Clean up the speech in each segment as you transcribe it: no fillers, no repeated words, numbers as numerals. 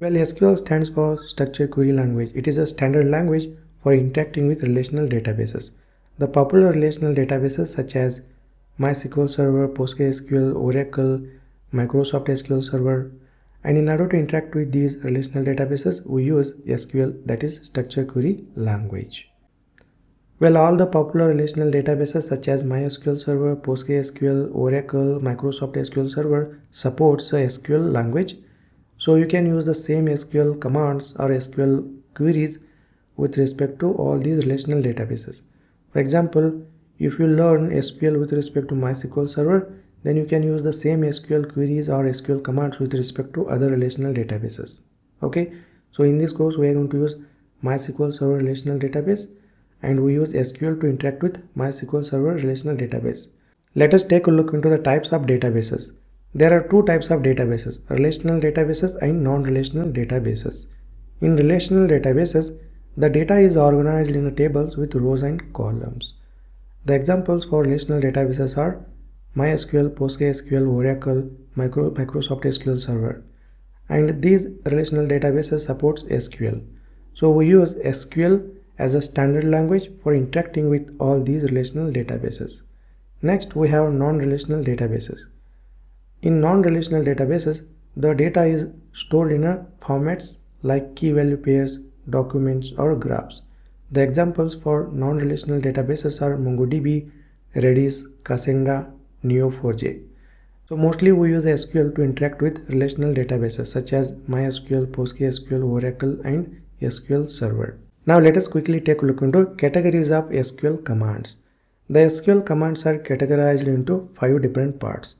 Well, SQL stands for Structured Query Language. It is a standard language for interacting with relational databases. The popular relational databases such as MySQL Server, PostgreSQL, Oracle, Microsoft SQL Server, and in order to interact with these relational databases, we use SQL, that is Structured Query Language. Well, all the popular relational databases such as MySQL Server, PostgreSQL, Oracle, Microsoft SQL Server supports the SQL language. So you can use the same SQL commands or SQL queries with respect to all these relational databases. For example, if you learn SQL with respect to MySQL Server, then you can use the same SQL queries or SQL commands with respect to other relational databases. Okay, so in this course we are going to use MySQL Server relational database, and we use SQL to interact with MySQL Server relational database. Let us take a look into the types of databases. There are two types of databases, relational databases and non-relational databases. In relational databases, the data is organized in tables with rows and columns. The examples for relational databases are MySQL, PostgreSQL, Oracle, Microsoft SQL Server. And these relational databases supports SQL. So we use SQL as a standard language for interacting with all these relational databases. Next, we have non-relational databases. In non-relational databases, the data is stored in formats like key value pairs, documents, or graphs. The examples for non-relational databases are MongoDB, Redis, Cassandra, Neo4j. So mostly we use SQL to interact with relational databases such as MySQL, PostgreSQL, Oracle, and SQL Server. Now let us quickly take a look into categories of SQL commands. The SQL commands are categorized into 5 different parts: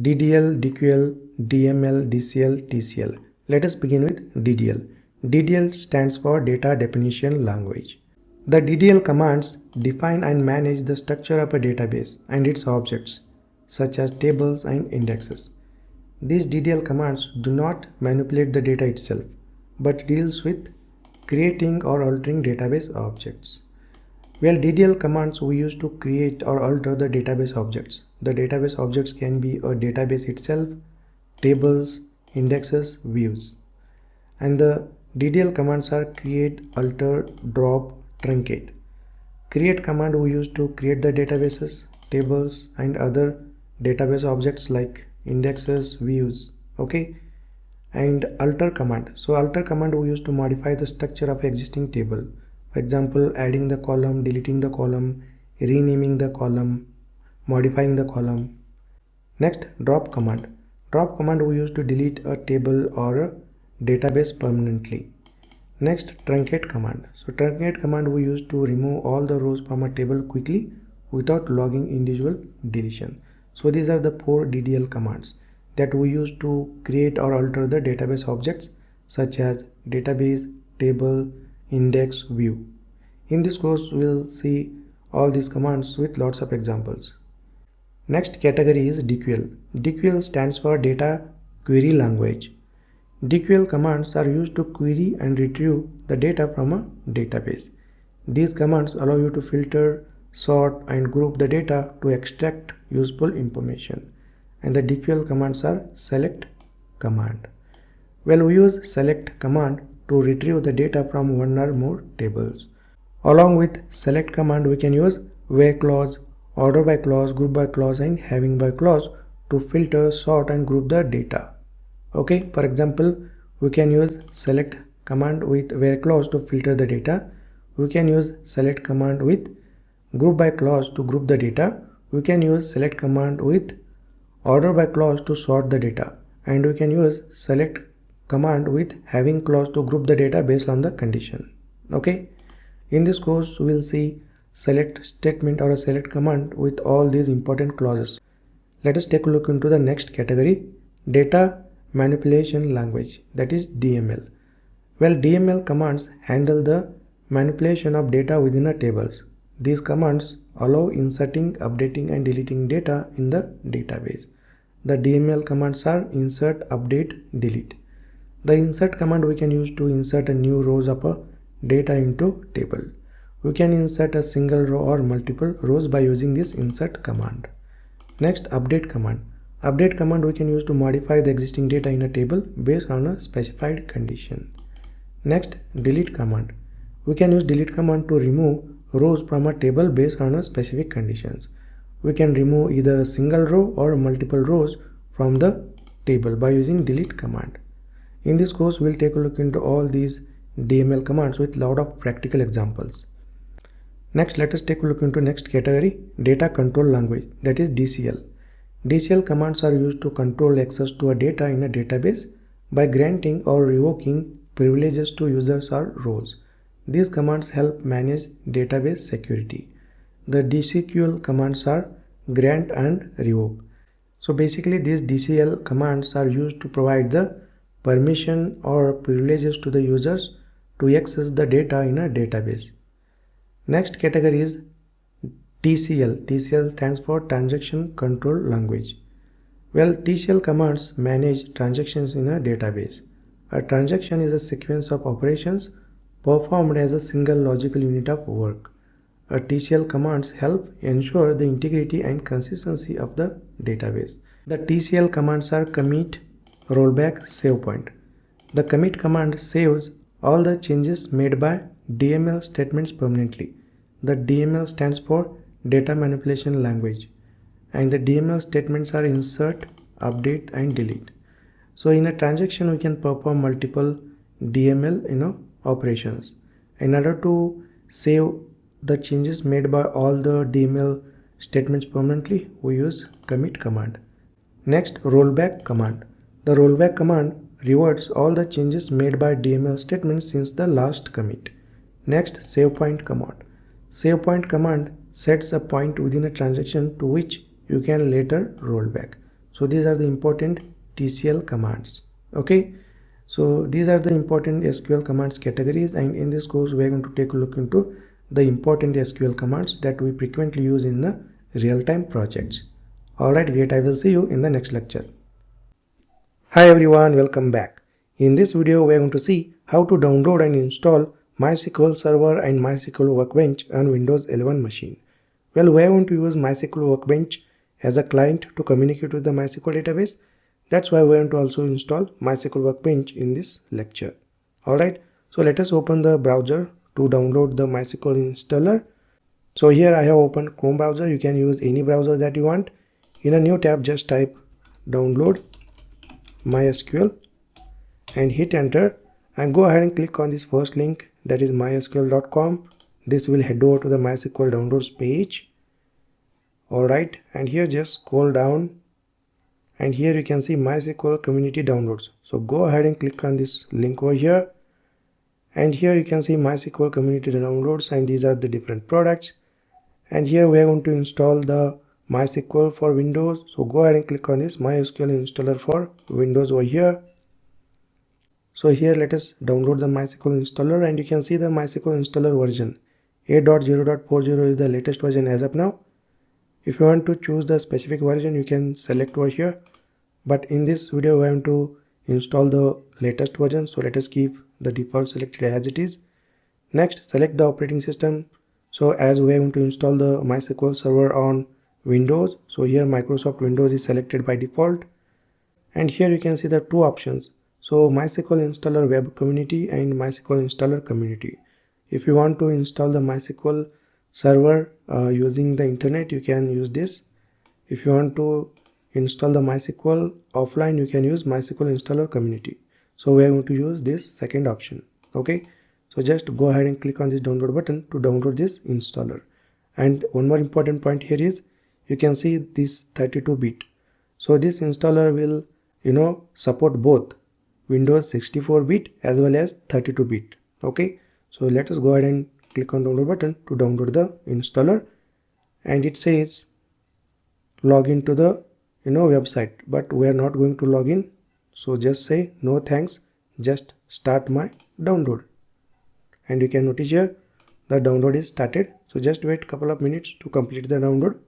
DDL, DQL, DML, DCL, TCL. Let us begin with DDL. DDL stands for Data Definition Language. The DDL commands define and manage the structure of a database and its objects, such as tables and indexes. These DDL commands do not manipulate the data itself, but deals with creating or altering database objects. Well, DDL commands we use to create or alter the database objects. The database objects can be a database itself, tables, indexes, views. And the DDL commands are create, alter, drop, truncate. Create command we use to create the databases, tables, and other database objects like indexes, views. Okay. And alter command. So alter command we use to modify the structure of existing table. For example, adding the column, deleting the column, renaming the column, modifying the column. Next, drop command. Drop command we use to delete a table or a database permanently. Next, truncate command. So truncate command we use to remove all the rows from a table quickly without logging individual deletion. So these are the 4 DDL commands that we use to create or alter the database objects such as database, table, index, view. In this course, we will see all these commands with lots of examples. Next category is DQL. DQL stands for Data Query Language. DQL commands are used to query and retrieve the data from a database. These commands allow you to filter, sort, and group the data to extract useful information. And the DQL commands are select command. Well, we use select command to retrieve the data from one or more tables. Along with select command, we can use where clause, order by clause, group by clause, and having by clause to filter, sort, and group the data. Okay, for example, we can use select command with where clause to filter the data. We can use select command with group by clause to group the data. We can use select command with order by clause to sort the data, and we can use select command with having clause to group the data based on the condition. Okay, in this course we will see select statement or a select command with all these important clauses. Let us take a look into the next category, data manipulation language, that is DML. Well, DML commands handle the manipulation of data within a tables. These commands allow inserting, updating, and deleting data in the database. The DML commands are insert, update, delete. The insert command we can use to insert a new rows of a data into table. We can insert a single row or multiple rows by using this insert command. Next, update command. Update command we can use to modify the existing data in a table based on a specified condition. Next, delete command. We can use delete command to remove rows from a table based on a specific conditions. We can remove either a single row or multiple rows from the table by using delete command. In this course, we'll take a look into all these DML commands with lot of practical examples. Next, let us take a look into next category, data control language, that is DCL. DCL commands are used to control access to a data in a database by granting or revoking privileges to users or roles. These commands help manage database security. The DCQL commands are grant and revoke. So basically these DCL commands are used to provide the permission or privileges to the users to access the data in a database. Next category is TCL. TCL stands for Transaction Control Language. Well, TCL commands manage transactions in a database. A transaction is a sequence of operations performed as a single logical unit of work. A TCL commands help ensure the integrity and consistency of the database. The TCL commands are commit, rollback, save point. The commit command saves all the changes made by DML statements permanently. The DML stands for Data Manipulation Language, and the DML statements are insert, update and delete. So in a transaction we can perform multiple DML operations. In order to save the changes made by all the DML statements permanently, we use commit command. Next, rollback command. The rollback command reverts all the changes made by DML statements since the last commit. Next, save point command. Save point command sets a point within a transaction to which you can later roll back. So these are the important TCL commands. Okay, so these are the important SQL commands categories, and in this course we are going to take a look into the important SQL commands that we frequently use in the real-time projects. Alright, great. I will see you in the next lecture. Hi everyone, welcome back. In this video we are going to see how to download and install MySQL Server and MySQL Workbench on Windows 11 machine. Well, we are going to use MySQL Workbench as a client to communicate with the MySQL database. That's why we are going to also install MySQL Workbench in this lecture. Alright, so let us open the browser to download the MySQL installer. So here I have opened Chrome browser. You can use any browser that you want. In a new tab, just type download MySQL and hit enter, and go ahead and click on this first link, that is mysql.com. This will head over to the MySQL downloads page. Alright, and here just scroll down, and here you can see MySQL community downloads. So go ahead and click on this link over here, and here you can see MySQL community downloads, and these are the different products. And here we are going to install the MySQL for Windows. So go ahead and click on this MySQL installer for Windows over here. So here let us download the MySQL installer, and you can see the MySQL installer version 8.0.40 is the latest version as of now. If you want to choose the specific version, you can select over here, but in this video we want to install the latest version, so let us keep the default selected as it is. Next, select the operating system. So as we are going to install the MySQL server on Windows, so here Microsoft Windows is selected by default, and here you can see the two options. So MySQL installer web community and MySQL installer community. If you want to install the MySQL server using the internet, you can use this. If you want to install the MySQL offline, you can use MySQL installer community. So we are going to use this second option. Okay, so just go ahead and click on this download button to download this installer. And one more important point here is you can see this 32-bit. So this installer will support both Windows 64-bit as well as 32-bit. Okay, so let us go ahead and click on download button to download the installer, and it says log into the website, but we are not going to log in. So just say no thanks, just start my download, and you can notice here the download is started. So just wait a couple of minutes to complete the download,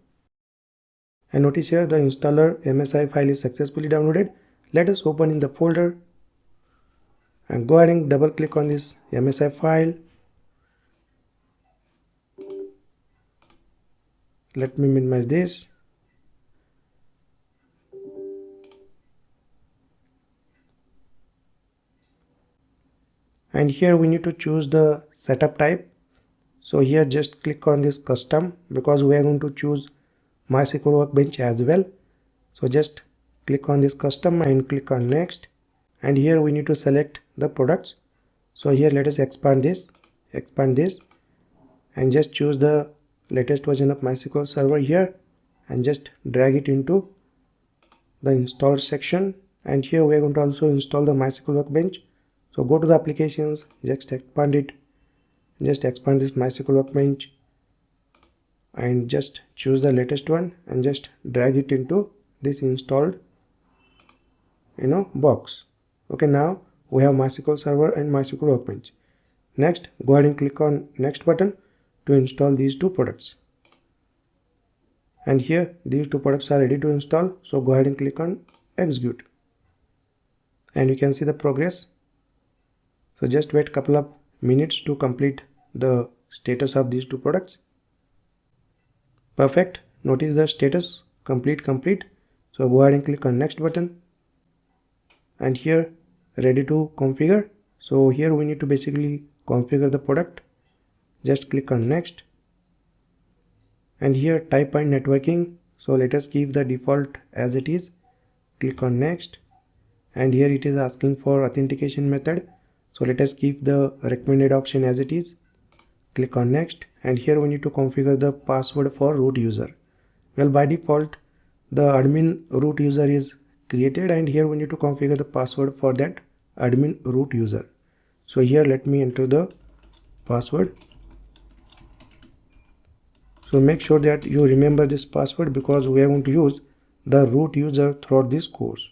and notice here the installer MSI file is successfully downloaded. Let us open in the folder and go ahead and double click on this MSI file. Let me minimize this. And here we need to choose the setup type. So here just click on this custom, because we are going to choose MySQL Workbench as well. So just click on this custom and click on next. And here we need to select the products. So here let us expand this, and just choose the latest version of MySQL Server here and just drag it into the installed section. And here we are going to also install the MySQL Workbench. So go to the applications, just expand it, just expand this MySQL Workbench and just choose the latest one and just drag it into this installed box. Okay, now we have MySQL Server and MySQL Workbench. Next, go ahead and click on next button to install these two products. And here these two products are ready to install, so go ahead and click on execute. And you can see the progress. So just wait a couple of minutes to complete the status of these two products. Perfect. Notice the status complete. So go ahead and click on next button. And here ready to configure. So here we need to basically configure the product. Just click on next. And here type and networking. So let us keep the default as it is. Click on next. And here it is asking for authentication method. So let us keep the recommended option as it is. Click on next. And here we need to configure the password for root user. Well, by default the admin root user is created, and here we need to configure the password for that admin root user. So here let me enter the password. So make sure that you remember this password, because we are going to use the root user throughout this course.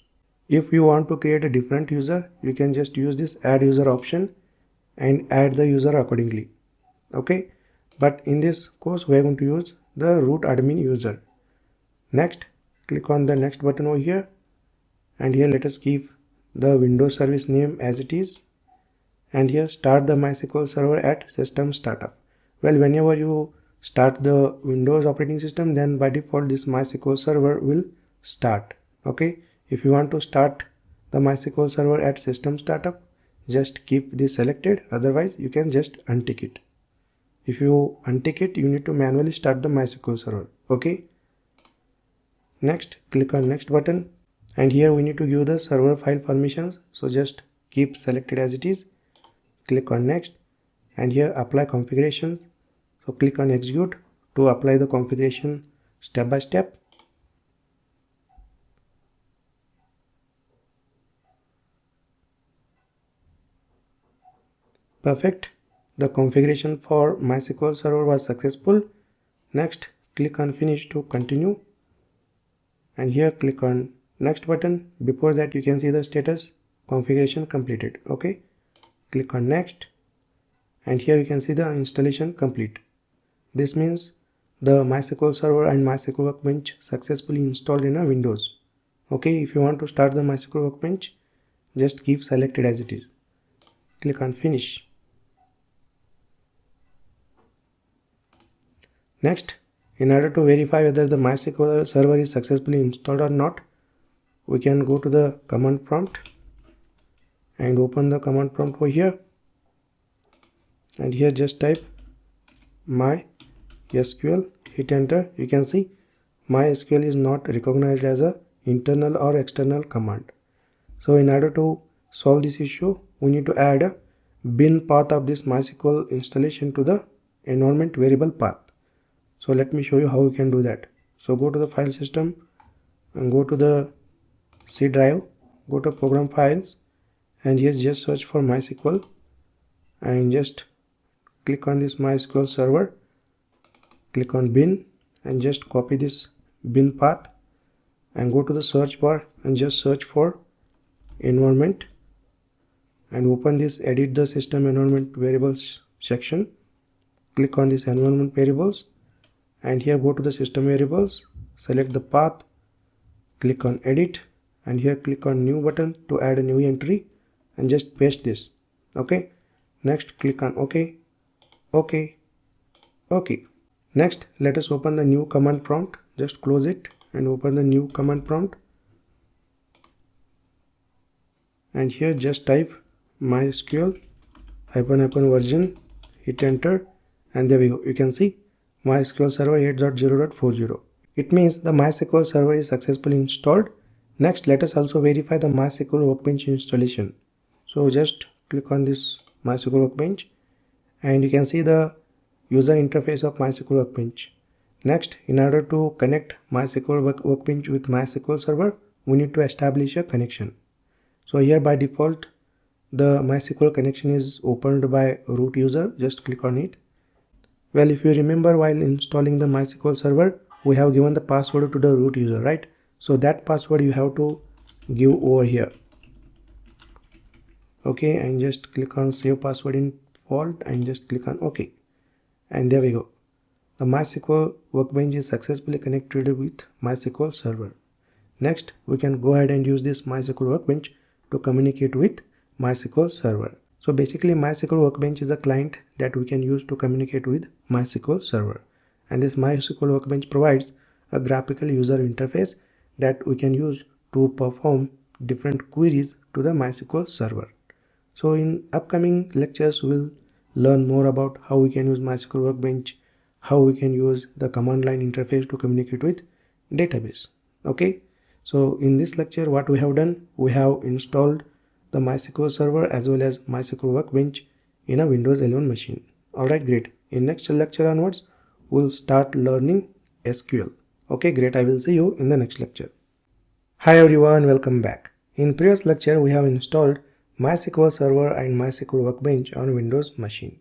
If you want to create a different user, you can just use this add user option and add the user accordingly. Okay, but in this course we are going to use the root admin user. Next, click on the next button over here, and here let us keep the Windows service name as it is. And here start the MySQL server at system startup. Well, whenever you start the Windows operating system, then by default this MySQL server will start. Okay, if you want to start the MySQL server at system startup, just keep this selected, otherwise you can just untick it. If you untick it, you need to manually start the MySQL server. Okay, next click on next button, and here we need to give the server file permissions. So just keep selected as it is. Click on next, and here apply configurations. So click on execute to apply the configuration step by step. Perfect. The configuration for MySQL server was successful. Next, click on finish to continue. And here click on next button. Before that you can see the status configuration completed. Okay, click on next, and here you can see the installation complete. This means the MySQL server and MySQL Workbench successfully installed in a Windows. Okay, if you want to start the MySQL Workbench, just keep selected as it is. Click on finish. Next, in order to verify whether the MySQL server is successfully installed or not, we can go to the command prompt and open the command prompt over here, and here just type MySQL, hit enter. You can see MySQL is not recognized as a internal or external command. So in order to solve this issue, we need to add a bin path of this MySQL installation to the environment variable path. So let me show you how we can do that. So go to the file system and go to the C drive, go to program files, and here just search for MySQL and just click on this MySQL server, click on bin and just copy this bin path and go to the search bar and just search for environment and open this edit the system environment variables section. Click on this environment variables, and here go to the system variables, select the path, click on edit, and here click on new button to add a new entry and just paste this. Okay, next click on OK. Next let us open the new command prompt. Just close it and open the new command prompt, and here just type MySQL version, hit enter, and there we go. You can see MySQL server 8.0.40. It means the MySQL server is successfully installed. Next, let us also verify the MySQL Workbench installation. So just click on this MySQL Workbench and you can see the user interface of MySQL Workbench. Next, in order to connect MySQL Workbench with MySQL server, we need to establish a connection. So here by default, the MySQL connection is opened by root user. Just click on it. Well, if you remember, while installing the MySQL server, we have given the password to the root user, right? So that password you have to give over here. Okay, and just click on save password in vault and just click on OK. And there we go. The MySQL Workbench is successfully connected with MySQL server. Next, we can go ahead and use this MySQL Workbench to communicate with MySQL server. So basically MySQL Workbench is a client that we can use to communicate with MySQL server. And this MySQL Workbench provides a graphical user interface that we can use to perform different queries to the MySQL server. So in upcoming lectures, we'll learn more about how we can use MySQL Workbench, how we can use the command line interface to communicate with database. Okay. So in this lecture, what we have done, we have installed the MySQL server as well as MySQL Workbench in a Windows 11 machine. Alright, great. In next lecture onwards, we'll start learning SQL. Okay, great. I will see you in the next lecture. Hi everyone, welcome back. In previous lecture, we have installed MySQL server and MySQL Workbench on Windows machine.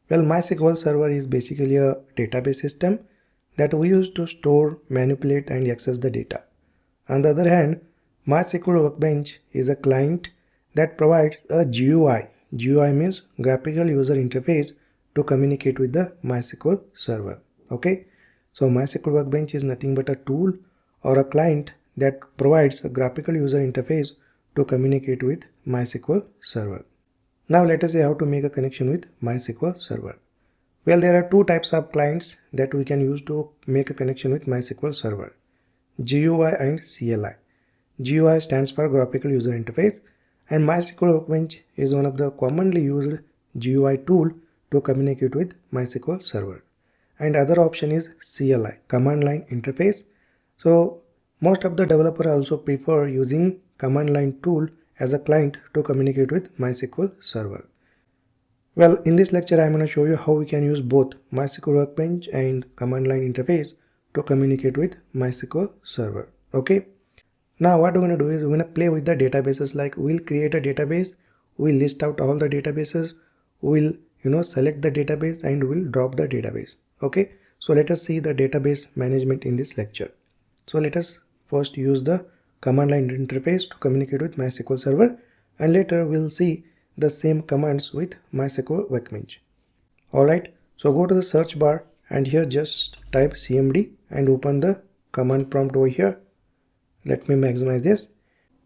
Well, MySQL server is basically a database system that we use to store, manipulate and access the data. On the other hand, MySQL Workbench is a client that provides a GUI. GUI means graphical user interface to communicate with the MySQL server. Okay, so MySQL Workbench is nothing but a tool or a client that provides a graphical user interface to communicate with MySQL server. Now let us see how to make a connection with MySQL server. Well, there are two types of clients that we can use to make a connection with MySQL server: GUI and CLI. GUI stands for graphical user interface, and MySQL Workbench is one of the commonly used GUI tool to communicate with MySQL server. And other option is CLI, command line interface. So most of the developers also prefer using command line tool as a client to communicate with MySQL server. Well, in this lecture, I'm going to show you how we can use both MySQL Workbench and command line interface to communicate with MySQL server. Okay. Now what we're going to do is we're going to play with the databases. Like we'll create a database, we'll list out all the databases, we'll select the database and we'll drop the database. Okay. So let us see the database management in this lecture. So let us first use the command line interface to communicate with MySQL server, and later we'll see the same commands with MySQL Workbench. Alright, so go to the search bar and here just type cmd and open the command prompt over here. Let me maximize this.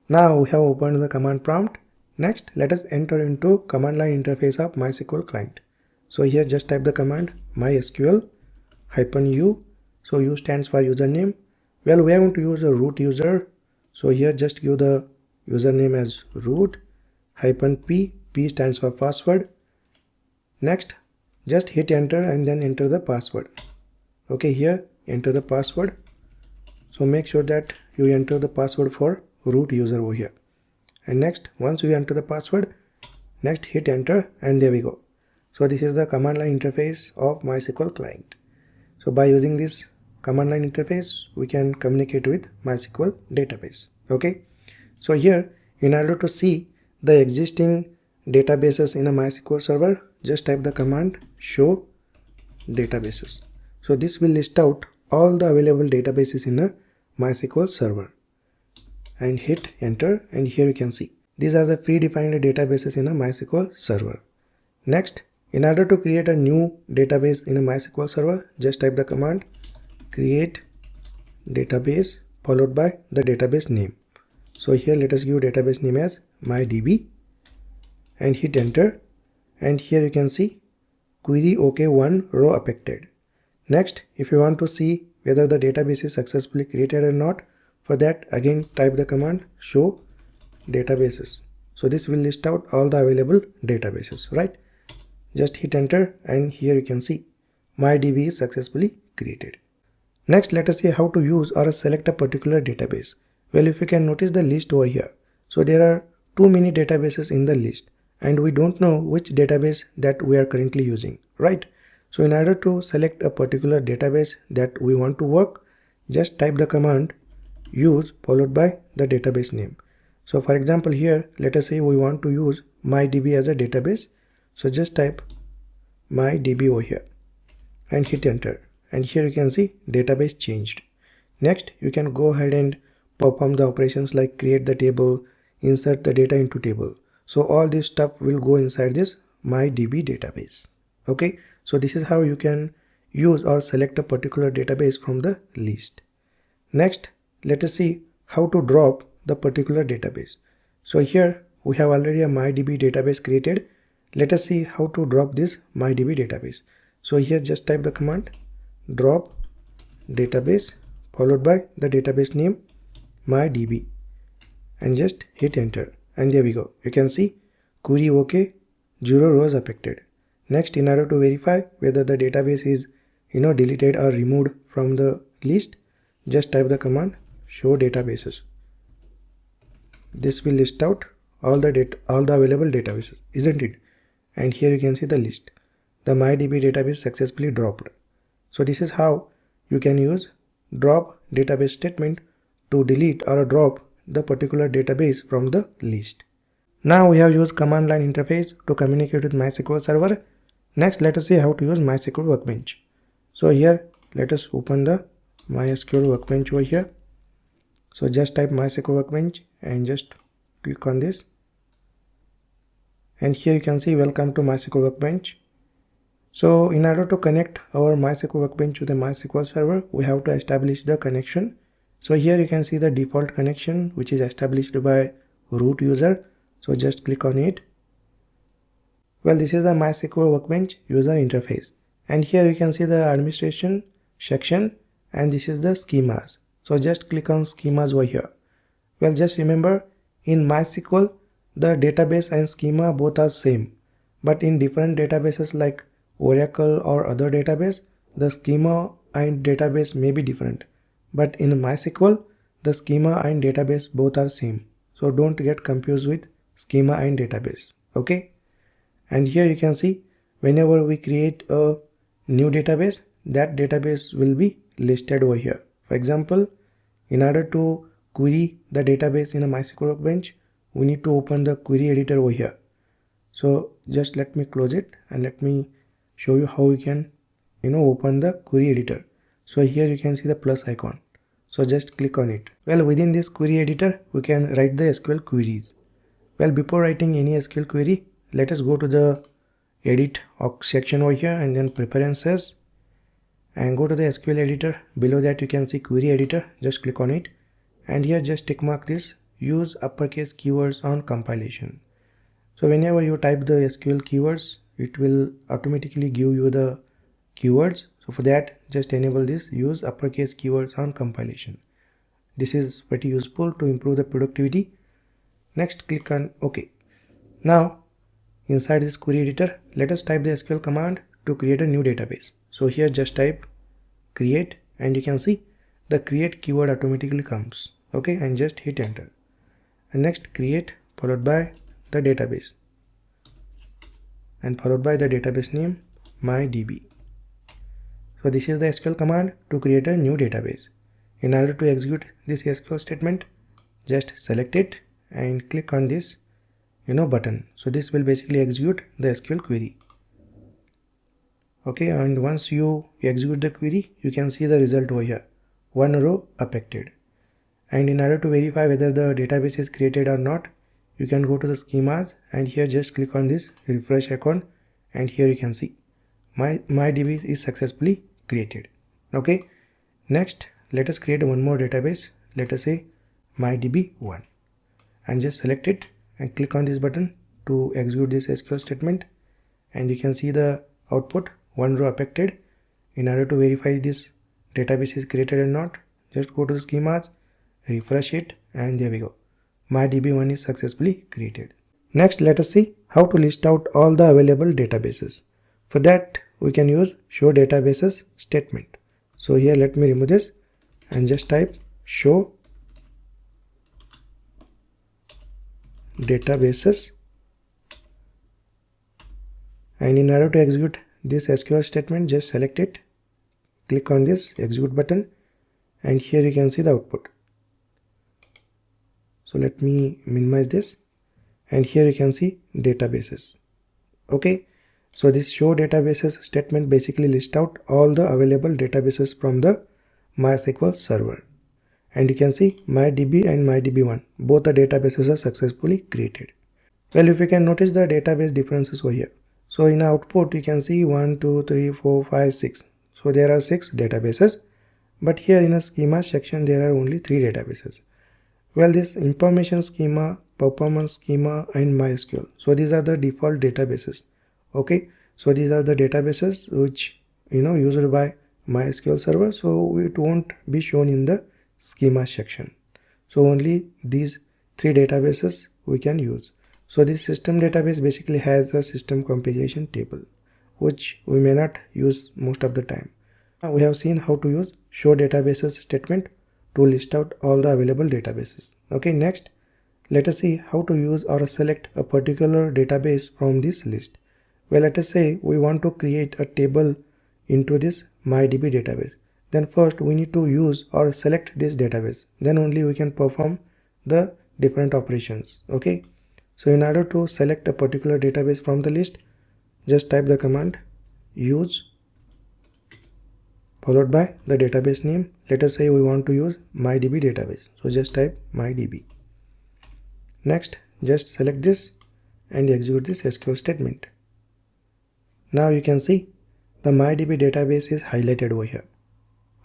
Now we have opened the command prompt. Next, let us enter into command line interface of MySQL client. So here just type the command MySQL -u. So u stands for username. Well, we are going to use a root user. So here just give the username as root -p. P stands for password. Next, just hit enter and then enter the password. Okay, here enter the password. So make sure that you enter the password for root user over here. And next, once you enter the password, next hit enter and there we go. So this is the command line interface of MySQL client. So by using this command line interface, we can communicate with MySQL database. Okay. So here, in order to see the existing databases in a MySQL server, just type the command show databases. So this will list out all the available databases in a MySQL server and hit enter, and here you can see these are the predefined databases in a MySQL server. Next, in order to create a new database in a MySQL server, just type the command create database followed by the database name. So here let us give database name as MyDB and hit enter, and here you can see query OK 1 row affected. Next, if you want to see whether the database is successfully created or not, for that again type the command show databases. So this will list out all the available databases, right? Just hit enter and here you can see MyDB is successfully created. Next, let us see how to use or select a particular database. Well, if you can notice the list over here. So there are too many databases in the list and we don't know which database that we are currently using, right? So in order to select a particular database that we want to work, just type the command use followed by the database name. So for example here, let us say we want to use MyDB as a database. So just type MyDB over here and hit enter. And here you can see database changed. Next, you can go ahead and perform the operations like create the table, insert the data into table. So all this stuff will go inside this MyDB database. Okay, so this is how you can use or select a particular database from the list. Next, let us see how to drop the particular database. So here we have already a MyDB database created. Let us see how to drop this MyDB database. So here just type the command drop database followed by the database name MyDB and just hit enter, and there we go. You can see query OK, 0 rows affected. Next, in order to verify whether the database is deleted or removed from the list, just type the command show databases. This will list out all the available databases, isn't it? And here you can see the list. The MyDB database successfully dropped. So this is how you can use drop database statement to delete or drop the particular database from the list. Now we have used command line interface to communicate with MySQL server. Next, let us see how to use MySQL Workbench. So here let us open the MySQL Workbench over here. So just type MySQL Workbench and just click on this. And here you can see welcome to MySQL Workbench. So in order to connect our MySQL Workbench to the MySQL server, we have to establish the connection. So here you can see the default connection which is established by root user. So just click on it. Well, this is the MySQL Workbench user interface. And here you can see the administration section and this is the schemas. So just click on schemas over here. Well, just remember in MySQL, the database and schema both are same. But in different databases like Oracle or other database, the schema and database may be different. But in MySQL, the schema and database both are same. So don't get confused with schema and database. Okay. And here you can see whenever we create a new database, that database will be listed over here. For example, in order to query the database in a MySQL Workbench, we need to open the query editor over here. So just let me close it and let me show you how you can open the query editor. So here you can see the plus icon. So just click on it. Well, within this query editor, we can write the SQL queries. Well, before writing any SQL query, let us go to the edit section over here and then preferences and go to the SQL editor. Below that you can see query editor. Just click on it and here just tick mark this use uppercase keywords on compilation. So whenever you type the SQL keywords, it will automatically give you the keywords. So for that, just enable this use uppercase keywords on compilation. This is pretty useful to improve the productivity. Next, click on OK. Now inside this query editor, let us type the SQL command to create a new database. So here just type create and you can see the create keyword automatically comes. Okay, and just hit enter. And next create followed by the database and followed by the database name MyDB. So this is the SQL command to create a new database. In order to execute this SQL statement, just select it and click on this button. So this will basically execute the SQL query. Okay, and once you execute the query, you can see the result over here, 1 row affected. And in order to verify whether the database is created or not, you can go to the schemas and here just click on this refresh icon and here you can see MyDB is successfully created. Okay, next let us create one more database. Let us say MyDB1 and just select it and click on this button to execute this SQL statement and you can see the output 1 row affected. In order to verify this database is created or not, just go to the schemas, refresh it and there we go. MyDB1 is successfully created. Next, let us see how to list out all the available databases. For that, we can use show databases statement. So here let me remove this and just type show databases, and in order to execute this SQL statement, just select it, click on this execute button, and here you can see the output. So let me minimize this, and here you can see databases. Okay, so this show databases statement basically lists out all the available databases from the MySQL server. And you can see MyDB and MyDB1, both the databases are successfully created. Well, if you can notice the database differences over here. So in output, you can see 1, 2, 3, 4, 5, 6. So there are 6 databases, but here in a schema section, there are only 3 databases. Well, this information schema, performance schema, and MySQL. So these are the default databases. Okay, so these are the databases which used by MySQL server. So it won't be shown in the schema section. So only these 3 databases we can use. So this system database basically has a system configuration table, which we may not use most of the time. Now we have seen how to use show databases statement to list out all the available databases. Okay, next let us see how to use or select a particular database from this list. Well, let us say we want to create a table into this MyDB database. Then first we need to use or select this database. Then only we can perform the different operations. Okay, so in order to select a particular database from the list, just type the command use followed by the database name. Let us say we want to use MyDB database. So just type MyDB. Next, just select this and execute this SQL statement. Now you can see the MyDB database is highlighted over here.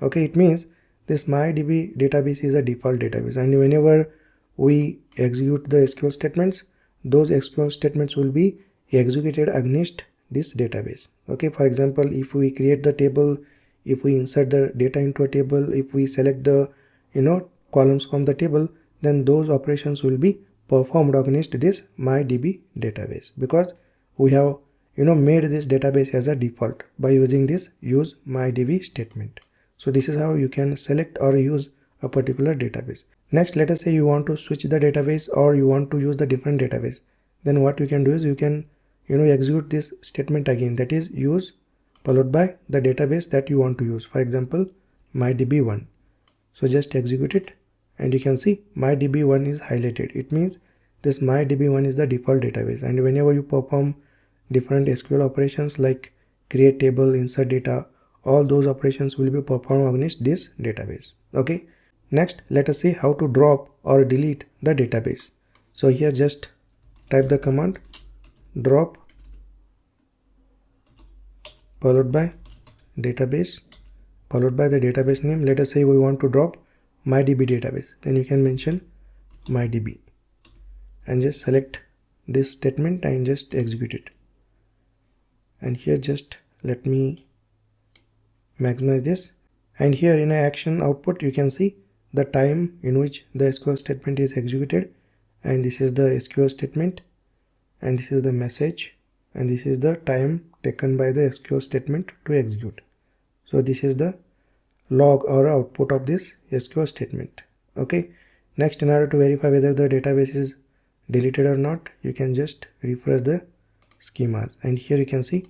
Okay, it means this MyDB database is a default database, and whenever we execute the SQL statements, those SQL statements will be executed against this database. Okay, for example, if we create the table, if we insert the data into a table, if we select the columns from the table, then those operations will be performed against this MyDB database, because we have made this database as a default by using this use MyDB statement. So this is how you can select or use a particular database. Next, let us say you want to switch the database or you want to use the different database. Then what you can do is you can execute this statement again, that is use followed by the database that you want to use. For example, MyDB1. So just execute it and you can see MyDB1 is highlighted. It means this MyDB1 is the default database, and whenever you perform different SQL operations like create table, insert data, all those operations will be performed against this database. Okay, next let us see how to drop or delete the database. So here just type the command drop followed by database followed by the database name. Let us say we want to drop MyDB database, then you can mention MyDB and just select this statement and just execute it. And here just let me maximize this, and here in an action output you can see the time in which the SQL statement is executed, and this is the SQL statement, and this is the message, and this is the time taken by the SQL statement to execute. So this is the log or output of this SQL statement. Okay, next, in order to verify whether the database is deleted or not, you can just refresh the schemas, and here you can see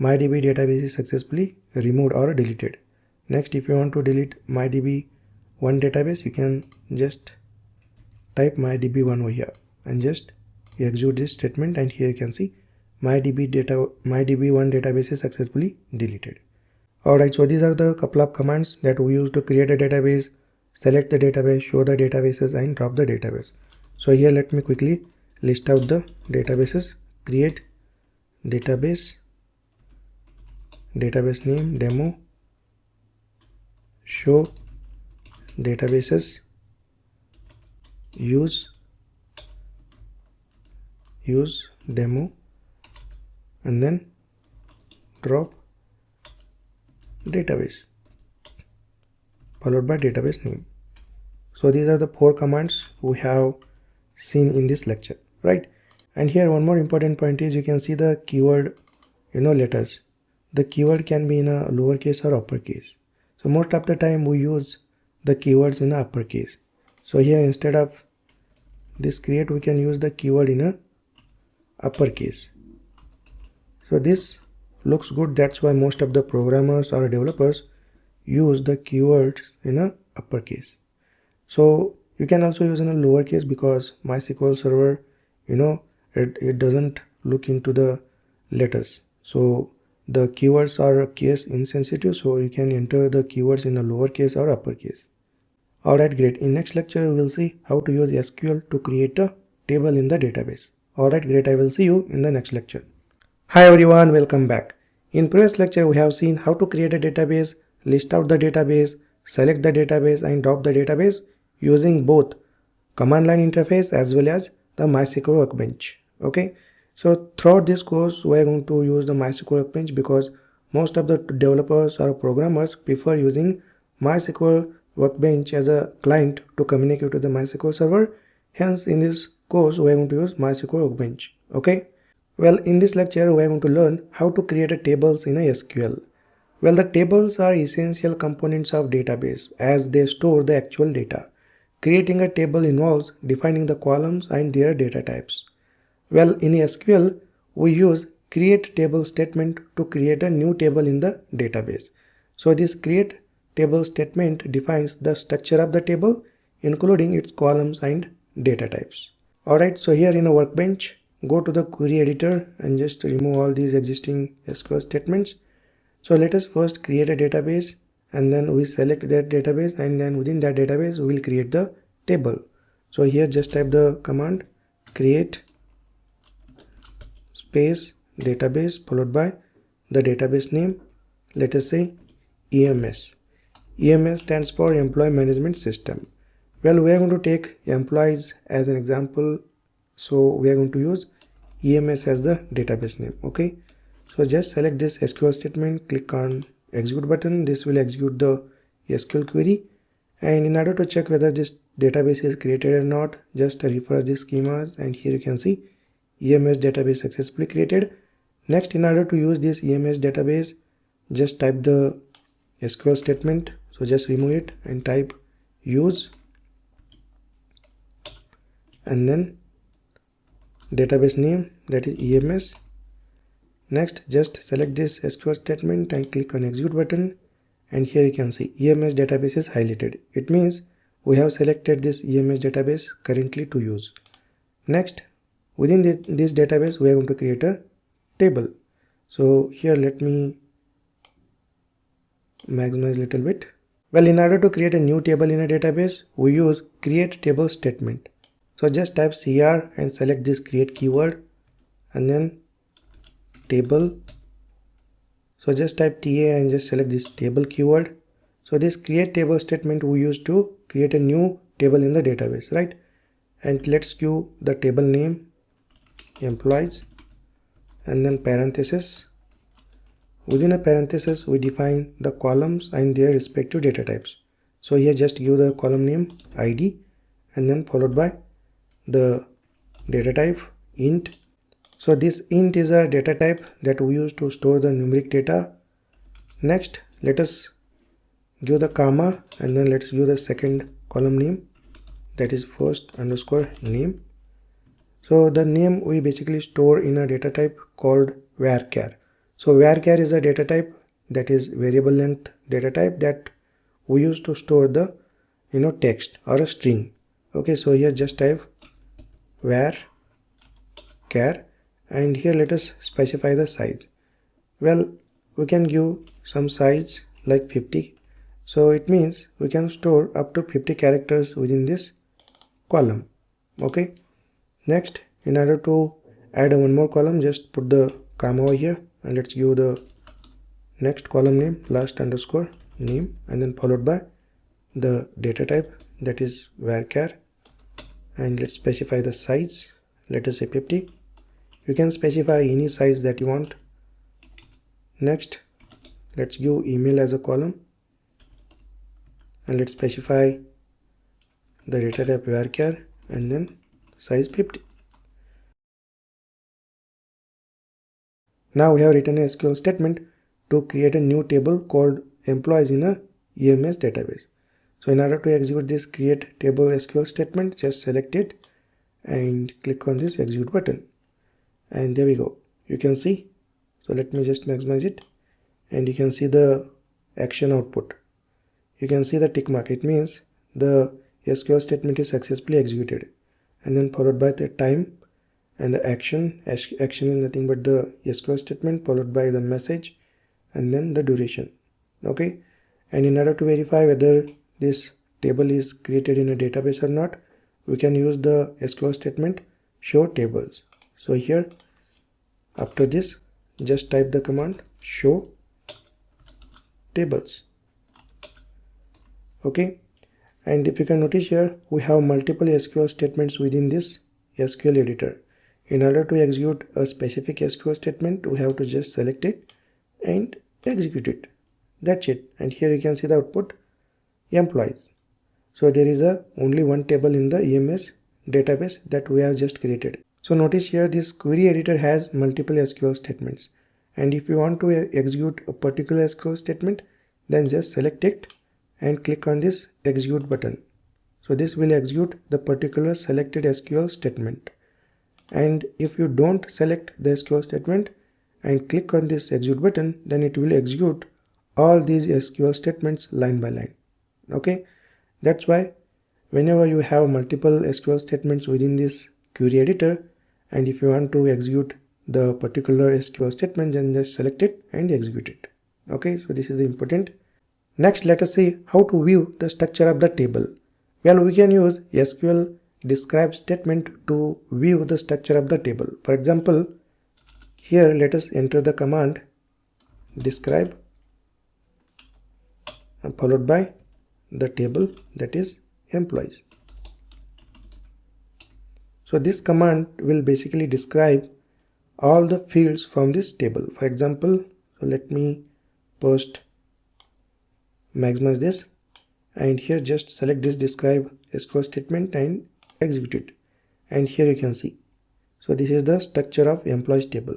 MyDB database is successfully removed or deleted. Next, if you want to delete MyDB1 database, you can just type MyDB1 over here and just execute this statement, and here you can see MyDB1 database is successfully deleted. Alright, so these are the couple of commands that we use to create a database, select the database, show the databases, and drop the database. So here let me quickly list out the databases. Create database, database name demo, show databases, use demo, and then drop database followed by database name. So these are the 4 commands we have seen in this lecture, right? And here one more important point is you can see the keyword letters. The keyword can be in a lowercase or uppercase. So most of the time we use the keywords in a uppercase. So here instead of this create, we can use the keyword in a uppercase. So this looks good. That's why most of the programmers or developers use the keywords in a uppercase. So you can also use in a lowercase because MySQL server, it doesn't look into the letters. So the keywords are case insensitive, so you can enter the keywords in a lowercase or uppercase. Alright, great. In next lecture, we will see how to use SQL to create a table in the database. Alright, great. I will see you in the next lecture. Hi everyone, welcome back. In previous lecture, we have seen how to create a database, list out the database, select the database and drop the database using both command line interface as well as the MySQL Workbench. Okay. So throughout this course, we are going to use the MySQL Workbench because most of the developers or programmers prefer using MySQL Workbench as a client to communicate with the MySQL server. Hence, in this course, we are going to use MySQL Workbench. Okay. Well, in this lecture, we are going to learn how to create a tables in a SQL. Well, the tables are essential components of database as they store the actual data. Creating a table involves defining the columns and their data types. Well, in SQL, we use create table statement to create a new table in the database. So this create table statement defines the structure of the table, including its columns and data types. Alright, so here in a workbench, go to the query editor and just remove all these existing SQL statements. So let us first create a database and then we select that database, and then within that database we will create the table. So here just type the command create space database followed by the database name. Let us say EMS. EMS stands for Employee Management System. Well, we are going to take employees as an example, so we are going to use EMS as the database name. Okay, so just select this SQL statement, click on execute button. This will execute the SQL query, and in order to check whether this database is created or not, just refresh the schemas, and here you can see EMS database successfully created. Next, in order to use this EMS database, just type the SQL statement. So just remove it and type use and then database name, that is EMS. Next, just select this SQL statement and click on execute button, and here you can see EMS database is highlighted. It means we have selected this EMS database currently to use. Next, within this database we are going to create a table. So here let me maximize a little bit. Well, in order to create a new table in a database, we use create table statement. So just type cr and select this create keyword and then table. So just type ta and just select this table keyword. So this create table statement we use to create a new table in the database, right? And let's give the table name employees and then parenthesis. Within a parenthesis we define the columns and their respective data types. So here just give the column name id and then followed by the data type int. So this int is a data type that we use to store the numeric data. Next, let us give the comma and then let's give the second column name, that is first underscore name. So the name we basically store in a data type called varchar. So varchar is a data type that is variable length data type that we use to store the text or a string. Okay, so here just type varchar and here let us specify the size. Well, we can give some size like 50. So it means we can store up to 50 characters within this column. Okay. Next, in order to add one more column, just put the comma over here and let's give the next column name last underscore name and then followed by the data type, that is varchar, and let's specify the size. Let us say 50. You can specify any size that you want. Next, let's give email as a column and let's specify the data type varchar and then size 50. Now we have written a SQL statement to create a new table called employees in a EMS database. So in order to execute this create table SQL statement, just select it and click on this execute button, and there we go. You can see. So let me just maximize it, and you can see the action output. You can see the tick mark. It means the SQL statement is successfully executed, and then followed by the time and the action. Action is nothing but the SQL statement followed by the message and then the duration. Okay, and in order to verify whether this table is created in a database or not, we can use the SQL statement show tables. So here after this just type the command show tables. Okay, and if you can notice here, we have multiple SQL statements within this SQL editor. In order to execute a specific SQL statement, we have to just select it and execute it. That's it. And here you can see the output employees. So there is only one table in the EMS database that we have just created. So notice here this query editor has multiple SQL statements, and if you want to execute a particular SQL statement, then just select it and click on this execute button. So this will execute the particular selected SQL statement. And if you don't select the SQL statement and click on this execute button, then it will execute all these SQL statements line by line. Okay, that's why whenever you have multiple SQL statements within this query editor, and if you want to execute the particular SQL statement, then just select it and execute it. Okay, so this is important. Next, let us see how to view the structure of the table. Well, we can use SQL describe statement to view the structure of the table. For example, here let us enter the command describe followed by the table, that is employees. So this command will basically describe all the fields from this table. For example, so let me first maximize this, and here just select this describe SQL statement and execute it. And here you can see, so this is the structure of employees table.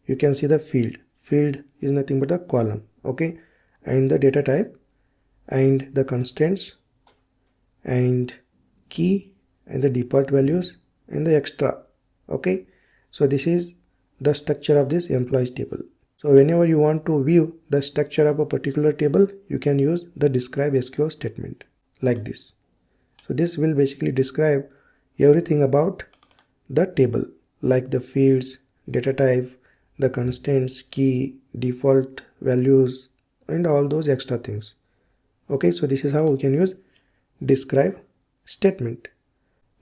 You can see the field is nothing but a column. Okay, and the data type and the constraints and key and the default values and the extra. Okay, so this is the structure of this employees table. So whenever you want to view the structure of a particular table, you can use the describe SQL statement like this. So this will basically describe everything about the table, like the fields, data type, the constraints, key, default values, and all those extra things. Okay, so this is how we can use describe statement.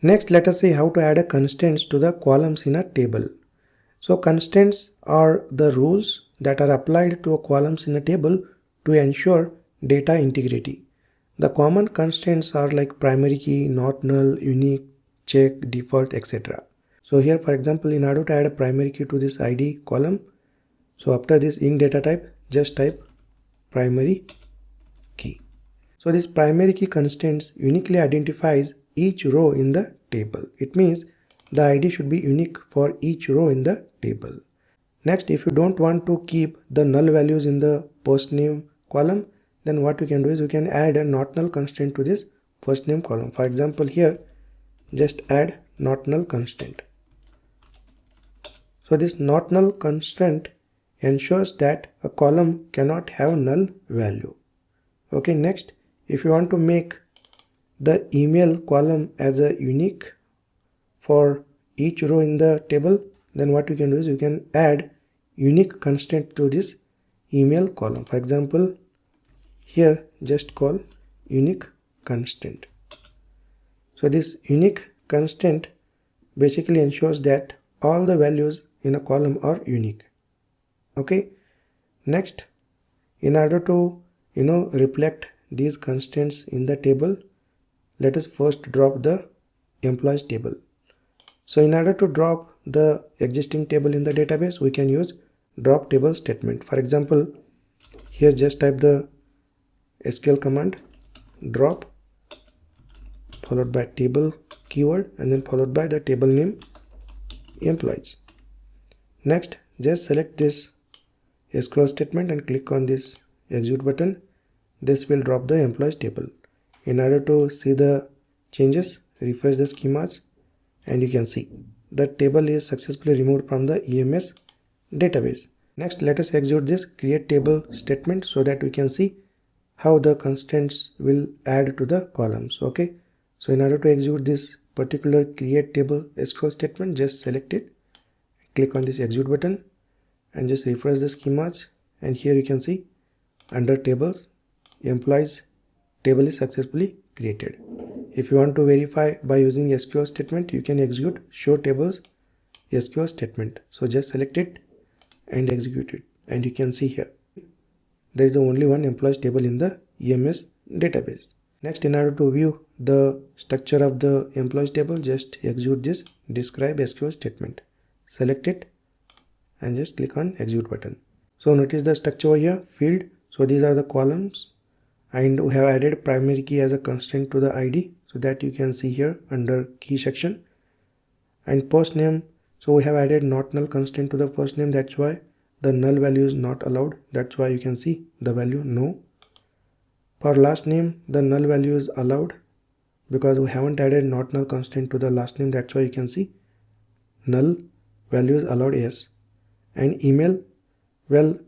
Next, let us see how to add a constraints to the columns in a table. So constraints are the rules that are applied to columns in a table to ensure data integrity. The common constraints are like primary key, not null, unique, check, default, etc. So here, for example, in order to add a primary key to this ID column, so after this in data type, just type primary key. So this primary key constraints uniquely identifies each row in the table. It means the ID should be unique for each row in the table. Next, if you don't want to keep the null values in the first name column, then what you can do is you can add a not null constraint to this first name column. For example, here just add not null constraint. So this not null constraint ensures that a column cannot have null value. Okay, next, if you want to make the email column as a unique for each row in the table, then what you can do is you can add unique constraint to this email column. For example, here just call unique constraint. So this unique constraint basically ensures that all the values in a column are unique. Okay, next, in order to reflect these constraints in the table, let us first drop the employees table. So in order to drop the existing table in the database, we can use drop table statement. For example, here just type the SQL command drop followed by table keyword and then followed by the table name employees. Next, just select this SQL statement and click on this execute button. This will drop the employees table. In order to see the changes, refresh the schemas and you can see the table is successfully removed from the EMS database. Next, let us execute this create table statement so that we can see how the constraints will add to the columns. Okay, so in order to execute this particular create table SQL statement, just select it, click on this execute button and just refresh the schemas, and here you can see under tables employees table is successfully created. If you want to verify by using SQL statement, you can execute show tables SQL statement. So just select it and execute it, and you can see here there is only one employees table in the EMS database. Next, in order to view the structure of the employees table, just execute this describe SQL statement. Select it and just click on execute button. So notice the structure over here, field. So these are the columns, and we have added primary key as a constraint to the ID, so that you can see here under key section. And first name, so we have added not null constraint to the first name, that's why the null value is not allowed, that's why you can see the value no. For last name, the null value is allowed because we haven't added not null constraint to the last name, that's why you can see null value is allowed, yes. And email, well,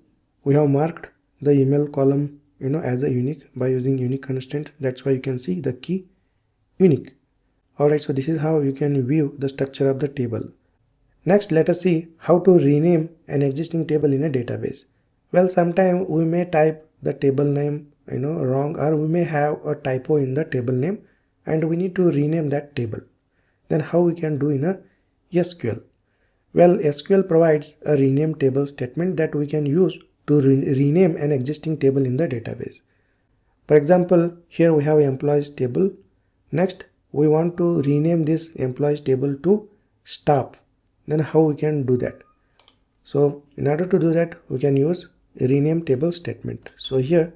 we have marked the email column as a unique by using unique constraint, that's why you can see the key unique. Alright, so this is how you can view the structure of the table. Next, let us see how to rename an existing table in a database. Well, sometimes we may type the table name wrong, or we may have a typo in the table name and we need to rename that table. Then how we can do in a SQL? Well, SQL provides a rename table statement that we can use to rename an existing table in the database. For example, here we have employees table. Next, we want to rename this employees table to staff. Then how we can do that? So in order to do that, we can use rename table statement. So here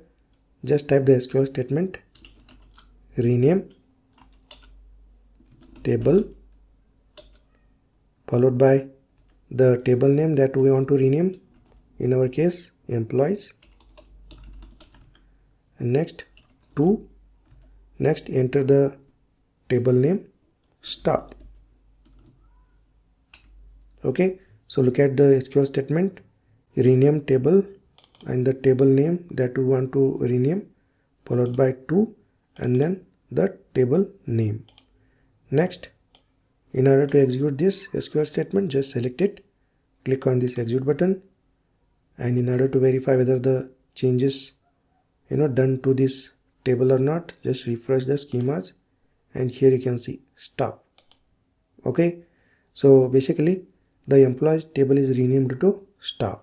just type the SQL statement rename table followed by the table name that we want to rename, in our case employees, and next enter the table name staff. Okay, so look at the SQL statement rename table and the table name that we want to rename followed by and then the table name. Next, in order to execute this SQL statement, just select it, click on this execute button, and in order to verify whether the changes done to this table or not, just refresh the schemas and here you can see stop. Okay, so basically the employees table is renamed to staff.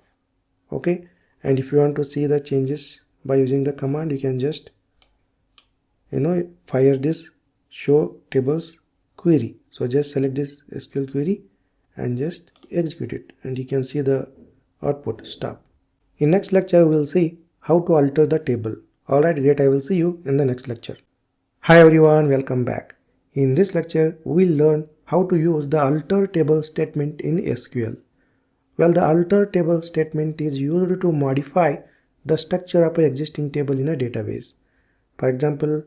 Okay, and if you want to see the changes by using the command, you can just fire this show tables query. So just select this SQL query and just execute it, and you can see the output stop. In next lecture we will see how to alter the table. Alright, great, I will see you in the next lecture. Hi everyone, welcome back. In this lecture we will learn how to use the alter table statement in SQL. Well, the alter table statement is used to modify the structure of an existing table in a database. For example,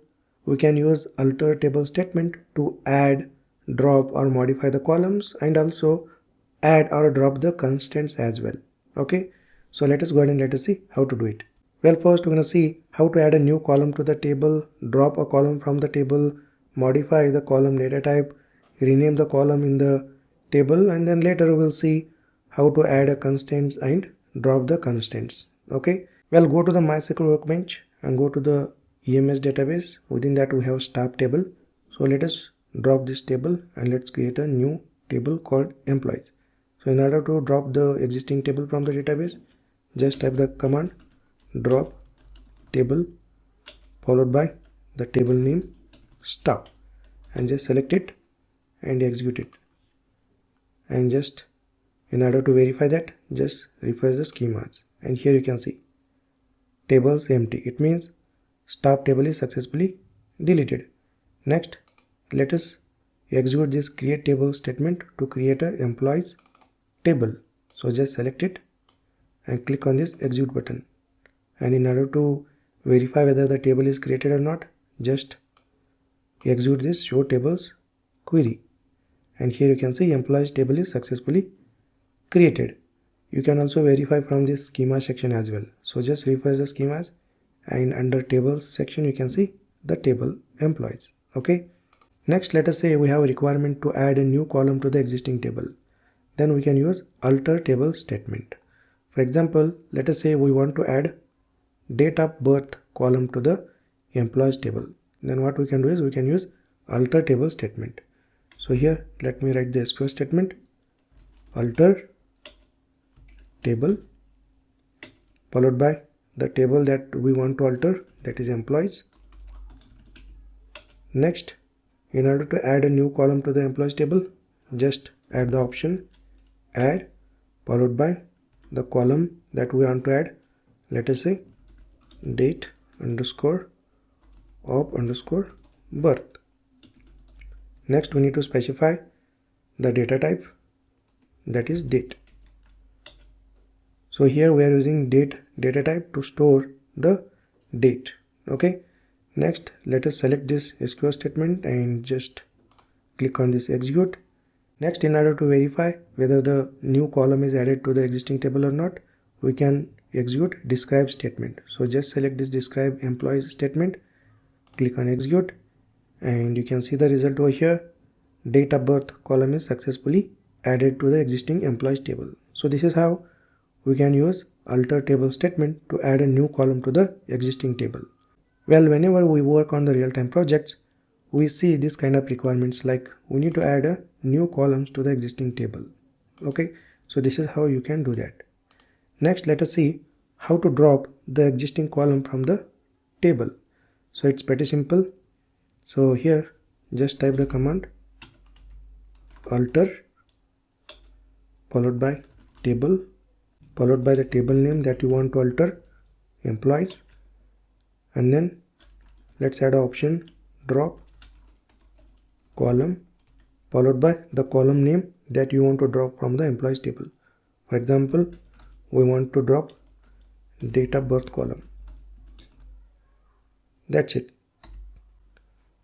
we can use alter table statement to add, drop or modify the columns, and also add or drop the constraints as well. Okay, so let us go ahead and let us see how to do it. Well, first we're going to see how to add a new column to the table, drop a column from the table, modify the column data type, rename the column in the table, and then later we'll see how to add a constraints and drop the constraints. Okay, well, go to the MySQL Workbench and go to the EMS database. Within that we have staff table. So let us drop this table and let's create a new table called employees. So in order to drop the existing table from the database, just type the command drop table followed by the table name staff and just select it and execute it. And just in order to verify that, just refresh the schemas, and here you can see tables empty. It means staff table is successfully deleted. Next, let us execute this create table statement to create a employees table. So just select it and click on this execute button. And in order to verify whether the table is created or not, just execute this show tables query. And here you can see employees table is successfully created. You can also verify from this schema section as well. So just refresh the schemas, and under tables section you can see the table employees. Okay. Next, let us say we have a requirement to add a new column to the existing table. Then we can use alter table statement. For example, let us say we want to add date of birth column to the employees table. Then what we can do is we can use alter table statement. So here let me write the SQL statement: alter table followed by the table that we want to alter, that is employees. Next, in order to add a new column to the employees table, just add the option add followed by the column that we want to add. Let us say date underscore of underscore birth. Next, we need to specify the data type, that is date. So here we are using date data type to store the date. Okay. Next, let us select this SQL statement and just click on this execute. Next, in order to verify whether the new column is added to the existing table or not, we can execute describe statement. So just select this describe employees statement, click on execute, and you can see the result over here. Date of birth column is successfully added to the existing employees table. So this is how we can use alter table statement to add a new column to the existing table. Well, whenever we work on the real-time projects, we see this kind of requirements, like we need to add a new columns to the existing table. Okay, so this is how you can do that. Next, let us see how to drop the existing column from the table. So it's pretty simple. So here just type the command alter followed by table followed by the table name that you want to alter, employees, and then let's add an option drop column followed by the column name that you want to drop from the employees table. For example, we want to drop date of birth column. That's it.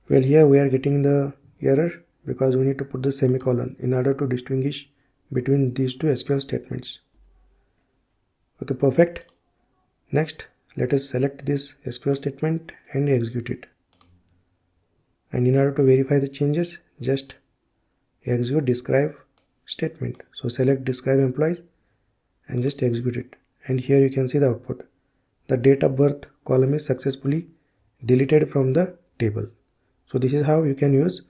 Well, here we are getting the error because we need to put the semicolon in order to distinguish between these two SQL statements. Okay, perfect. Next, let us select this SQL statement and execute it. And in order to verify the changes, just execute describe statement. So select describe employees and just execute it. And here you can see the output. The date of birth column is successfully deleted from the table. So this is how you can use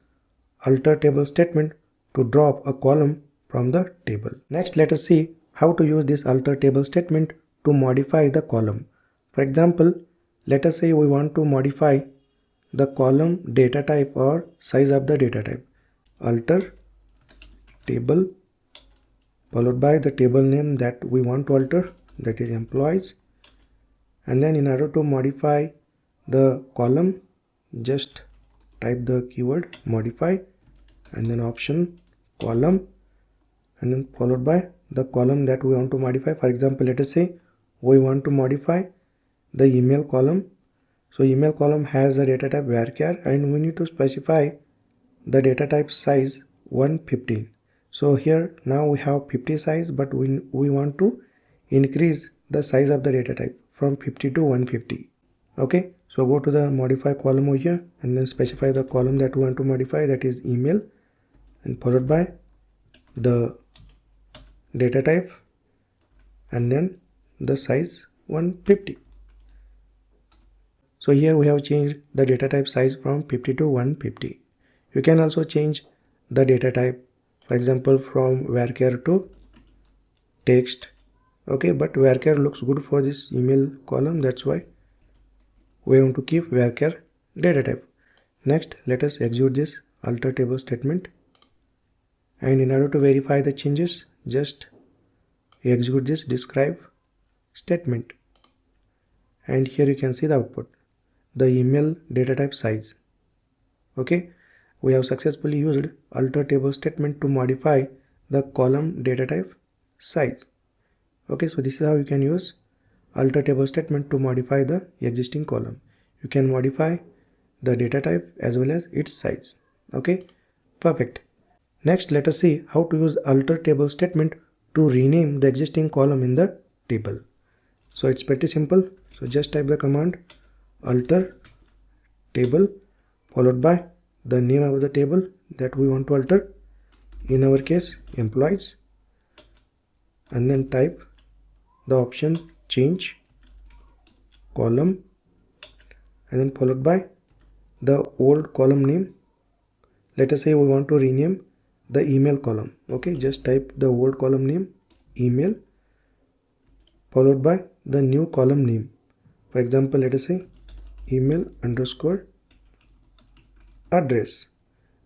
alter table statement to drop a column from the table. Next, let us see how to use this alter table statement to modify the column. For example, let us say we want to modify the column data type or size of the data type. Alter table followed by the table name that we want to alter, that is employees. And then in order to modify the column, just type the keyword modify and then option column and then followed by the column that we want to modify. For example, let us say we want to modify the email column. So email column has a data type varchar and we need to specify the data type size 115. So here now we have 50 size, but we want to increase the size of the data type from 50 to 150. Okay, so go to the modify column over here and then specify the column that we want to modify, that is email, and followed by the data type and then the size 150. So here we have changed the data type size from 50 to 150. You can also change the data type, for example, from varchar to text. Okay, but varchar looks good for this email column, that's why we want to keep varchar data type. Next, let us execute this alter table statement, and in order to verify the changes, just execute this describe statement, and here you can see the output, the email data type size. Okay, we have successfully used alter table statement to modify the column data type size. Okay, so this is how you can use alter table statement to modify the existing column. You can modify the data type as well as its size. Okay, perfect. Next, let us see how to use alter table statement to rename the existing column in the table. So it's pretty simple. So just type the command alter table followed by the name of the table that we want to alter, in our case employees, and then type the option change column, and then followed by the old column name. Let us say we want to rename the email column. Okay, just type the old column name email followed by the new column name. For example, let us say email underscore address,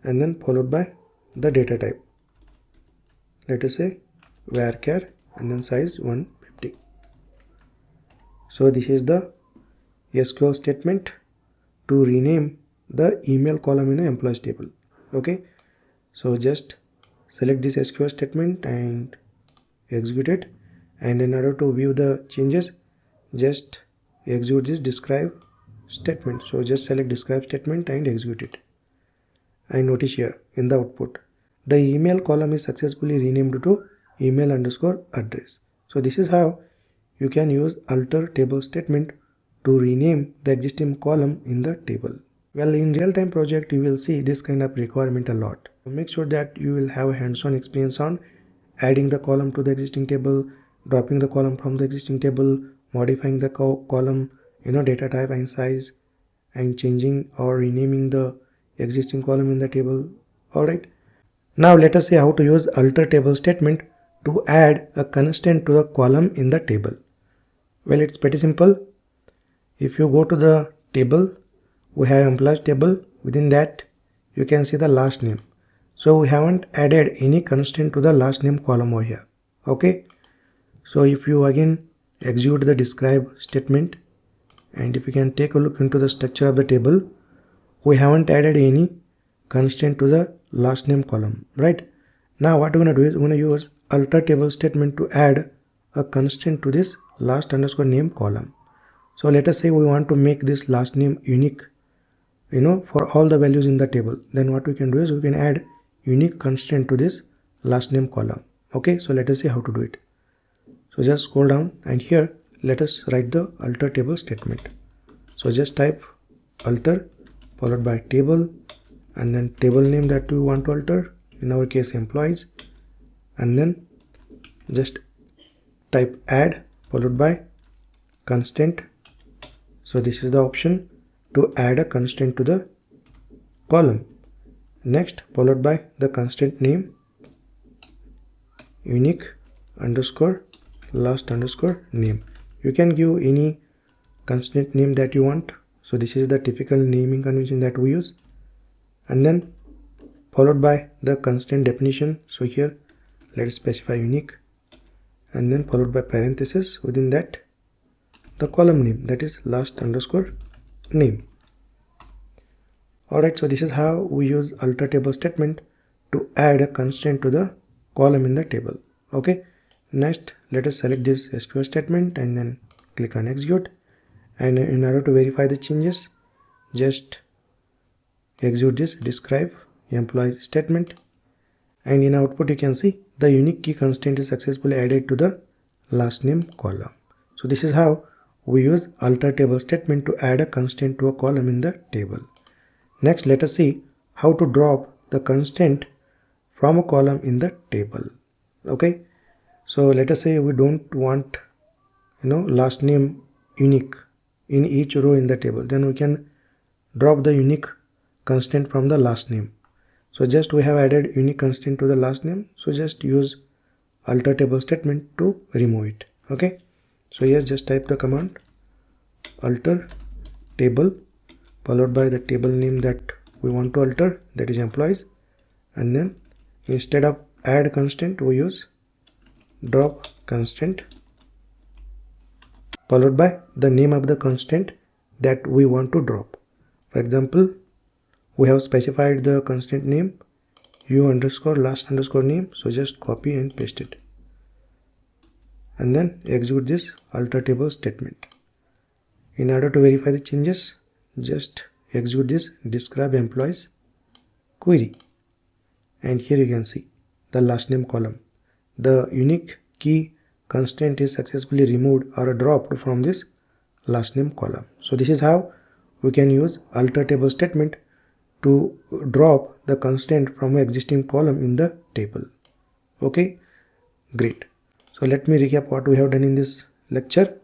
and then followed by the data type. Let us say varchar and then size 150. So this is the SQL statement to rename the email column in the employees table. Okay, so just select this SQL statement and execute it, and in order to view the changes, just execute this describe statement. So just select describe statement and execute it, and notice here in the output the email column is successfully renamed to email underscore address. So this is how you can use alter table statement to rename the existing column in the table. Well, in real-time project you will see this kind of requirement a lot. Make sure that you will have a hands-on experience on adding the column to the existing table, dropping the column from the existing table, modifying the column data type and size, and changing or renaming the existing column in the table. Alright, now let us see how to use alter table statement to add a constraint to a column in the table. Well, it's pretty simple. If you go to the table, we have employees table. Within that you can see the last name. So we haven't added any constraint to the last name column over here. Okay, so if you again execute the describe statement, and if you can take a look into the structure of the table, we haven't added any constraint to the last name column. Right, now what we're going to do is we're going to use alter table statement to add a constraint to this last underscore name column. So let us say we want to make this last name unique for all the values in the table. Then what we can do is we can add unique constraint to this last name column. Okay, so let us see how to do it. So just scroll down, and here let us write the alter table statement. So just type alter followed by table, and then table name that we want to alter, in our case employees, and then just type add followed by constraint. So this is the option to add a constraint to the column. Next, followed by the constraint name unique underscore last underscore name. You can give any constraint name that you want. So this is the typical naming convention that we use, and then followed by the constraint definition. So here let's specify unique, and then followed by parenthesis, within that the column name, that is last underscore name. Alright, so this is how we use alter table statement to add a constraint to the column in the table. Okay, next let us select this SQL statement and then click on execute, and in order to verify the changes, just execute this describe employees statement, and in output you can see the unique key constraint is successfully added to the last name column. So this is how we use alter table statement to add a constraint to a column in the table. Next, let us see how to drop the constraint from a column in the table. Okay, so let us say we don't want last name unique in each row in the table, then we can drop the unique constraint from the last name. So just we have added unique constraint to the last name, so just use alter table statement to remove it. Okay, so here just type the command alter table followed by the table name that we want to alter, that is employees, and then instead of add constraint we use drop constraint followed by the name of the constraint that we want to drop. For example, we have specified the constraint name u underscore last underscore name, so just copy and paste it. and then execute this alter table statement. In order to verify the changes, just execute this describe employees query, and here you can see the last name column. The unique key constraint is successfully removed or dropped from this last name column. So this is how we can use alter table statement to drop the constraint from an existing column in the table. Okay, great. So let me recap what we have done in this lecture.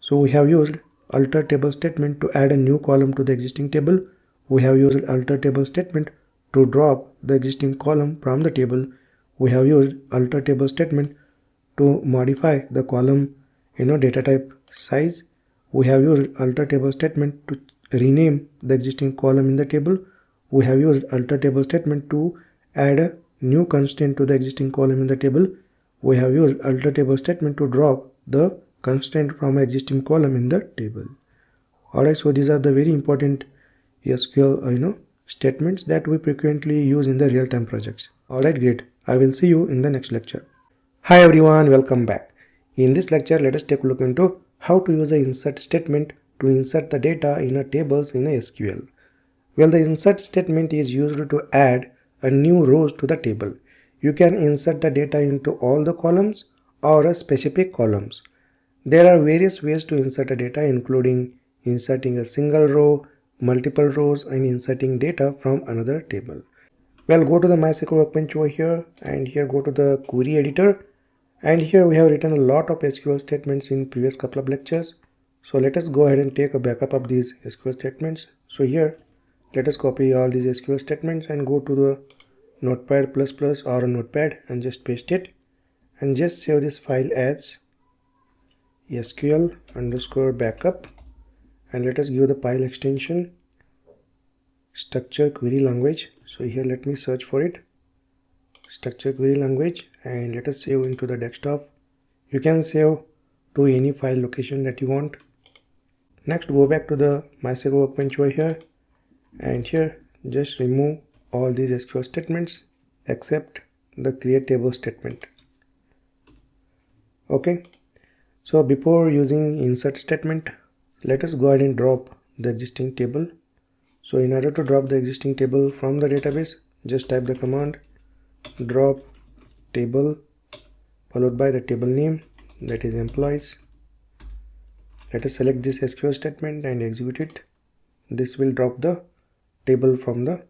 So we have used alter table statement to add a new column to the existing table. We have used alter table statement to drop the existing column from the table. We have used alter table statement to modify the column data type size. We have used alter table statement to rename the existing column in the table. We have used alter table statement to add a new constraint to the existing column in the table. We have used alter table statement to drop the constraint from existing column in the table. Alright, so these are the very important SQL statements that we frequently use in the real-time projects. Alright, great. I will see you in the next lecture. Hi everyone, welcome back. In this lecture, let us take a look into how to use the insert statement to insert the data in a tables in a SQL. Well, the insert statement is used to add a new rows to the table. You can insert the data into all the columns or a specific columns. There are various ways to insert a data, including inserting a single row, multiple rows, and inserting data from another table. Well, go to the MySQL Workbench over here, and here go to the query editor, and here we have written a lot of SQL statements in previous couple of lectures. So let us go ahead and take a backup of these SQL statements. So here, let us copy all these SQL statements and go to the Notepad++ or a Notepad and just paste it, and just save this file as SQL_backup, and let us give the file extension structure query language. So here let me search for it, structure query language, and let us save into the desktop. You can save to any file location that you want. Next, go back to the MySQL Workbench over here, and here just remove all these SQL statements except the create table statement. Okay, so before using insert statement, let us go ahead and drop the existing table. So in order to drop the existing table from the database, just type the command drop table followed by the table name, that is employees. Let us select this SQL statement and execute it. This will drop the table from the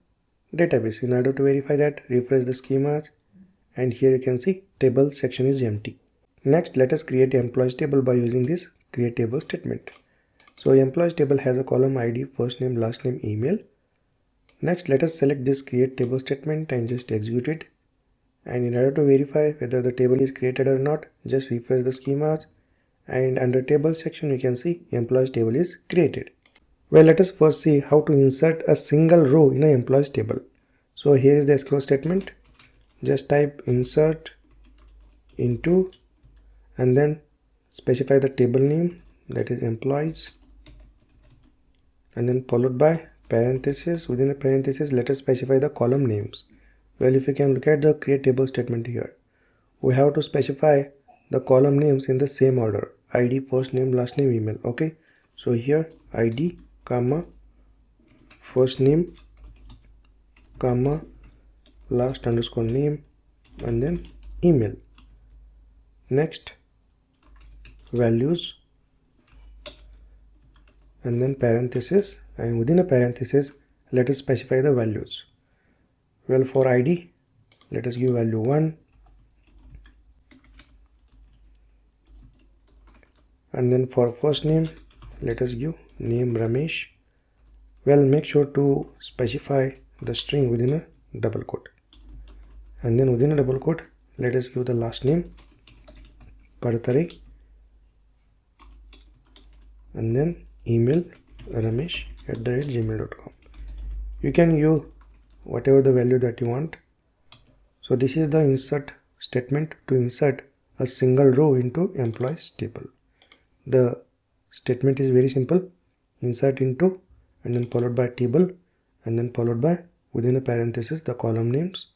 database. In order to verify that, refresh the schemas, and here you can see table section is empty. Next, let us create employees table by using this create table statement. So employees table has a column ID, first name, last name, email. Next, let us select this create table statement and just execute it. And in order to verify whether the table is created or not, just refresh the schemas, and under table section you can see employees table is created. Well, let us first see how to insert a single row in an employees table. So here is the SQL statement. Just type insert into and then specify the table name, that is employees, and then followed by parenthesis. Within a parenthesis, let us specify the column names. Well, if you can look at the create table statement here, we have to specify the column names in the same order: ID, first name, last name, email. Okay, so here ID comma first name comma last underscore name and then email. Next, values and then parenthesis, and within a parenthesis let us specify the values. Well, for ID let us give value 1, and then for first name let us give name Ramesh. Well, make sure to specify the string within a double quote, and then within a double quote let us give the last name Partare, and then email ramesh@gmail.com. You can give whatever the value that you want. So this is the insert statement to insert a single row into employees table. The statement is very simple: insert into and then followed by table and then followed by within a parenthesis the column names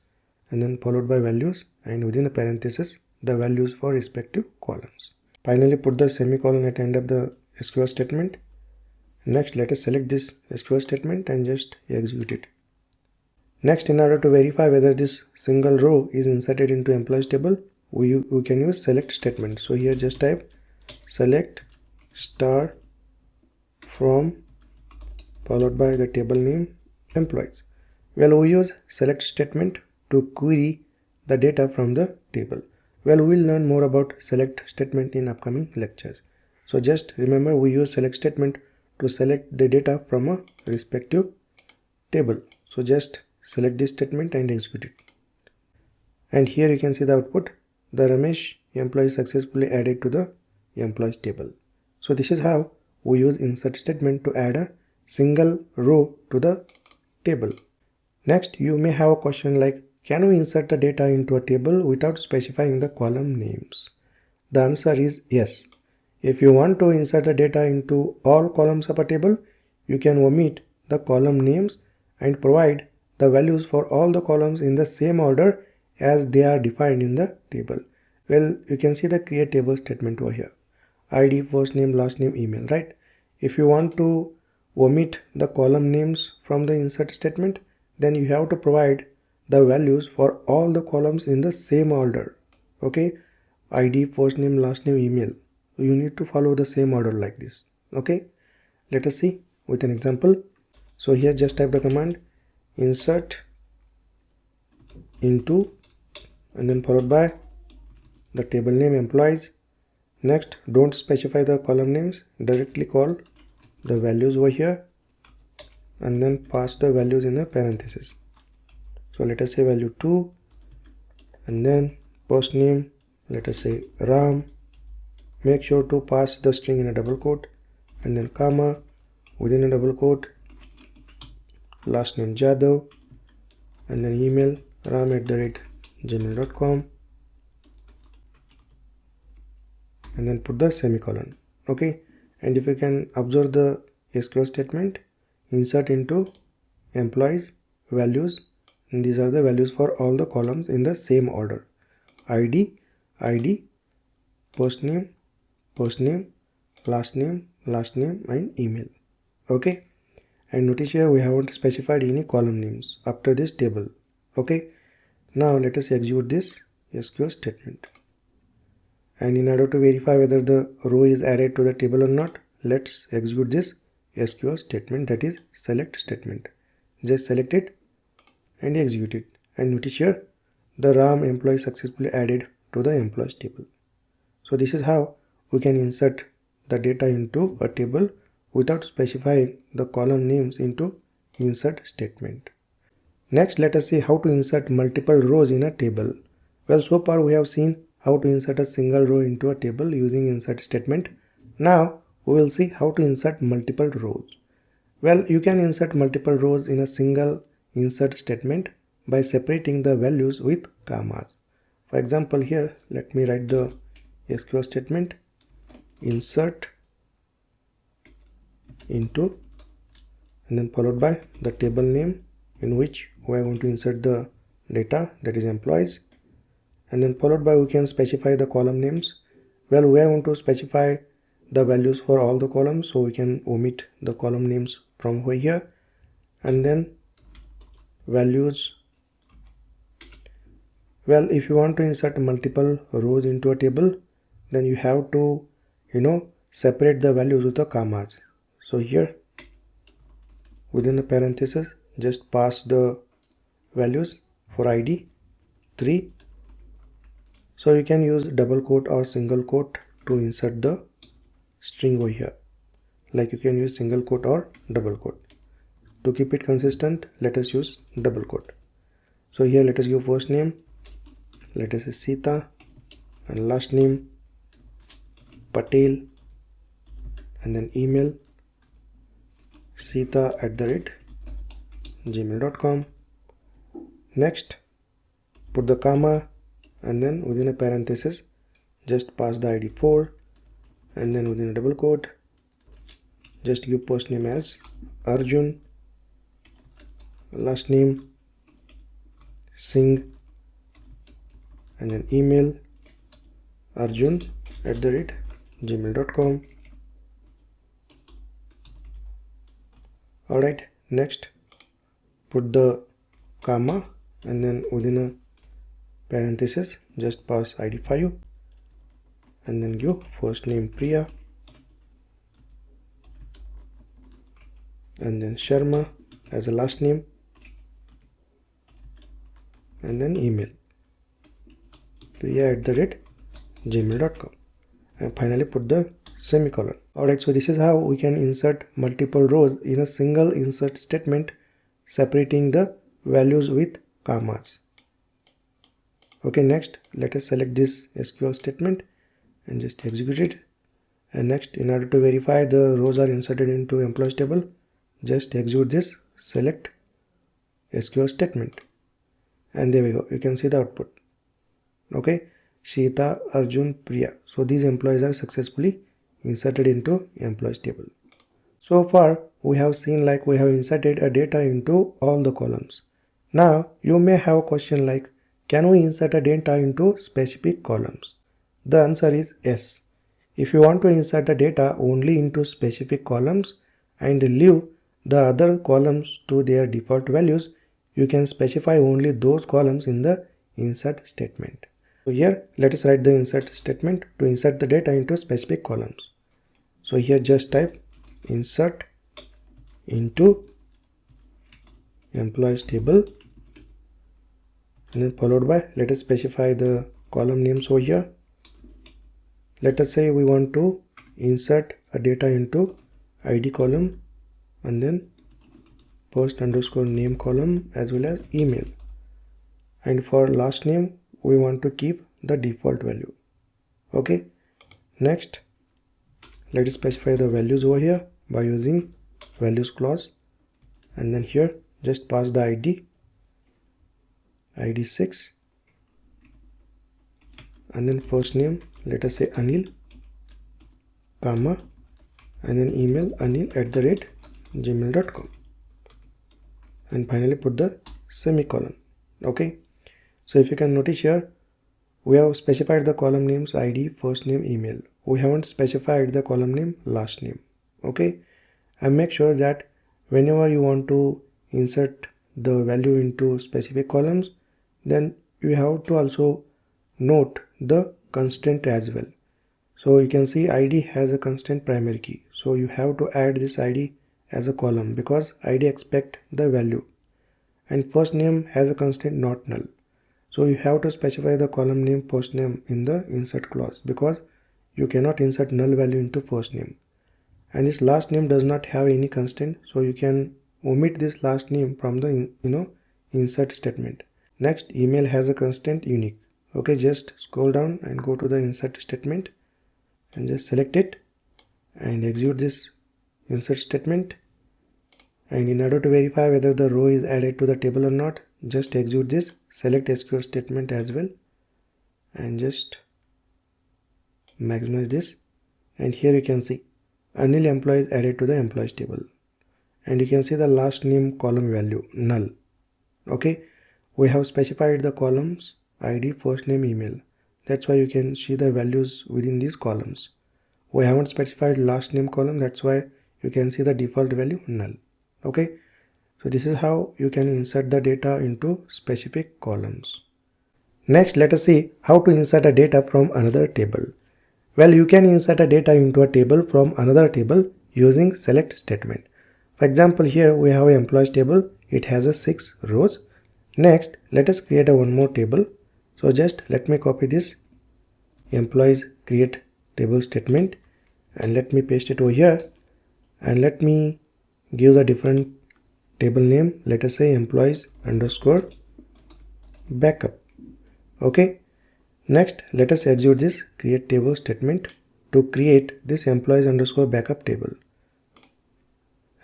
and then followed by values and within a parenthesis the values for respective columns. Finally, put the semicolon at the end of the SQL statement. Next, let us select this SQL statement and just execute it. Next, in order to verify whether this single row is inserted into employees table, we can use select statement. So here just type select star from followed by the table name employees. Well, we use select statement to query the data from the table. Well, we will learn more about select statement in upcoming lectures. So just remember, we use select statement to select the data from a respective table. So just select this statement and execute it. And here you can see the output. The Ramesh employee successfully added to the employees table. So this is how we use insert statement to add a single row to the table. Next, you may have a question like, can we insert the data into a table without specifying the column names? The answer is yes. If you want to insert the data into all columns of a table, you can omit the column names and provide the values for all the columns in the same order as they are defined in the table. Well, you can see the create table statement over here. ID, first name, last name, email, right? If you want to omit the column names from the insert statement, then you have to provide the values for all the columns in the same order. Okay, ID, first name, last name, email. You need to follow the same order like this. Okay, let us see with an example. So here just type the command insert into and then followed by the table name employees. Next, don't specify the column names, directly call the values over here and then pass the values in a parenthesis. So let us say value 2 and then first name, let us say Ram. Make sure to pass the string in a double quote and then comma within a double quote, last name Jadhav and then email ram@gmail.com and then put the semicolon. Okay, and if you can observe the SQL statement, insert into employees values, and these are the values for all the columns in the same order. ID, first name, last name, and email. Okay, and notice here we haven't specified any column names after this table. Okay, now let us execute this SQL statement. And in order to verify whether the row is added to the table or not, let's execute this SQL statement, that is select statement. Just select it and execute it. And notice here the Ram employee successfully added to the employees table. So this is how we can insert the data into a table without specifying the column names into insert statement. Next, let us see how to insert multiple rows in a table. Well, so far we have seen how to insert a single row into a table using insert statement. Now we will see how to insert multiple rows. Well, you can insert multiple rows in a single insert statement by separating the values with commas. For example, here let me write the SQL statement insert into and then followed by the table name in which we are going to insert the data, that is employees, and then followed by we can specify the column names. Well, we are going to specify the values for all the columns, so we can omit the column names from over here, and then values. Well, if you want to insert multiple rows into a table, then you have to separate the values with the commas. So here within the parenthesis just pass the values for ID 3. So you can use double quote or single quote to insert the string over here, like you can use single quote or double quote. To keep it consistent, let us use double quote. So here let us give first name, let us say Sita, and last name Patel, and then email sita@gmail.com. Next, put the comma and then within a parenthesis just pass the ID 4, and then within a double quote just give first name as Arjun, last name Singh, and then email arjun@gmail.com. Alright, next put the comma and then within a parenthesis just pass id 5 and then give first name Priya and then Sharma as a last name and then email priya@gmail.com and finally put the semicolon. Alright, so this is how we can insert multiple rows in a single insert statement, separating the values with commas. Okay, next let us select this SQL statement and just execute it. And next, in order to verify the rows are inserted into employees table, just execute this select SQL statement and there we go, you can see the output. Okay, Shita, Arjun, Priya. So these employees are successfully inserted into employees table. So far we have seen like we have inserted a data into all the columns. Now you may have a question like, can we insert a data into specific columns? The answer is yes. If you want to insert the data only into specific columns and leave the other columns to their default values, you can specify only those columns in the insert statement. So here let us write the insert statement to insert the data into specific columns. So here just type insert into employees table and then followed by, let us specify the column names over here. Let us say we want to insert a data into ID column and then post_name column as well as email, and for last name we want to keep the default value. Okay, next let us specify the values over here by using values clause and then here just pass the ID 6 and then first name let us say Anil, comma and then email anil@gmail.com and finally put the semicolon. Okay, so if you can notice here, we have specified the column names ID, first name, email. We haven't specified the column name last name. Okay, and make sure that whenever you want to insert the value into specific columns, then you have to also note the constraint as well. So you can see ID has a constraint primary key, so you have to add this ID as a column because ID expect the value, and first name has a constraint not null, so you have to specify the column name first name in the insert clause because you cannot insert null value into first name. And this last name does not have any constraint, so you can omit this last name from the insert statement. Next, email has a constraint unique. Okay, just scroll down and go to the insert statement and just select it and execute this insert statement. And in order to verify whether the row is added to the table or not, just execute this select SQL statement as well and just maximize this, and here you can see Anil employee is added to the employees table and you can see the last name column value null. Okay, we have specified the columns ID, first name, email. That's why you can see the values within these columns. We haven't specified last name column, that's why you can see the default value null. Okay, so this is how you can insert the data into specific columns. Next, let us see how to insert a data from another table. Well, you can insert a data into a table from another table using select statement. For example, here we have an employees table. It has a 6 rows. Next, let us create a one more table. So just let me copy this employees create table statement and let me paste it over here and let me give the different table name. Let us say employees_backup. Okay, next let us execute this create table statement to create this employees_backup table.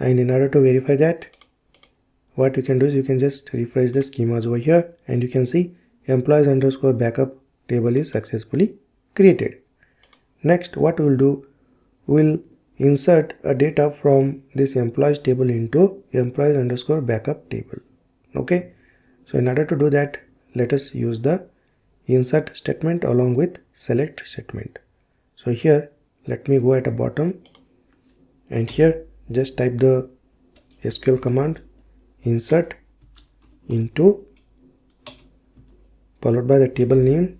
And in order to verify that, what you can do is you can just refresh the schemas over here and you can see employees_backup table is successfully created. Next, what we'll do, we'll insert a data from this employees table into employees_backup table. Okay, so in order to do that, let us use the insert statement along with select statement. So here let me go at the bottom, and here just type the SQL command insert into followed by the table name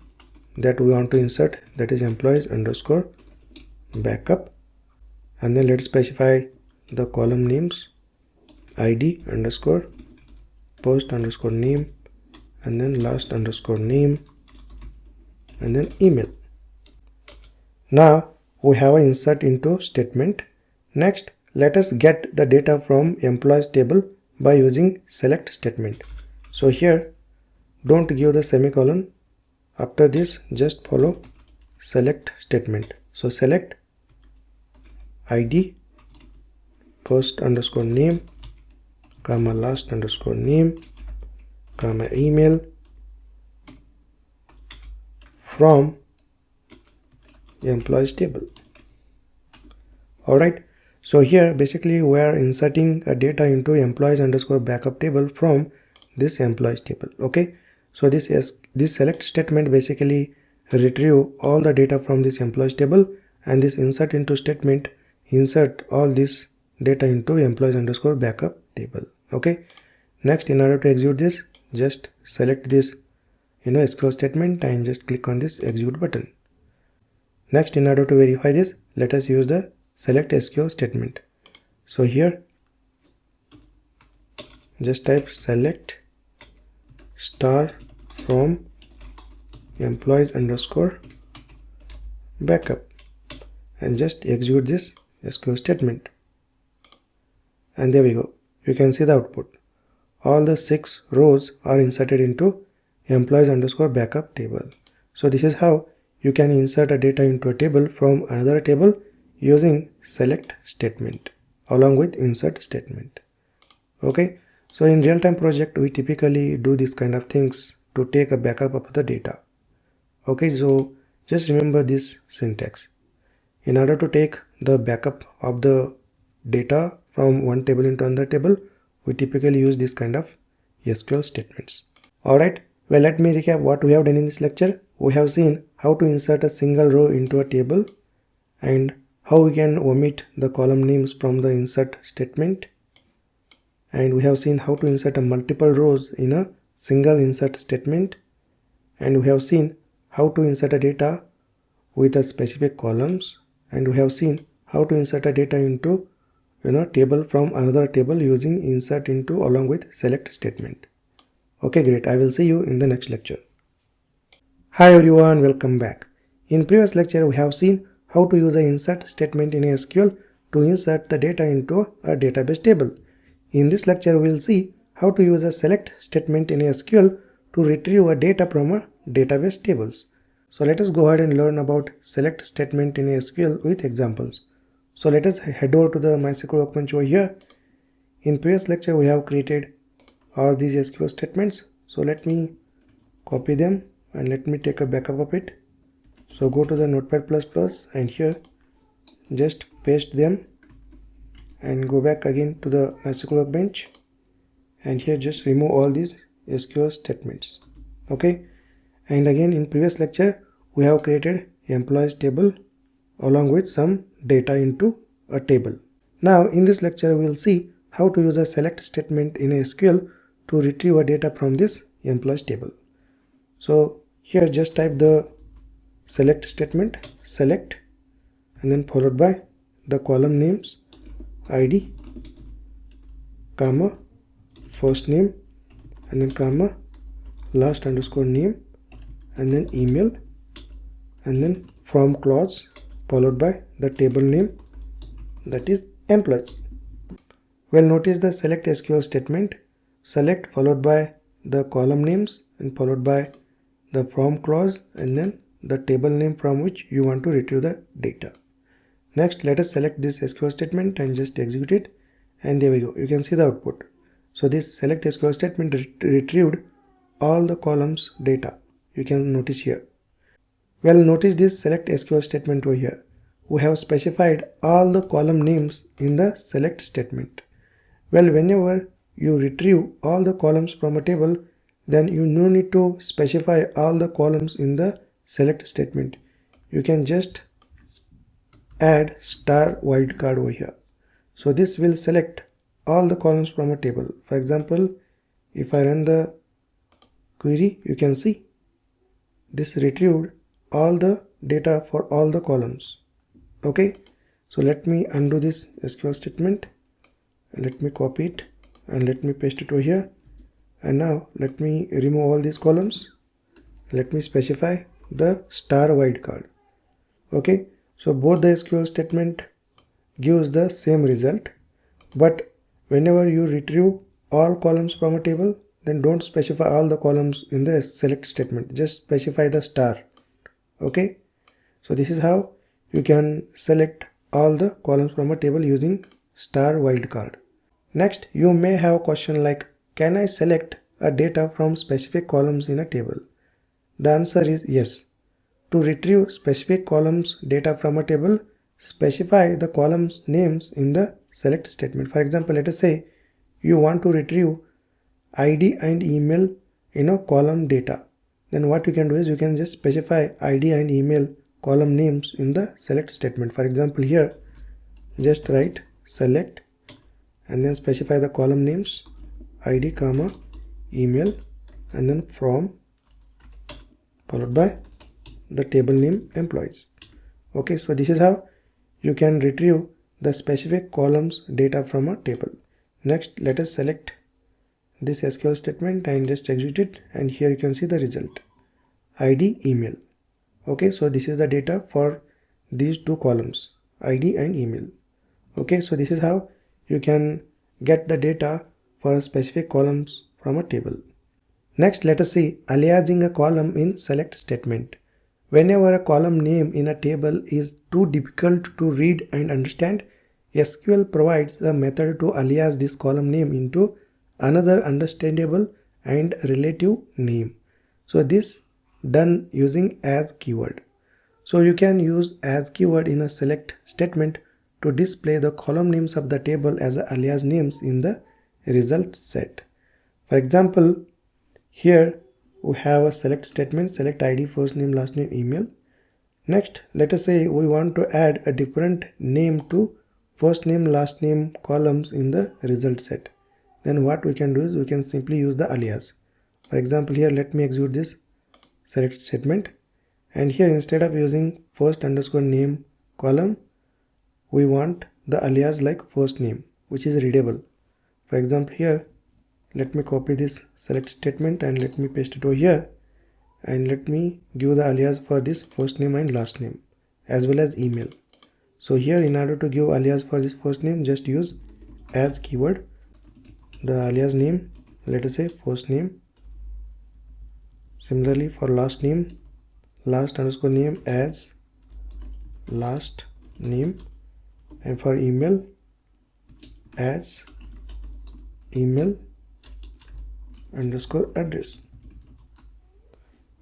that we want to insert, that is employees underscore backup, and then let's specify the column names id underscore post underscore name and then last underscore name and then email. Now we have an insert into statement. Next, let us get the data from employees table by using select statement. So here don't give the semicolon. After this just follow select statement. So select id first underscore name comma last underscore name comma email from employees table. Alright, so here basically we are inserting a data into employees underscore backup table from this employees table. Okay, so this select statement basically retrieve all the data from this employees table, and this insert into statement insert all this data into employees underscore backup table. Okay, next in order to execute this, just select this SQL statement and just click on this execute button. Next, in order to verify this, let us use the select SQL statement. So here just type select star from employees underscore backup and just execute this SQL statement, and there we go. You can see the output. All the 6 rows are inserted into employees underscore backup table. So this is how you can insert a data into a table from another table using select statement along with insert statement. Okay, so in real-time project we typically do this kind of things to take a backup of the data. Okay, so just remember this syntax. In order to take the backup of the data from one table into another table, we typically use this kind of SQL statements. Alright, well, let me recap what we have done in this lecture. We have seen how to insert a single row into a table and how we can omit the column names from the insert statement, and we have seen how to insert a multiple rows in a single insert statement, and we have seen how to insert a data with a specific columns, and we have seen how to insert a data into table from another table using insert into along with select statement. Okay, great. I will see you in the next lecture. Hi everyone, welcome back. In previous lecture we have seen how to use the insert statement in SQL to insert the data into a database table. In this lecture we will see how to use a select statement in SQL to retrieve a data from a database tables. So let us go ahead and learn about select statement in SQL with examples. So let us head over to the MySQL Workbench over here. In previous lecture we have created all these SQL statements. So let me copy them and let me take a backup of it. So go to the Notepad++ and here just paste them and go back again to the MySQL Workbench, and here just remove all these SQL statements. Okay, and again in previous lecture we have created employees table along with some data into a table. Now in this lecture we will see how to use a select statement in SQL to retrieve a data from this employees table. So here just type the select statement, select, and then followed by the column names id comma first name and then comma last underscore name and then email and then from clause followed by the table name, that is employees. Well, notice the select SQL statement, select followed by the column names and followed by the from clause and then the table name from which you want to retrieve the data. Next, let us select this SQL statement and just execute it, and there we go. You can see the output. So this select SQL statement retrieved all the columns data. You can notice here. Well, notice this select SQL statement over here. We have specified all the column names in the select statement. Well, whenever you retrieve all the columns from a table, then you no need to specify all the columns in the select statement. You can just add star wildcard over here. So this will select all the columns from a table. For example, if I run the query, you can see this retrieved all the data for all the columns. Okay, so let me undo this SQL statement. Let me copy it and let me paste it over here. And now let me remove all these columns. Let me specify the star wildcard. Okay, so both the SQL statement gives the same result, but whenever you retrieve all columns from a table, then don't specify all the columns in the select statement, just specify the star. Okay, so this is how you can select all the columns from a table using star wildcard. Next, you may have a question like, can I select a data from specific columns in a table? The answer is yes. To retrieve specific columns data from a table, specify the columns names in the select statement. For example, let us say you want to retrieve ID and email in a column data. Then what you can do is you can just specify ID and email column names in the select statement. For example, here just write select and then specify the column names ID comma email and then from followed by the table name employees. Okay, so this is how you can retrieve the specific columns data from a table. Next, let us select this SQL statement and just execute it, and here you can see the result ID email. Okay, so this is the data for these two columns ID and email. Okay, so this is how you can get the data for specific columns from a table. Next, let us see aliasing a column in select statement. Whenever a column name in a table is too difficult to read and understand, SQL provides a method to alias this column name into another understandable and relative name. So this done using as keyword. So you can use as keyword in a select statement to display the column names of the table as alias names in the result set. For example, here we have a select statement, select ID, first name, last name, email. Next, let us say we want to add a different name to first name, last name columns in the result set. Then what we can do is we can simply use the alias. For example, here let me execute this select statement, and here instead of using first underscore name column, we want the alias like first name, which is readable. For example, here let me copy this select statement and let me paste it over here, and let me give the alias for this first name and last name as well as email. So here, in order to give alias for this first name, just use as keyword. The alias name, let us say first name. Similarly for last name, last underscore name as last name, and for email as email underscore address.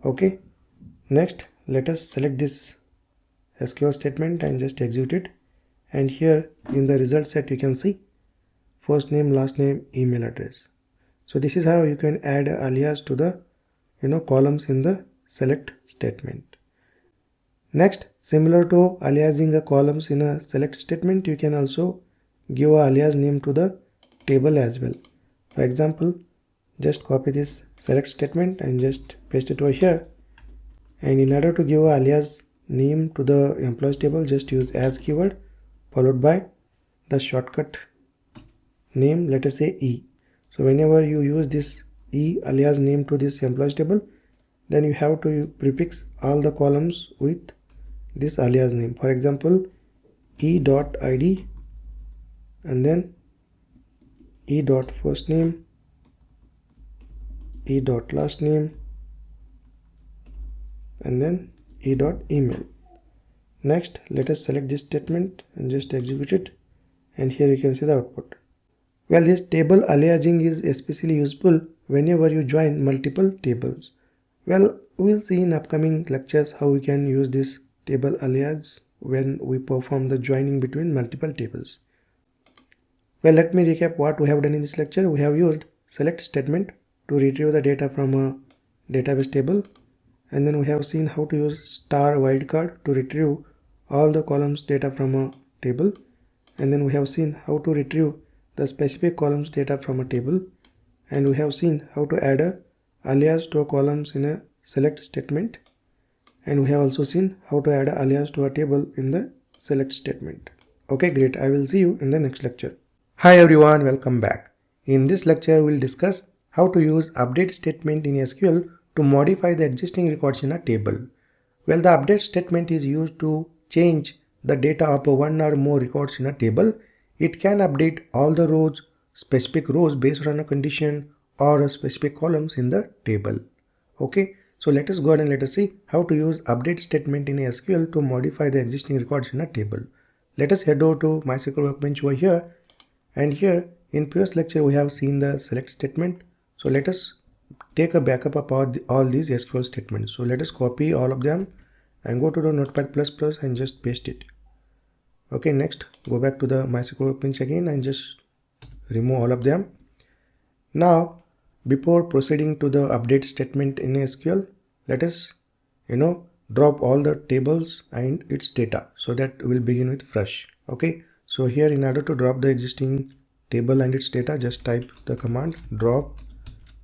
Okay, next let us select this SQL statement and just execute it, and here in the result set you can see first name, last name, email address. So this is how you can add alias to the columns in the select statement. Next, similar to aliasing a columns in a select statement, you can also give a alias name to the table as well. For example, just copy this select statement and just paste it over here, and in order to give a alias name to the employees table, just use as keyword followed by the shortcut name, let us say E. So whenever you use this E alias name to this employees table, then you have to prefix all the columns with this alias name. For example, E.id and then E.first name, E.last name, and then E.email. Next, let us select this statement and just execute it, and here you can see the output. Well, this table aliasing is especially useful whenever you join multiple tables. Well, we'll see in upcoming lectures how we can use this table alias when we perform the joining between multiple tables. Well, let me recap what we have done in this lecture. We have used select statement to retrieve the data from a database table, and then we have seen how to use star wildcard to retrieve all the columns data from a table, and then we have seen how to retrieve the specific columns data from a table, and we have seen how to add a alias to a columns in a select statement, and we have also seen how to add a alias to a table in the select statement. Okay, great. I will see you in the next lecture. Hi everyone, welcome back. In this lecture, we'll discuss how to use update statement in SQL to modify the existing records in a table. Well, the update statement is used to change the data of one or more records in a table. It can update all the rows, specific rows based on a condition, or a specific columns in the table. Okay, so let us go ahead and let us see how to use update statement in SQL to modify the existing records in a table. Let us head over to MySQL Workbench over here, and here in previous lecture we have seen the select statement. So let us take a backup of all these SQL statements. So let us copy all of them and go to the Notepad++ and just paste it. Okay, next go back to the MySQL Workbench again and just remove all of them. Now before proceeding to the update statement in SQL, let us drop all the tables and its data, so that we'll begin with fresh. Okay, so here in order to drop the existing table and its data, just type the command drop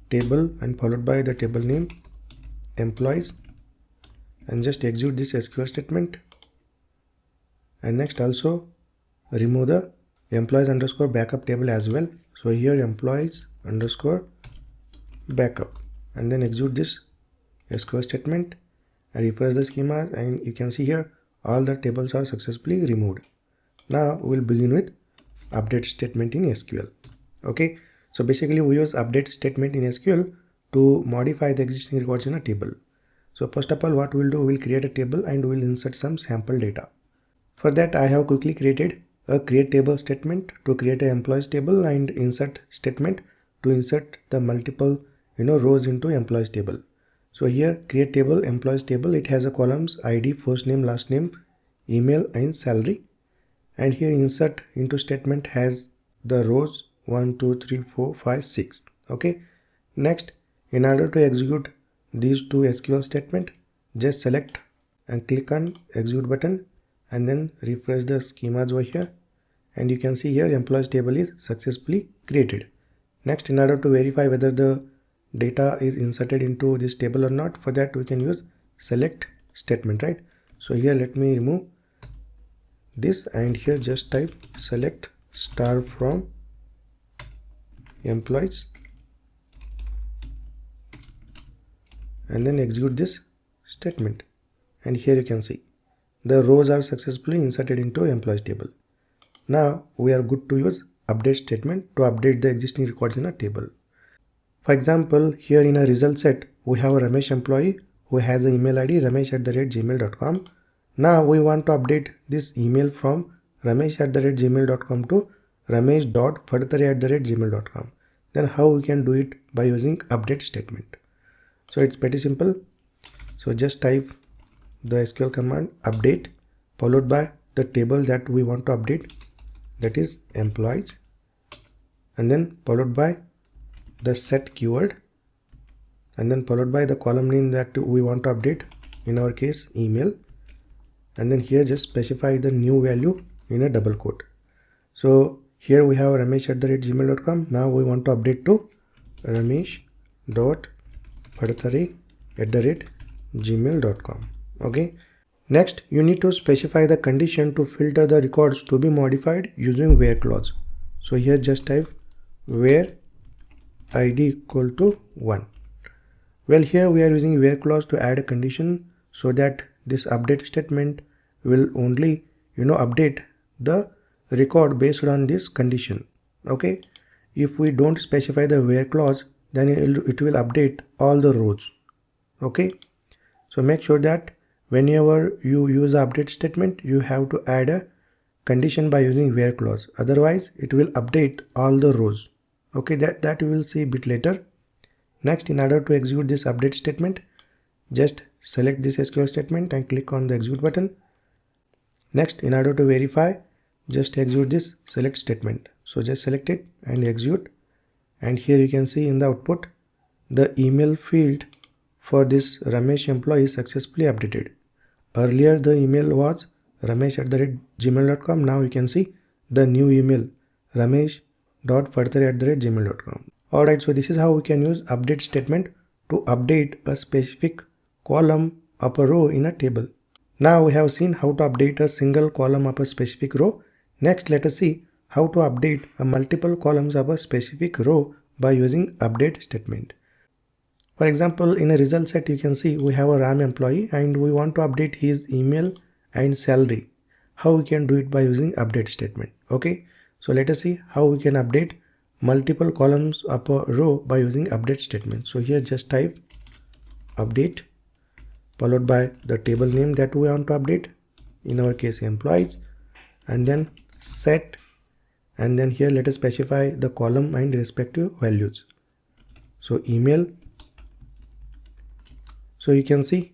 table and followed by the table name employees, and just execute this SQL statement. And next also remove the employees underscore backup table as well. So here employees underscore backup, and then execute this SQL statement and refresh the schema, and you can see here all the tables are successfully removed. Now we'll begin with update statement in SQL. Okay, so basically we use update statement in SQL to modify the existing records in a table. So first of all, what we'll do, we'll create a table and we'll insert some sample data. For that, I have quickly created a create table statement to create an employees table, and insert statement to insert the multiple rows into employees table. So here create table employees table, it has a columns ID, first name, last name, email and salary, and here insert into statement has the rows 1 2 3 4 5 6. Okay, next in order to execute these two SQL statement, just select and click on execute button and then refresh the schemas over here, and you can see here employees table is successfully created. Next, in order to verify whether the data is inserted into this table or not, for that we can use select statement, right? So here let me remove this, and here just type select star from employees and then execute this statement, and here you can see the rows are successfully inserted into employees table. Now we are good to use update statement to update the existing records in a table. For example, here in a result set we have a Ramesh employee who has an email ID ramesh@gmail.com. Now we want to update this email from ramesh@gmail.com to ramesh.phadtare@gmail.com. Then how we can do it? By using update statement. So it's pretty simple. So just type the SQL command update followed by the table that we want to update, that is employees, and then followed by the set keyword, and then followed by the column name that we want to update, in our case email, and then here just specify the new value in a double quote. So here we have ramesh@gmail.com. Now we want to update to ramesh.phadtare@gmail.com. Okay, next you need to specify the condition to filter the records to be modified using where clause. So here just type where id equal to 1. Well, here we are using where clause to add a condition so that this update statement will only update the record based on this condition. Okay, if we don't specify the where clause, then it will update all the rows. Okay, so make sure that whenever you use the update statement, you have to add a condition by using where clause, otherwise it will update all the rows. Okay, that we will see a bit later. Next, in order to execute this update statement, just select this SQL statement and click on the execute button. Next, in order to verify, just execute this select statement. So just select it and execute, and here you can see in the output the email field for this Ramesh employee is successfully updated. Earlier the email was ramesh@gmail.com. Now you can see the new email ramesh.further@gmail.com. Alright, so this is how we can use update statement to update a specific column of a row in a table. Now we have seen how to update a single column of a specific row. Next, let us see how to update a multiple columns of a specific row by using update statement. For example, in a result set, you can see we have a Ram employee and we want to update his email and salary. How we can do it by using update statement. Okay, so let us see how we can update multiple columns of a row by using update statement. So here just type update followed by the table name that we want to update, in our case employees, and then set, and then here let us specify the column and respective values. So email, so you can see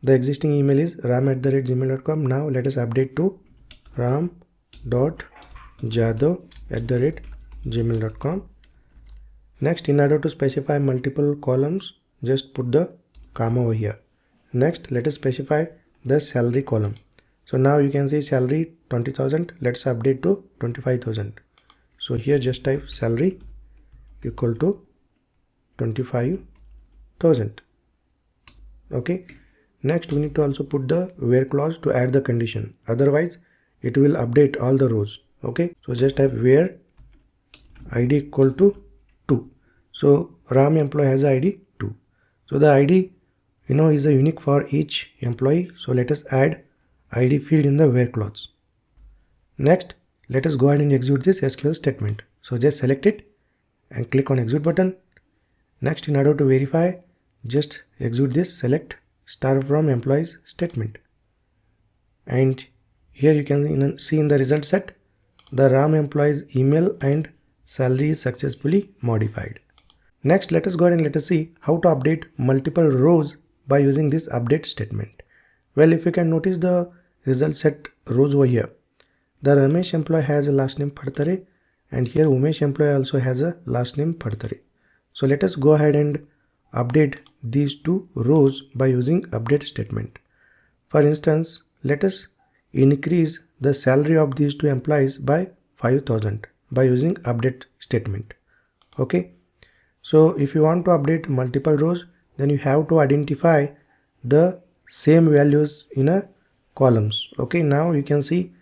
the existing email is ram@gmail.com. Now let us update to ram.jadhav@gmail.com. Next, in order to specify multiple columns, just put the comma over here. Next, let us specify the salary column. So now you can see salary 20,000. Let's update to 25,000. So here just type salary equal to 25,000. Okay. Next, we need to also put the where clause to add the condition. Otherwise, it will update all the rows. Okay. So just type where id equal to 2. So Ram employee has ID 2. So the ID is a unique for each employee. So let us add ID field in the where clause. Next, let us go ahead and execute this SQL statement. So just select it and click on execute button. Next, in order to verify, just execute this select star from employees statement. And here you can see in the result set, the Ram employee's email and salary is successfully modified. Next, let us go ahead and let us see how to update multiple rows by using this update statement. Well, if you can notice the result set rows over here, the Ramesh employee has a last name Phadtare, and here Umesh employee also has a last name Phadtare. So let us go ahead and update these two rows by using update statement. For instance, let us increase the salary of these two employees by 5,000 by using update statement. Okay. So if you want to update multiple rows, then you have to identify the same values in a columns. Okay, now you can see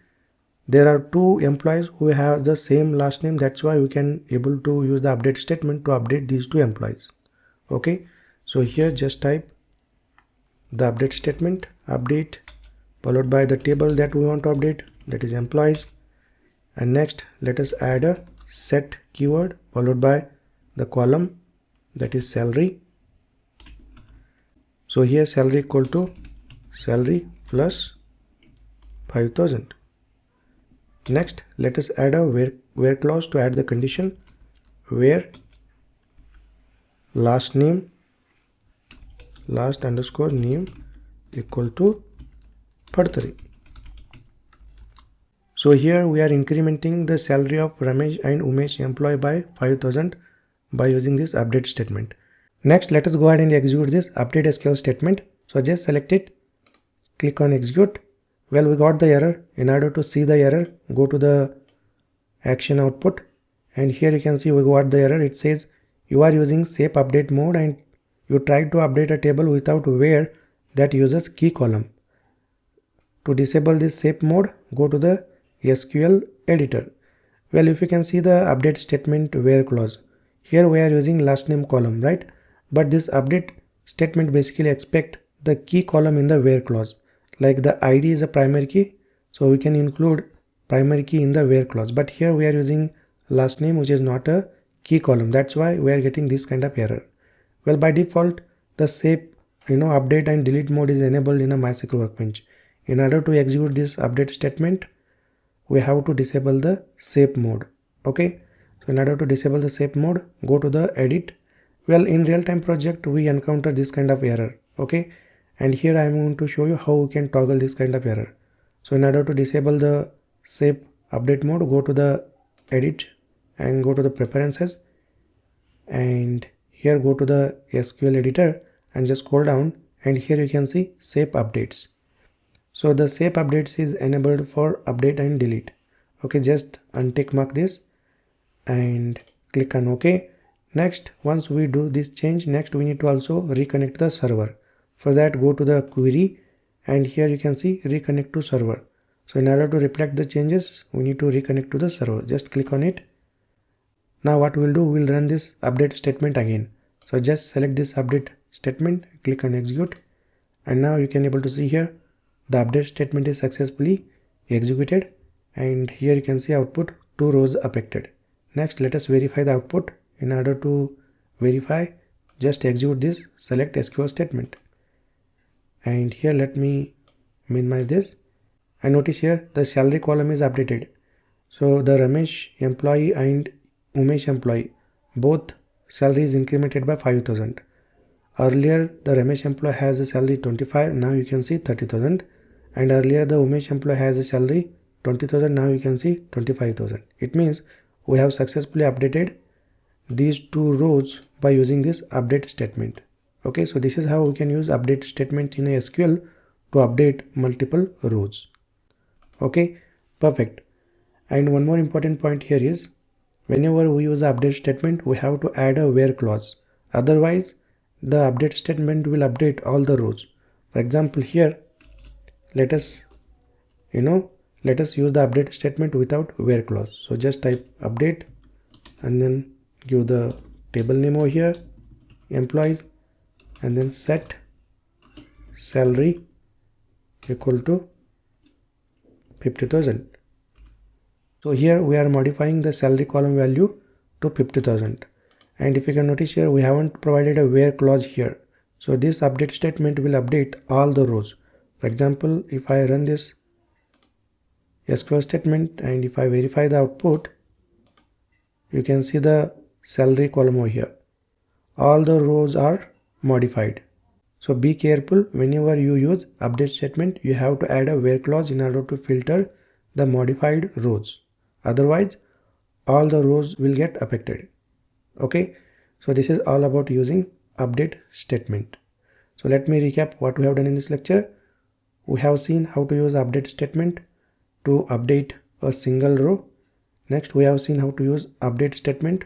there are two employees who have the same last name. That's why we can able to use the update statement to update these two employees. Okay, so here just type the update statement, update followed by the table that we want to update, that is employees, and next let us add a set keyword followed by the column, that is salary. So here salary equal to salary plus 5,000. Next, let us add a where clause to add the condition, where last name, last underscore name equal to Phadtare. So here we are incrementing the salary of Ramesh and Umesh employee by 5,000 by using this update statement. Next, let us go ahead and execute this update SQL statement. So just select it, click on execute. Well, we got the error. In order to see the error, go to the action output, and here you can see we got the error. It says you are using SAP update mode and you tried to update a table without where that uses key column. To disable this SAP mode, go to the SQL editor. Well, if you can see the update statement where clause, here we are using last name column, right? But this update statement basically expect the key column in the where clause. Like the ID is a primary key, so we can include primary key in the where clause. But here we are using last name, which is not a key column. That's why we are getting this kind of error. Well, by default, the SAP update and delete mode is enabled in a MySQL Workbench. In order to execute this update statement, we have to disable the SAP mode. Okay. So in order to disable the SAP mode, go to the edit. Well, in real-time project, we encounter this kind of error. Okay. And here I am going to show you how we can toggle this kind of error. So in order to disable the SAP update mode, go to the edit and go to the preferences. And here go to the SQL editor and just scroll down, and here you can see save updates. So the save updates is enabled for update and delete. Okay, just untick mark this and click on OK. Next, once we do this change, next we need to also reconnect the server. For that, go to the query and here you can see reconnect to server. So in order to reflect the changes, we need to reconnect to the server. Just click on it. Now what we'll do, we'll run this update statement again. So just select this update statement, click on execute, and now you can able to see here the update statement is successfully executed, and here you can see output 2 rows affected. Next, let us verify the output. In order to verify, just execute this select SQL statement, and here let me minimize this, and notice here the salary column is updated. So the Ramesh employee and Umesh employee, both salary is incremented by 5,000. Earlier the Ramesh employee has a salary 25, now you can see 30,000, and earlier the Umesh employee has a salary 20,000, now you can see 25,000. It means we have successfully updated these 2 rows by using this update statement. Okay, so this is how we can use update statement in a SQL to update multiple rows. Okay, perfect. And one more important point here is, whenever we use the update statement, we have to add a where clause. Otherwise, the update statement will update all the rows. For example, here, let us use the update statement without where clause. So just type update and then give the table name over here, employees, and then set salary equal to 50,000. So here we are modifying the salary column value to 50,000. And if you can notice here, we haven't provided a where clause here. So this update statement will update all the rows. For example, if I run this SQL statement and if I verify the output, you can see the salary column over here. All the rows are modified. So be careful whenever you use update statement, you have to add a where clause in order to filter the modified rows. Otherwise, all the rows will get affected. Okay, so this is all about using update statement. So let me recap what we have done in this lecture. We have seen how to use update statement to update a single row. Next, we have seen how to use update statement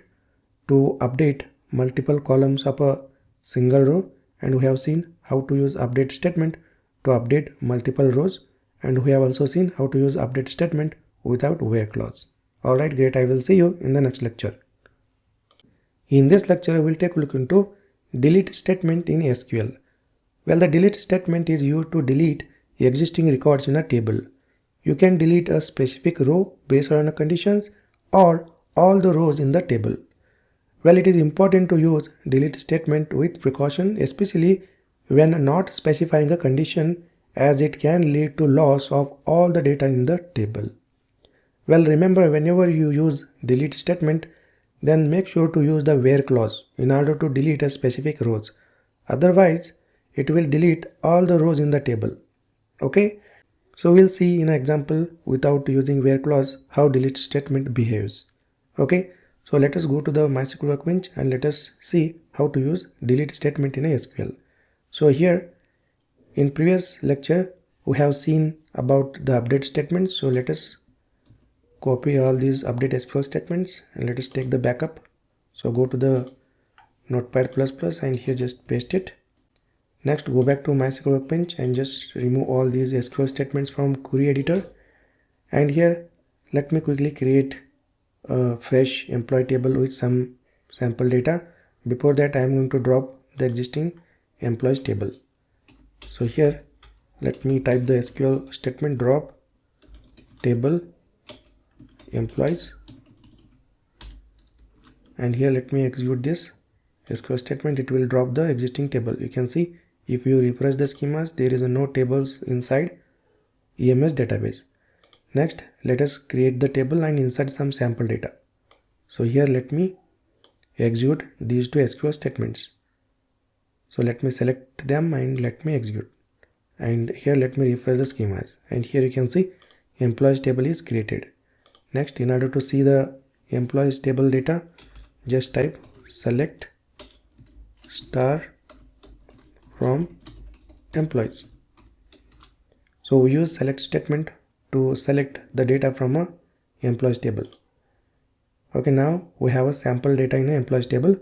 to update multiple columns of a single row, and we have seen how to use update statement to update multiple rows, and we have also seen how to use update statement without where clause. Alright, great. I will see you in the next lecture. In this lecture, we will take a look into delete statement in SQL. Well, the delete statement is used to delete existing records in a table. You can delete a specific row based on the conditions or all the rows in the table. Well, it is important to use delete statement with precaution, especially when not specifying a condition, as it can lead to loss of all the data in the table. Well, remember, whenever you use delete statement, then make sure to use the where clause in order to delete a specific rows. Otherwise, it will delete all the rows in the table. Okay, so we'll see in an example without using where clause how delete statement behaves. Okay, so let us go to the MySQL Workbench and let us see how to use delete statement in a SQL. So here in previous lecture we have seen about the update statement. So let us copy all these update SQL statements and let us take the backup. So go to the Notepad++ and here just paste it. Next, go back to MySQL Workbench and just remove all these SQL statements from query editor. And here, let me quickly create a fresh employee table with some sample data. Before that, I am going to drop the existing employees table. So here, let me type the SQL statement drop table employees. And here, let me execute this SQL statement. It will drop the existing table. You can see if you refresh the schemas, there is no tables inside EMS database. Next, let us create the table and insert some sample data. So here let me execute these 2 SQL statements. So let me select them and let me execute. And here let me refresh the schemas. And here you can see employees table is created. Next, in order to see the employees table data, just type select star from employees. So we use select statement to select the data from a employees table. Okay, now we have a sample data in a employees table.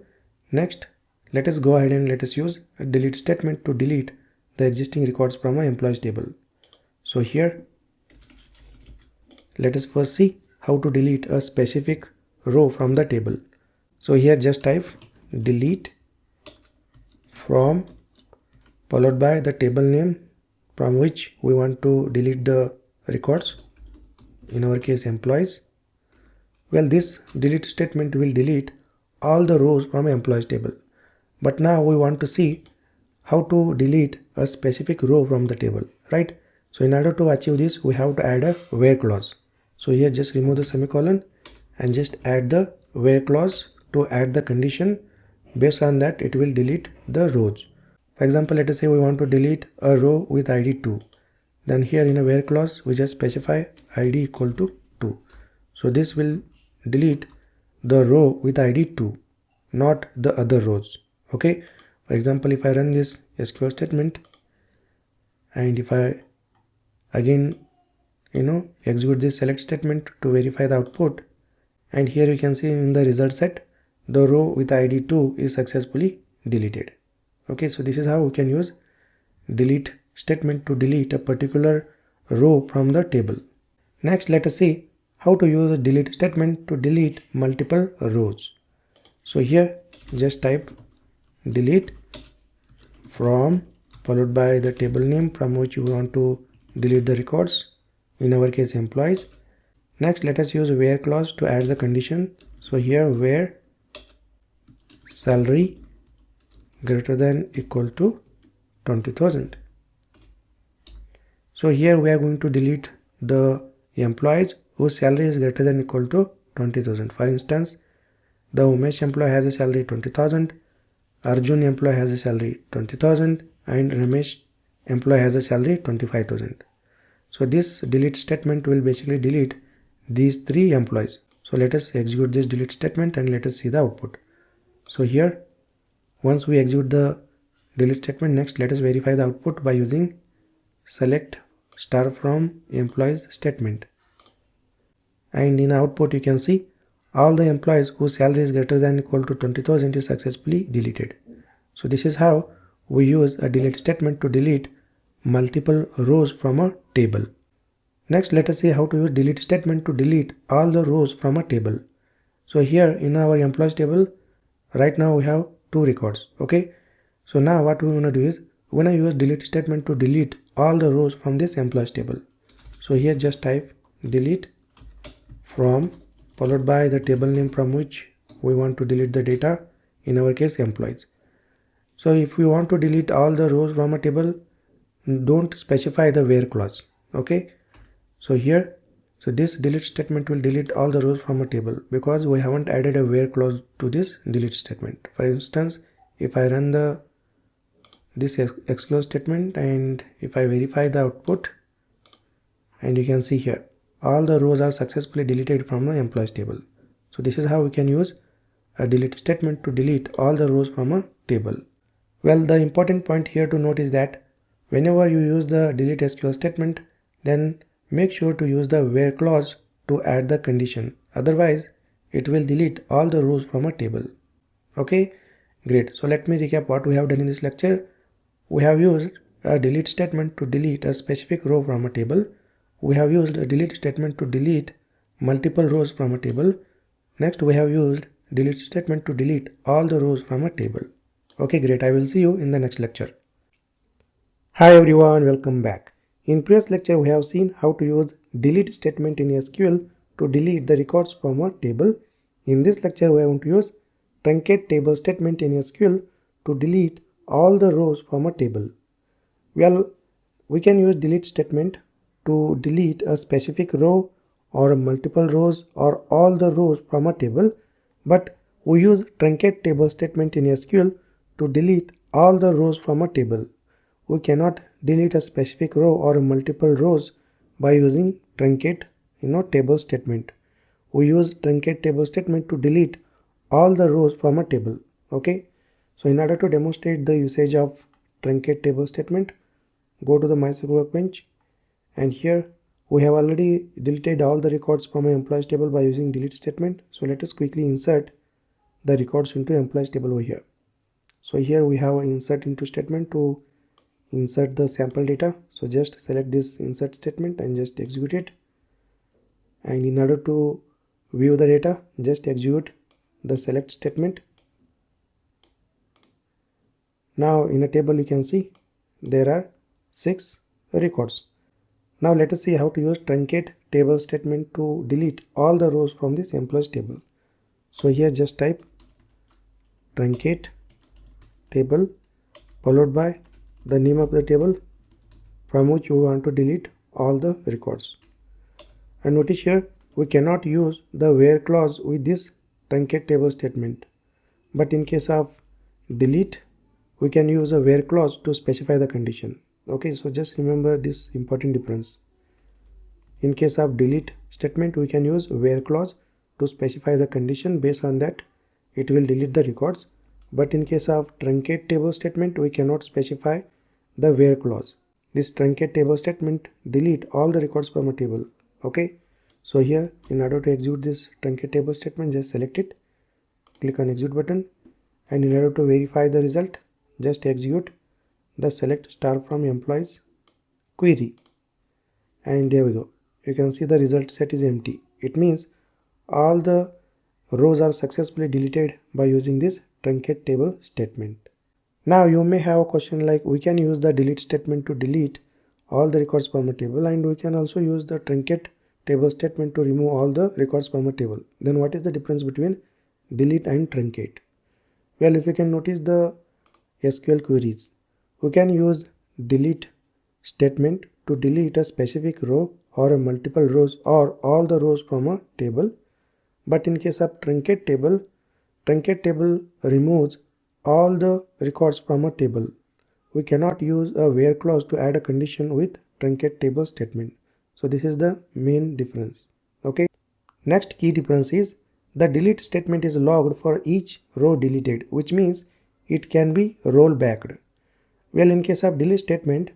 Next, let us go ahead and let us use a delete statement to delete the existing records from a employees table. So here, let us first see how to delete a specific row from the table. So here just type delete from followed by the table name from which we want to delete the records, in our case employees. Well, this delete statement will delete all the rows from employees table. But now we want to see how to delete a specific row from the table, right? So in order to achieve this, we have to add a where clause. So here just remove the semicolon and just add the where clause to add the condition. Based on that, it will delete the rows. For example, let us say we want to delete a row with ID 2. Then here in a where clause, we just specify ID equal to 2. So this will delete the row with ID 2, not the other rows. Okay. For example, if I run this SQL statement and if I again execute this select statement to verify the output, and here you can see in the result set the row with ID 2 is successfully deleted. Okay, so this is how we can use delete statement to delete a particular row from the table. Next, let us see how to use a delete statement to delete multiple rows. So here just type delete from followed by the table name from which you want to delete the records, in our case employees. Next, let us use where clause to add the condition. So here where salary greater than equal to 20,000. So here we are going to delete the employees whose salary is greater than equal to 20,000. For instance, the Umesh employee has a salary 20,000, Arjun employee has a salary 20,000, and Ramesh employee has a salary 25,000. So this delete statement will basically delete these three employees. So let us execute this delete statement and let us see the output. So here, once we execute the delete statement, next let us verify the output by using select star from employees statement. And in output you can see all the employees whose salary is greater than equal to 20,000 is successfully deleted. So this is how we use a delete statement to delete multiple rows from a table. Next, let us see how to use delete statement to delete all the rows from a table. So here in our employees table, right now we have 2 records. Okay. So now what we want to do is we want to use delete statement to delete all the rows from this employees table. So here just type delete from followed by the table name from which we want to delete the data, in our case employees. So if we want to delete all the rows from a table, don't specify the where clause. Okay. So here, so this delete statement will delete all the rows from a table because we haven't added a where clause to this delete statement. For instance, if I run this exclude statement and if I verify the output, and you can see here all the rows are successfully deleted from the employees table. So this is how we can use a delete statement to delete all the rows from a table. Well, the important point here to note is that whenever you use the delete SQL statement, then make sure to use the where clause to add the condition. Otherwise, it will delete all the rows from a table. Okay, great. So let me recap what we have done in this lecture. We have used a delete statement to delete a specific row from a table. We have used a delete statement to delete multiple rows from a table. Next, we have used delete statement to delete all the rows from a table. Okay, great. I will see you in the next lecture. Hi everyone, welcome back. In previous lecture, we have seen how to use delete statement in SQL to delete the records from a table. In this lecture, we are going to use truncate table statement in SQL to delete all the rows from a table. Well, we can use delete statement to delete a specific row or multiple rows or all the rows from a table, but we use truncate table statement in SQL to delete all the rows from a table. We cannot delete a specific row or multiple rows by using truncate table statement. We use truncate table statement to delete all the rows from a table. Okay, So in order to demonstrate the usage of truncate table statement, go to the MySQL Workbench, and here we have already deleted all the records from my employees table by using delete statement. So let us quickly insert the records into employees table over here. So here we have an insert into statement to insert the sample data. So just select this insert statement and just execute it. And in order to view the data, just execute the select statement. Now in a table you can see there are 6 records. Now let us see how to use truncate table statement to delete all the rows from this employees table. So here just type truncate table followed by the name of the table from which you want to delete all the records. And notice here we cannot use the where clause with this truncate table statement, but in case of delete we can use a where clause to specify the condition. Okay, so just remember this important difference. In case of delete statement we can use where clause to specify the condition, based on that it will delete the records, but in case of truncate table statement we cannot specify the where clause. This truncate table statement delete all the records from a table. Okay, so here in order to execute this truncate table statement, just select it, click on execute button, and in order to verify the result, just execute the select star from employees query, and there we go. You can see the result set is empty. It means all the rows are successfully deleted by using this truncate table statement. Now you may have a question like, we can use the delete statement to delete all the records from a table, and we can also use the truncate table statement to remove all the records from a table. Then what is the difference between delete and truncate? Well, if you can notice the SQL queries, we can use delete statement to delete a specific row or a multiple rows or all the rows from a table, but in case of truncate table removes all the records from a table. We cannot use a where clause to add a condition with truncate table statement. So this is the main difference. Okay. Next key difference is the delete statement is logged for each row deleted, which means it can be rollbacked. Well, in case of delete statement,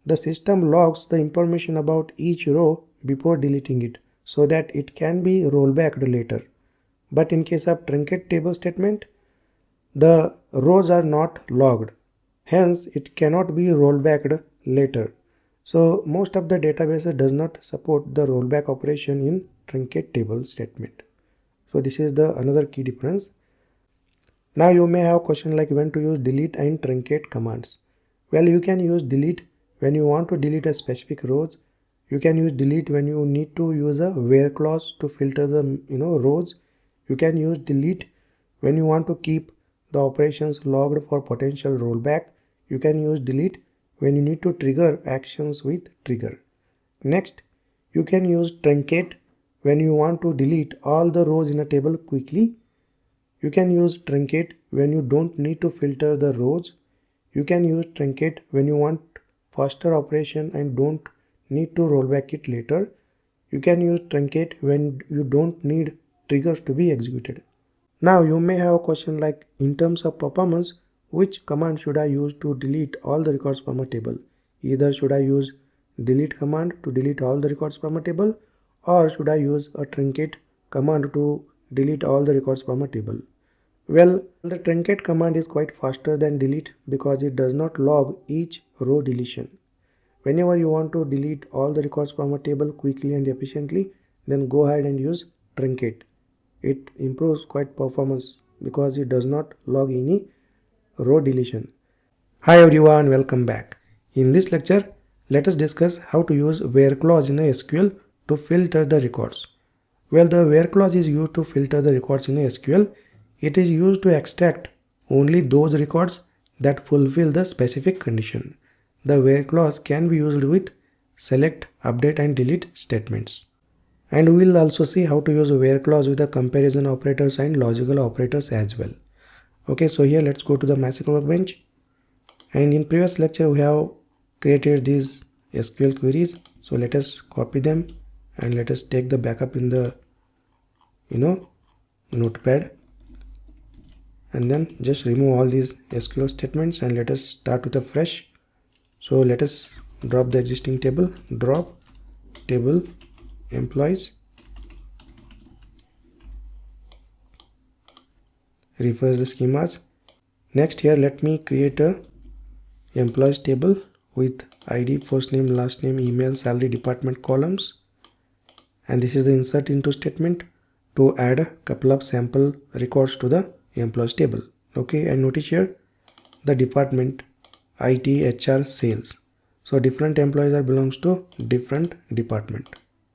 the system logs the information about each row before deleting it so that it can be rollbacked later. But in case of truncate table statement, the rows are not logged, hence it cannot be rollbacked later. So most of the databases does not support the rollback operation in truncate table statement. So this is the another key difference. Now you may have a question like, when to use delete and truncate commands. Well, you can use delete when you want to delete a specific rows. You can use delete when you need to use a where clause to filter the rows. You can use delete when you want to keep the operations logged for potential rollback. You can use delete when you need to trigger actions with trigger. Next, you can use truncate when you want to delete all the rows in a table quickly. You can use truncate when you don't need to filter the rows. You can use truncate when you want faster operation and don't need to roll back it later. You can use truncate when you don't need triggers to be executed. Now you may have a question like, in terms of performance, which command should I use to delete all the records from a table? Either should I use delete command to delete all the records from a table, or should I use a truncate command to delete all the records from a table? Well, the truncate command is quite faster than delete because it does not log each row deletion. Whenever you want to delete all the records from a table quickly and efficiently, then go ahead and use truncate. It improves quite performance because it does not log any row deletion. Hi everyone, welcome back. In this lecture, let us discuss how to use where clause in a SQL to filter the records. Well, the where clause is used to filter the records in a SQL. It is used to extract only those records that fulfill the specific condition. The where clause can be used with select, update and delete statements. And we will also see how to use a where clause with the comparison operators and logical operators as well. Okay, so here let's go to the MySQL Workbench. And in previous lecture we have created these SQL queries. So let us copy them and let us take the backup in the notepad. and then just remove all these SQL statements and let us start with a fresh. So let us drop the existing table, drop table employees, refresh the schemas. Next here let me create a employees table with ID, first name, last name, email, salary, department columns, and this is the insert into statement to add a couple of sample records to the employees table. Okay, and notice here the department IT, HR, sales. So different employees are belongs to different department.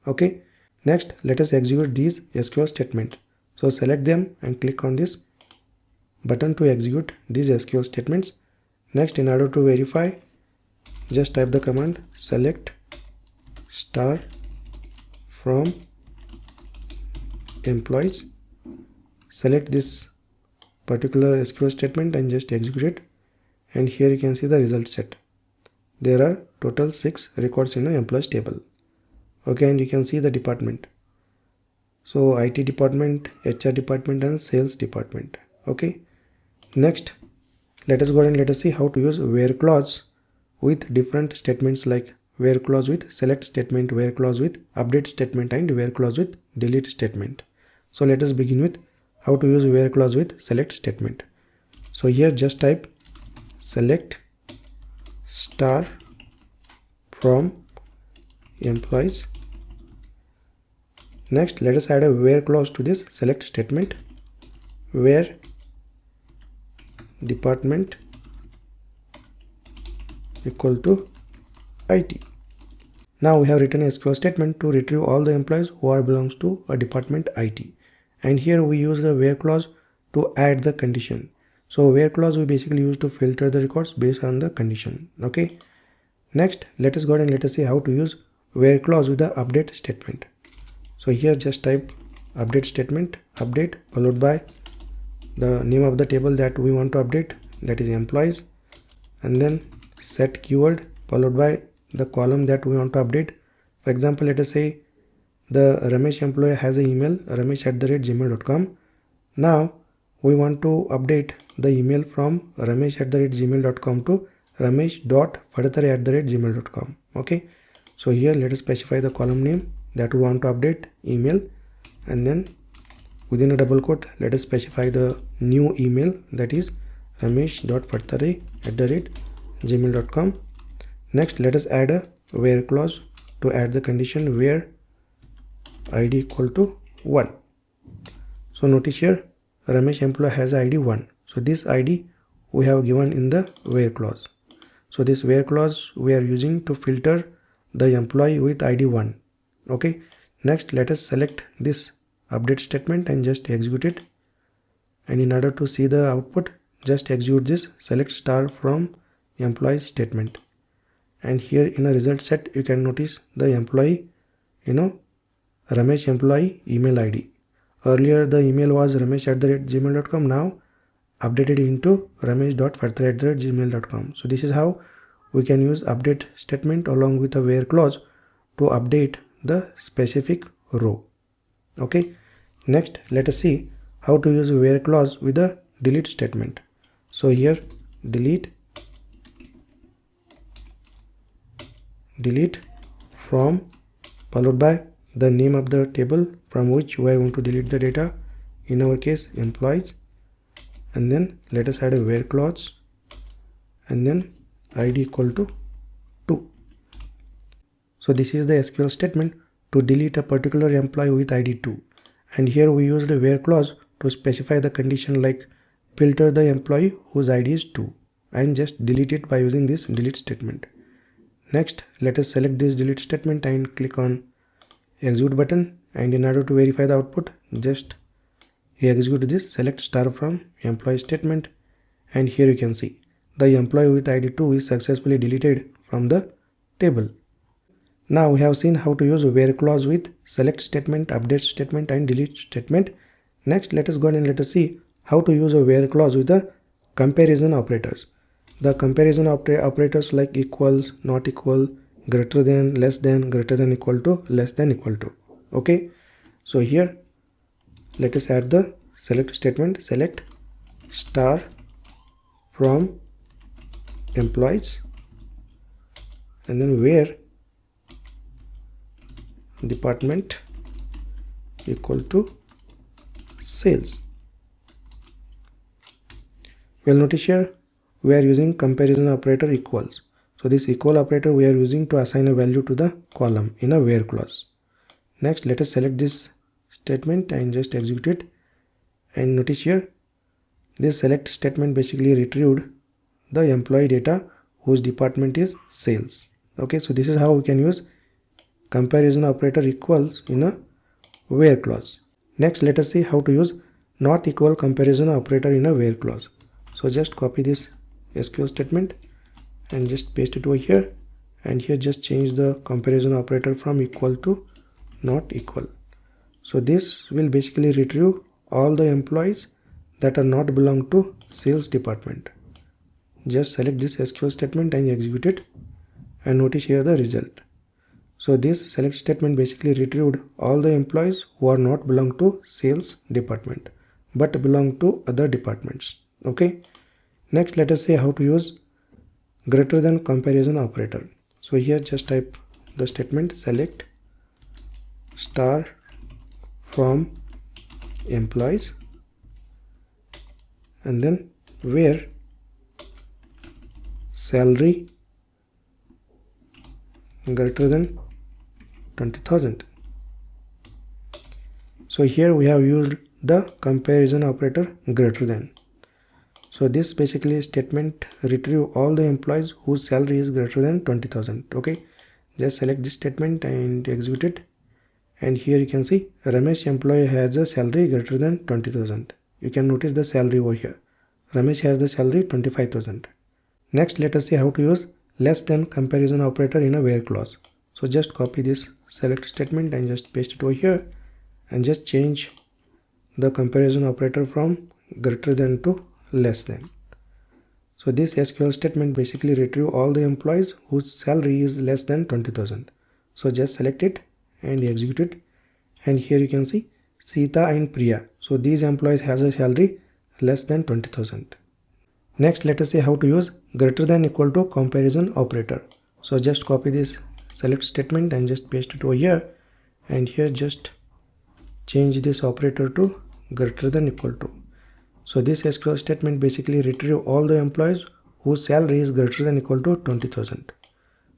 Okay, next let us execute these SQL statement. So select them and click on this button to execute these SQL statements. Next, in order to verify, just type the command select star from employees. Select this particular SQL statement and just execute it, and here you can see the result set. There are total 6 records in the employees table. Okay, and you can see the department. So IT department, HR department, and sales department. Okay, next let us go ahead and let us see how to use where clause with different statements like where clause with select statement, where clause with update statement, and where clause with delete statement. So let us begin with how to use where clause with select statement. So here just type select star from employees. Next let us add a where clause to this select statement, where department equal to IT. Now we have written a SQL statement to retrieve all the employees who are belongs to a department IT, and here we use the where clause to add the condition. So where clause we basically use to filter the records based on the condition. Okay, next let us go ahead and let us see how to use where clause with the update statement. So here just type update statement, update followed by the name of the table that we want to update, that is employees, and then set keyword followed by the column that we want to update. For example, let us say the Ramesh employee has an email ramesh@gmail.com. Now we want to update the email from ramesh@gmail.com to ramesh.fadhare@gmail.com. Okay, so here let us specify the column name that we want to update, email, and then within a double quote let us specify the new email, that is ramesh.fadhare@gmail.com. Next let us add a where clause to add the condition where ID equal to 1. So notice here Ramesh employee has ID 1. So this ID we have given in the where clause. So this where clause we are using to filter the employee with ID 1. Okay, next let us select this update statement and just execute it, and in order to see the output just execute this select star from employees statement, and here in a result set you can notice the employee, Ramesh employee email ID. Earlier the email was ramesh@gmail.com, now updated into ramesh.fadhare@gmail.com. So this is how we can use update statement along with a where clause to update the specific row. Okay, next let us see how to use a where clause with a delete statement. So here delete from followed by the name of the table from which we are going to delete the data, in our case employees, and then let us add a where clause and then ID equal to 2. So this is the SQL statement to delete a particular employee with ID 2, and here we use the where clause to specify the condition like filter the employee whose ID is 2 and just delete it by using this delete statement. Next let us select this delete statement and click on execute button, and in order to verify the output just execute this select star from employee statement, and here you can see the employee with ID 2 is successfully deleted from the table. Now we have seen how to use where clause with select statement, update statement, and delete statement. Next let us go ahead and let us see how to use a where clause with the comparison operators. The comparison operators like equals, not equal, greater than, less than, greater than equal to, less than equal to. Okay, so here let us add the select statement, select star from employees, and then where department equal to sales. Well, notice here we are using comparison operator equals. So this equal operator we are using to assign a value to the column in a where clause. Next, let us select this statement and just execute it. And notice here this select statement basically retrieved the employee data whose department is sales. Okay, so this is how we can use comparison operator equals in a where clause. Next, let us see how to use not equal comparison operator in a where clause. So just copy this SQL statement and just paste it over here, and here just change the comparison operator from equal to not equal. So this will basically retrieve all the employees that are not belong to sales department. Just select this SQL statement and execute it, and notice here the result. So this select statement basically retrieved all the employees who are not belong to sales department but belong to other departments. Okay, next let us see how to use greater than comparison operator. So here just type the statement select star from employees, and then where salary greater than 20,000. So here we have used the comparison operator greater than. So this basically statement retrieve all the employees whose salary is greater than 20,000. Okay, just select this statement and execute it, and here you can see Ramesh employee has a salary greater than 20,000. You can notice the salary over here. Ramesh has the salary 25,000. Next, let us see how to use less than comparison operator in a where clause. So just copy this select statement and just paste it over here, and just change the comparison operator from greater than to less than. So this SQL statement basically retrieve all the employees whose salary is less than 20,000. So just select it and execute it, and here you can see Sita and Priya. So these employees has a salary less than 20,000. Next, let us see how to use greater than equal to comparison operator. So just copy this select statement and just paste it over here, and here just change this operator to greater than equal to. So this SQL statement basically retrieve all the employees whose salary is greater than equal to 20,000.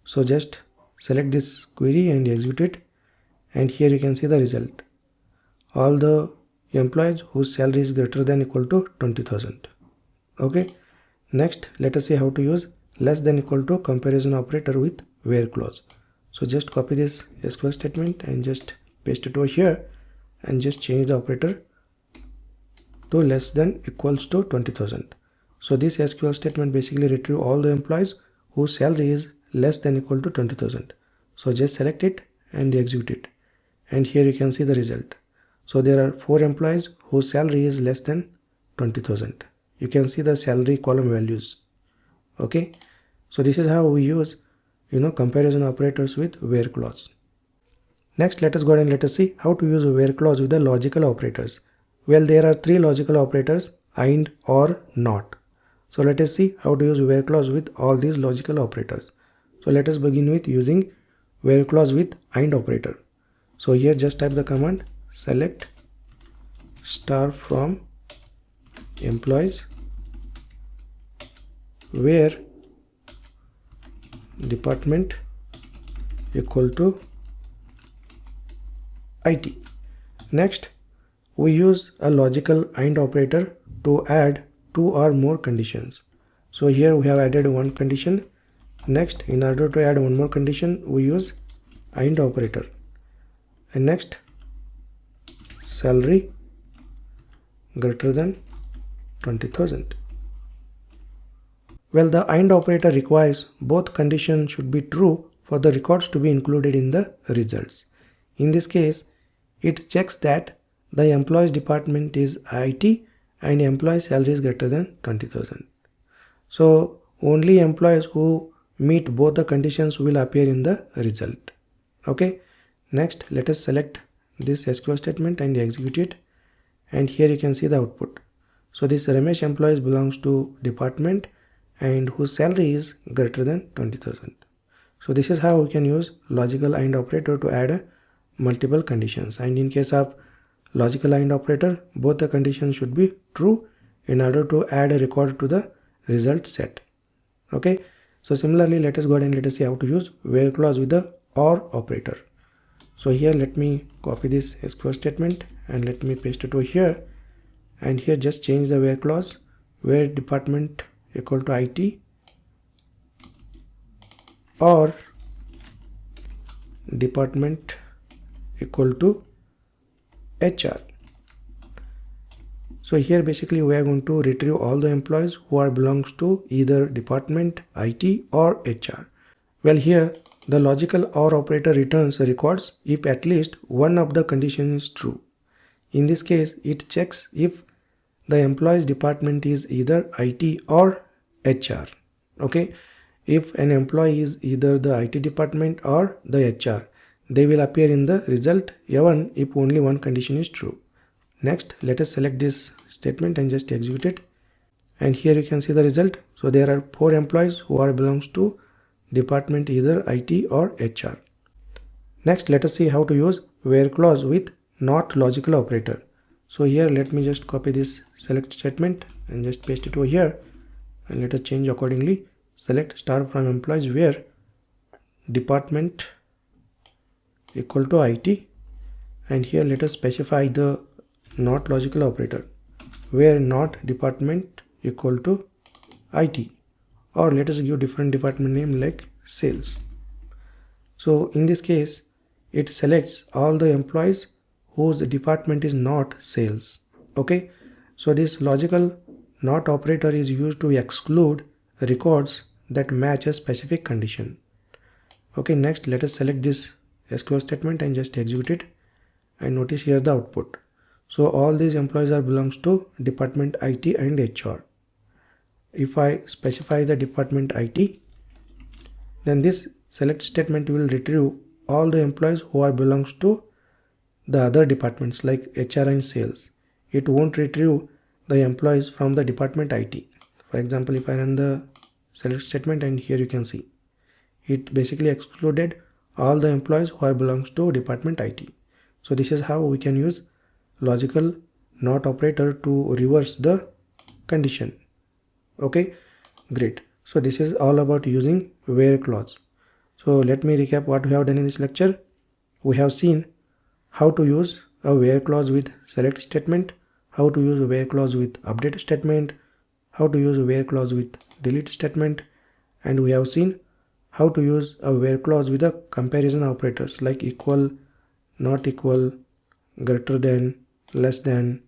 So just select this query and execute it, and here you can see the result. All the employees whose salary is greater than equal to 20,000. Okay, next let us see how to use less than equal to comparison operator with where clause. So just copy this SQL statement and just paste it over here, and just change the operator to less than equals to 20,000. So this SQL statement basically retrieve all the employees whose salary is less than equal to 20,000. So just select it and execute it, and here you can see the result. So there are 4 employees whose salary is less than 20,000. You can see the salary column values. Okay, so this is how we use comparison operators with where clause. Next, let us go ahead and let us see how to use a where clause with the logical operators. Well, there are 3 logical operators: and, or, not. So let us see how to use where clause with all these logical operators. So let us begin with using where clause with and operator. So here just type the command select star from employees where department equal to IT. Next, we use a logical AND operator to add 2 or more conditions. So here we have added one condition. Next, in order to add one more condition, we use AND operator. And next, salary greater than 20,000. Well, the AND operator requires both conditions should be true for the records to be included in the results. In this case, it checks that the employees department is IT and employee salary is greater than 20,000. So only employees who meet both the conditions will appear in the result. Okay. Next, let us select this SQL statement and execute it, and here you can see the output. So this Ramesh employee belongs to department and whose salary is greater than 20,000. So this is how we can use logical AND operator to add multiple conditions. And in case of logical AND operator, both the conditions should be true in order to add a record to the result set. Okay. So similarly, let us go ahead and let us see how to use where clause with the OR operator. So here let me copy this SQL statement and let me paste it over here, and here just change the where clause, where department equal to IT or department equal to HR. So here basically we are going to retrieve all the employees who are belongs to either department, IT or HR. Well, here the logical OR operator returns the records if at least one of the conditions is true. In this case, it checks if the employee's department is either IT or HR. Okay, if an employee is either the IT department or the HR, they will appear in the result even if only one condition is true. Next, let us select this statement and just execute it. And here you can see the result. So there are 4 employees who are belongs to department either IT or HR. Next, let us see how to use where clause with not logical operator. So here let me just copy this select statement and just paste it over here, and let us change accordingly. Select star from employees where department equal to IT, and here let us specify the not logical operator where not department equal to IT, or let us give different department name like sales. So in this case, it selects all the employees whose department is not sales. Okay, so this logical not operator is used to exclude records that match a specific condition. Okay, next let us select this SQL statement and just execute it, and notice here the output. So all these employees are belongs to department IT and HR. If I specify the department IT, then this select statement will retrieve all the employees who are belongs to the other departments like HR and sales. It won't retrieve the employees from the department IT. For example, if I run the select statement, and here you can see it basically excluded all the employees who are belongs to department IT. So this is how we can use logical not operator to reverse the condition. Okay, great. So this is all about using where clause. So let me recap what we have done in this lecture. We have seen how to use a where clause with select statement, how to use a where clause with update statement, how to use a where clause with delete statement, and we have seen how to use a where clause with a comparison operators like equal, not equal, greater than, less than,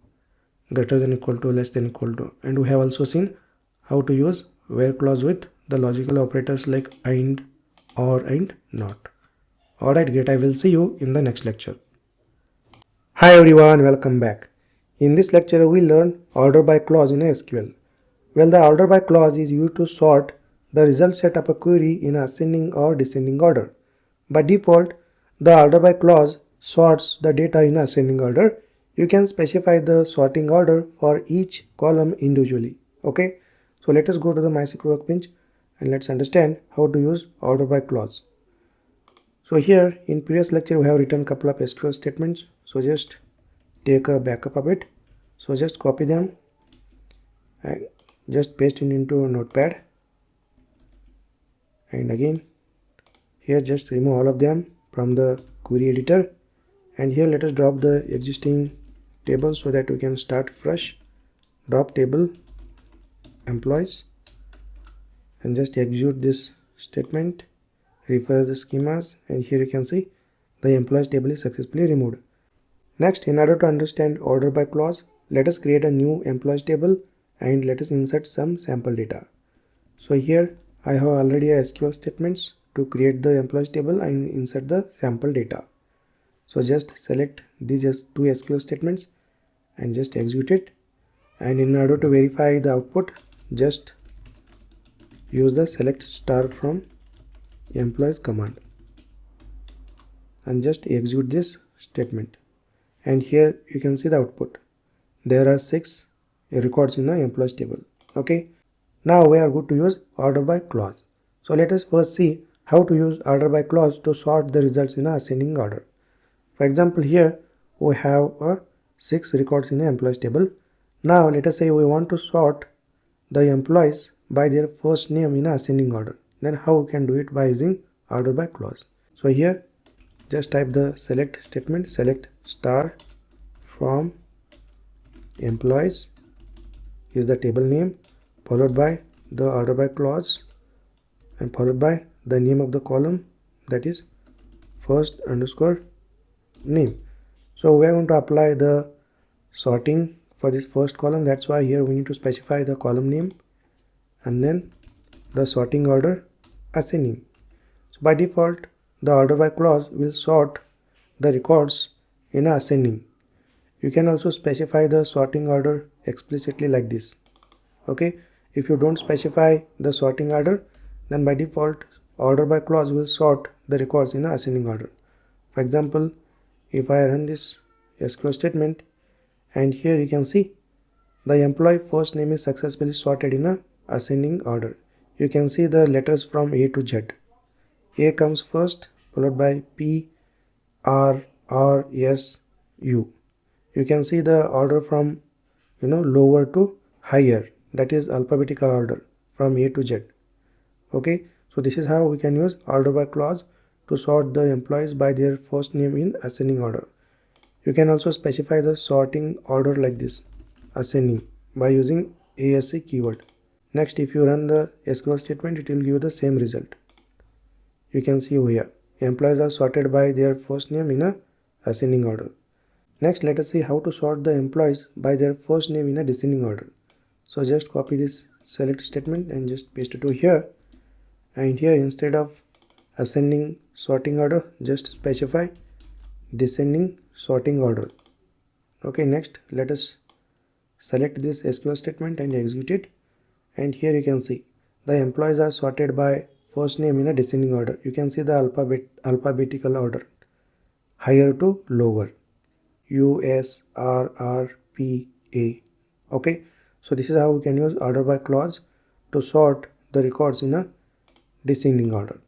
greater than equal to, less than equal to, and we have also seen how to use where clause with the logical operators like AND, OR and NOT. Alright, great. I will see you in the next lecture. Hi everyone, welcome back. In this lecture we learn order by clause in SQL. Well, the order by clause is used to sort the result set of a query in ascending or descending order. By default, the order by clause sorts the data in ascending order. You can specify the sorting order for each column individually. Okay, so let us go to the MySQL Workbench and let's understand how to use order by clause. So here in previous lecture we have written a couple of SQL statements. So just take a backup of it. So just copy them and just paste it into a notepad, and again here just remove all of them from the query editor, and here let us drop the existing table so that we can start fresh. Drop table employees and just execute this statement, refresh the schemas, and here you can see the employees table is successfully removed. Next, in order to understand order by clause, let us create a new employees table and let us insert some sample data. So here I have already a SQL statements to create the employees table and insert the sample data. So just select these two SQL statements and just execute it, and in order to verify the output, just use the select star from employees command and just execute this statement, and here you can see the output. There are 6 records in an employees table. Okay, now we are good to use order by clause. So let us first see how to use order by clause to sort the results in a ascending order. For example, here we have 6 records in an employees table. Now let us say we want to sort the employees by their first name in a ascending order. Then how we can do it? By using order by clause. So here just type the select statement, select star from employees is the table name, followed by the order by clause and followed by the name of the column, that is first underscore name. So we are going to apply the sorting for this first column. That's why here we need to specify the column name and then the sorting order ascending. So by default the order by clause will sort the records in ascending. You can also specify the sorting order explicitly like this. Okay, if you don't specify the sorting order, then by default order by clause will sort the records in ascending order. For example, if I run this SQL statement, and here you can see the employee first name is successfully sorted in a ascending order. You can see the letters from A to Z. A comes first, followed by P, R, S, U. You can see the order from lower to higher, that is alphabetical order from A to Z. Okay, so this is how we can use order by clause to sort the employees by their first name in ascending order. You can also specify the sorting order like this, ascending, by using ASC keyword. Next, if you run the SQL statement, it will give you the same result. You can see over here, employees are sorted by their first name in a ascending order. Next, let us see how to sort the employees by their first name in a descending order. So just copy this select statement and just paste it over here. And here instead of ascending sorting order, just specify descending sorting order. Okay, next let us select this SQL statement and execute it. And here you can see the employees are sorted by first name in a descending order. You can see the alphabetical order, higher to lower, U, S, R, P, A. Okay, so this is how we can use order by clause to sort the records in a descending order.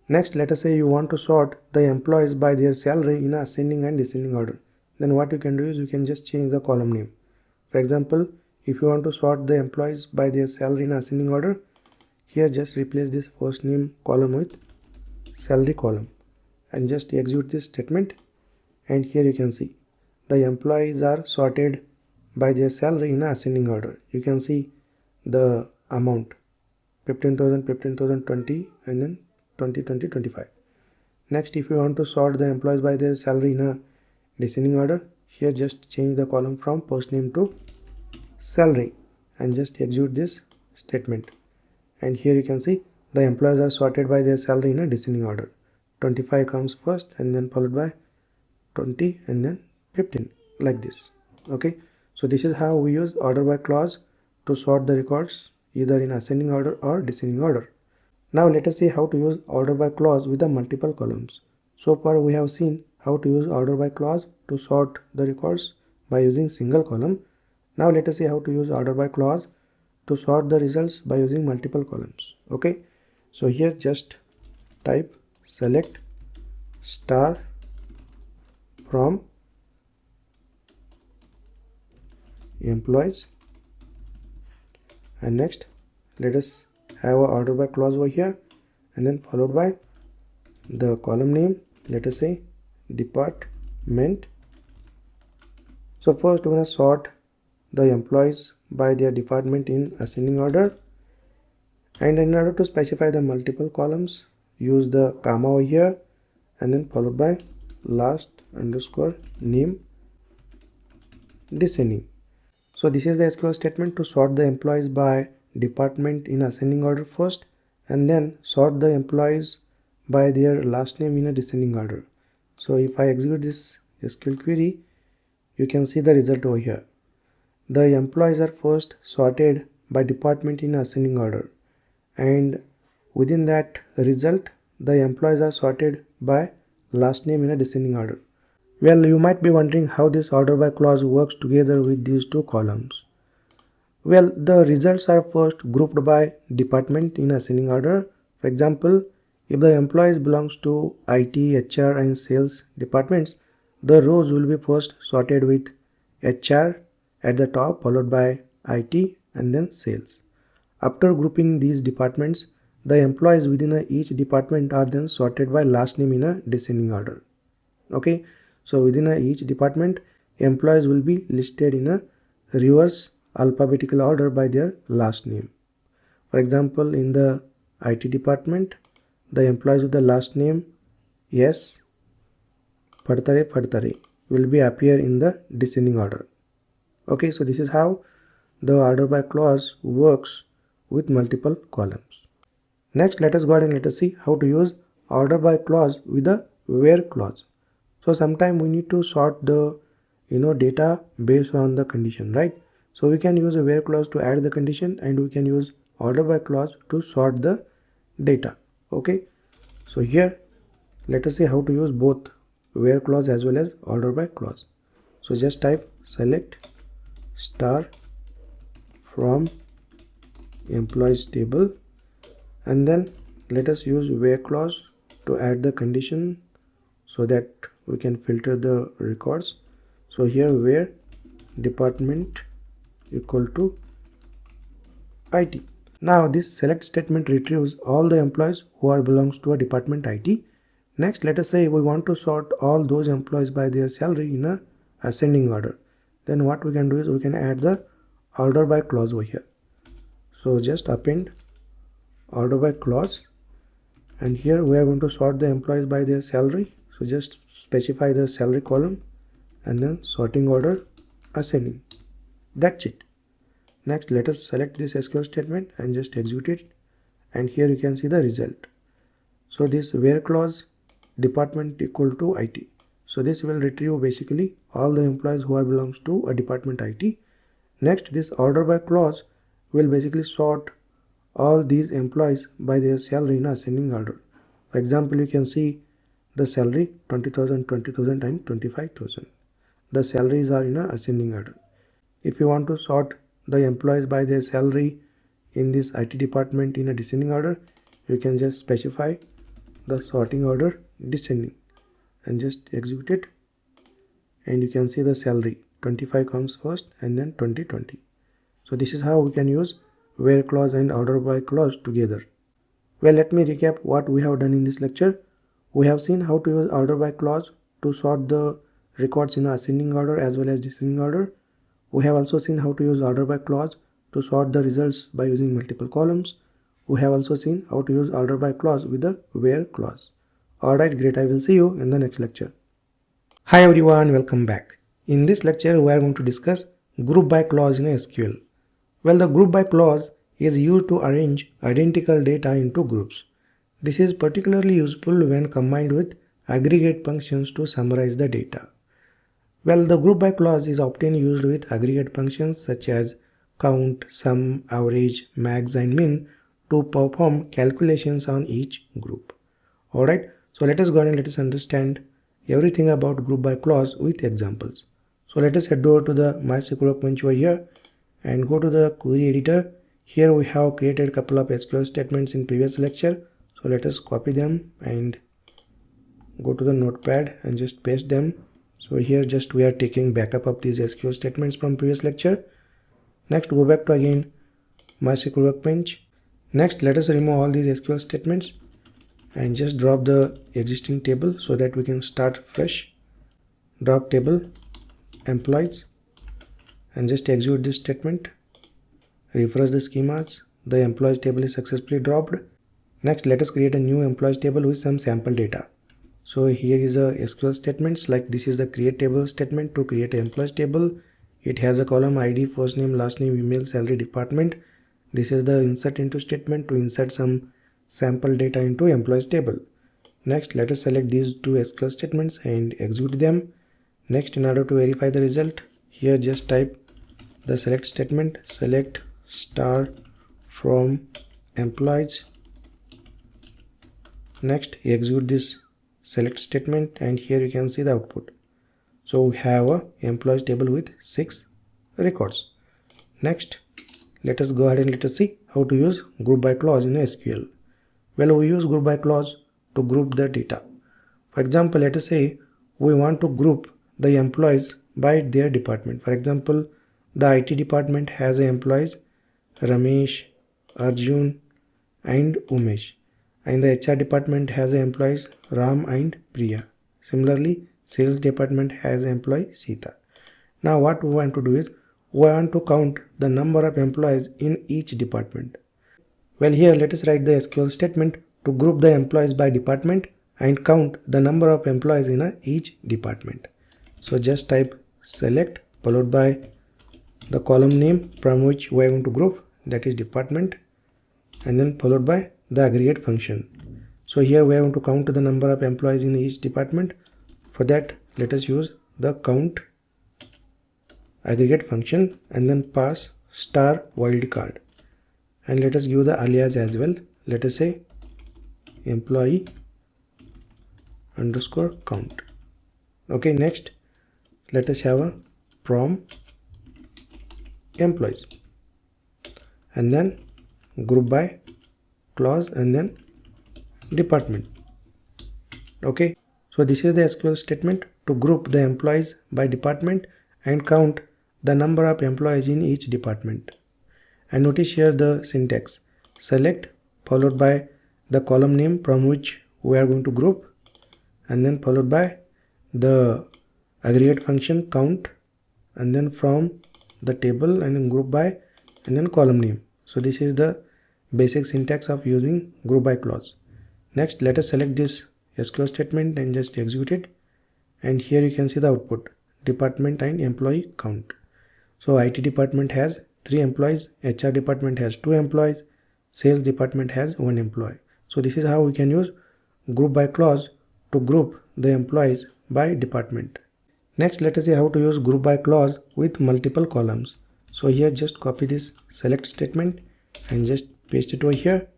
Next, let us say you want to sort the employees by their salary in a ascending and descending order. Then what you can do is you can just change the column name. For example, if you want to sort the employees by their salary in ascending order, here just replace this first name column with salary column and just execute this statement. And here you can see the employees are sorted by their salary in ascending order. You can see the amount 15,000, 15,000, 20, and then 20, 20, 25. Next, if you want to sort the employees by their salary in a descending order, here just change the column from first name to salary and just execute this statement. And here you can see the employees are sorted by their salary in a descending order. 25 comes first and then followed by 20 and then 15, like this. Okay, so this is how we use order by clause to sort the records either in ascending order or descending order. Now let us see how to use order by clause with the multiple columns. So far we have seen how to use order by clause to sort the records by using single column. Now let us see how to use order by clause to sort the results by using multiple columns. Okay, so here just type select star from employees, and next let us have a order by clause over here and then followed by the column name, let us say department. So first we're going to sort the employees by their department in ascending order, and in order to specify the multiple columns, use the comma over here and then followed by last underscore name descending. So this is the SQL statement to sort the employees by department in ascending order first and then sort the employees by their last name in a descending order. So if I execute this SQL query, you can see the result over here. The employees are first sorted by department in ascending order, and within that result the employees are sorted by last name in a descending order. Well, you might be wondering how this order by clause works together with these two columns. Well, the results are first grouped by department in ascending order. For example, if the employees belongs to IT, HR and sales departments, the rows will be first sorted with HR at the top, followed by IT and then sales. After grouping these departments, the employees within each department are then sorted by last name in a descending order. Okay, so within each department, employees will be listed in a reverse alphabetical order by their last name. For example, in the IT department, the employees with the last name S Padtare will be appear in the descending order. Okay, so this is how the order by clause works with multiple columns. Next, let us go ahead and let us see how to use order by clause with a where clause. So sometimes we need to sort the data based on the condition, right? So we can use a where clause to add the condition, and we can use order by clause to sort the data. Okay, so here let us see how to use both where clause as well as order by clause. So just type select star from employees table, and then let us use where clause to add the condition so that we can filter the records. So here where department equal to IT. Now this select statement retrieves all the employees who are belongs to a department IT. Next, let us say we want to sort all those employees by their salary in a ascending order. Then what we can do is we can add the order by clause over here. So just append order by clause, and here we are going to sort the employees by their salary. So just specify the salary column and then sorting order ascending. That's it. Next, let us select this SQL statement and just execute it, and here you can see the result. So this where clause department equal to IT. So this will retrieve basically all the employees who are belongs to a department IT. Next, this order by clause will basically sort all these employees by their salary in ascending order. For example, you can see the salary 20,000, 20,000 and 25,000. The salaries are in a ascending order. If you want to sort the employees by their salary in this IT department in a descending order, you can just specify the sorting order descending and just execute it, and you can see the salary 25 comes first and then 2020. So this is how we can use where clause and order by clause together. Well, let me recap what we have done in this lecture. We have seen how to use order by clause to sort the records in ascending order as well as descending order. We have also seen how to use order by clause to sort the results by using multiple columns. We have also seen how to use order by clause with the where clause. Alright, great. I will see you in the next lecture. Hi everyone, welcome back. In this lecture, we are going to discuss group by clause in SQL. Well, the group by clause is used to arrange identical data into groups. This is particularly useful when combined with aggregate functions to summarize the data. Well, the group by clause is often used with aggregate functions such as count, sum, average, max and min to perform calculations on each group. Alright, so let us go ahead and let us understand everything about group by clause with examples. So let us head over to the MySQL Workbench over here and go to the query editor. Here we have created a couple of SQL statements in previous lecture. So let us copy them and go to the notepad and just paste them. So here just we are taking backup of these SQL statements from previous lecture. Next, go back to again MySQL Workbench. Next, let us remove all these SQL statements and just drop the existing table so that we can start fresh. Drop table employees and just execute this statement. Refresh the schemas. The employees table is successfully dropped. Next, let us create a new employees table with some sample data. So here is a SQL statements, like this is the create table statement to create an employees table. It has a column ID, first name, last name, email, salary, department. This is the insert into statement to insert some sample data into employees table. Next, let us select these two SQL statements and execute them. Next, in order to verify the result, here just type the select statement, select star from employees. Next, execute this select statement and here you can see the output. So we have a employees table with 6 records. Next, let us go ahead and let us see how to use group by clause in SQL. Well, we use group by clause to group the data. For example, let us say we want to group the employees by their department. For example, the IT department has employees Ramesh, Arjun and Umesh, and the HR department has employees Ram and Priya. Similarly, sales department has employee Sita. Now what we want to do is we want to count the number of employees in each department. Well, here let us write the SQL statement to group the employees by department and count the number of employees in each department. So just type select followed by the column name from which we are going to group, that is department, and then followed by the aggregate function. So here we are going to count the number of employees in each department. For that, let us use the count aggregate function and then pass star wildcard, and let us give the alias as well. Let us say employee underscore count. Okay, next let us have a from employees and then group by clause and then department. Okay, so this is the SQL statement to group the employees by department and count the number of employees in each department. And notice here the syntax select followed by the column name from which we are going to group, and then followed by the aggregate function count, and then from the table and then group by and then column name. So this is the basic syntax of using group by clause. Next, let us select this SQL statement and just execute it, and here you can see the output department and employee count. So IT department has 3 employees, HR department has 2 employees, sales department has 1 employee. So this is how we can use group by clause to group the employees by department. Next, let us see how to use group by clause with multiple columns. So here just copy this select statement and just paste it over here,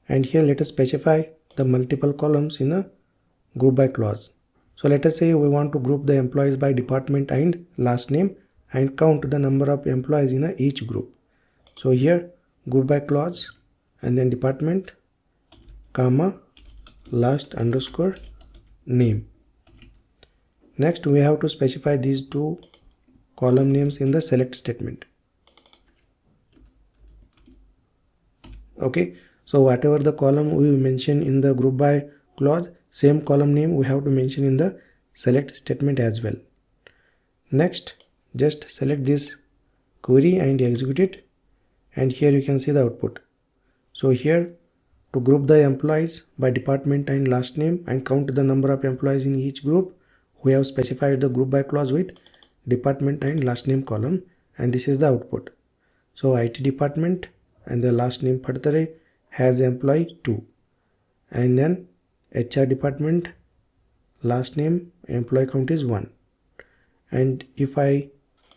and here let us specify the multiple columns in a group by clause. So let us say we want to group the employees by department and last name and count the number of employees in each group. So here group by clause and then department comma last underscore name. Next, we have to specify these 2 column names in the select statement. Okay, so whatever the column we mention in the group by clause, same column name we have to mention in the select statement as well. Next, just select this query and execute it, and here you can see the output. So here to group the employees by department and last name and count the number of employees in each group, we have specified the group by clause with department and last name column, and this is the output. So IT department and the last name Patare has employee 2, and then HR department last name employee count is 1. And if I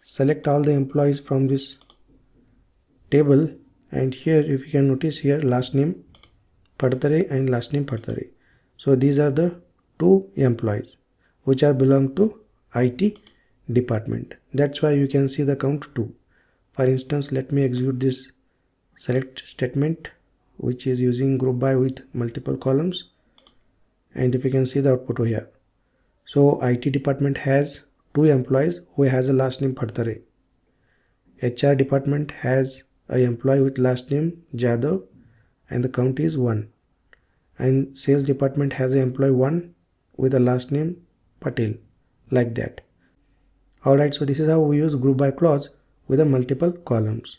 select all the employees from this table, and here if you can notice here last name Patare and last name Patare, so these are the 2 employees which are belong to IT department. That's why you can see the count 2. For instance, let me execute this select statement which is using group by with multiple columns, and if you can see the output over here. So IT department has 2 employees who has a last name Patare. HR department has an employee with last name Jadhav and the count is 1. And sales department has an employee 1 with a last name Patel, like that. Alright, so this is how we use group by clause with the multiple columns.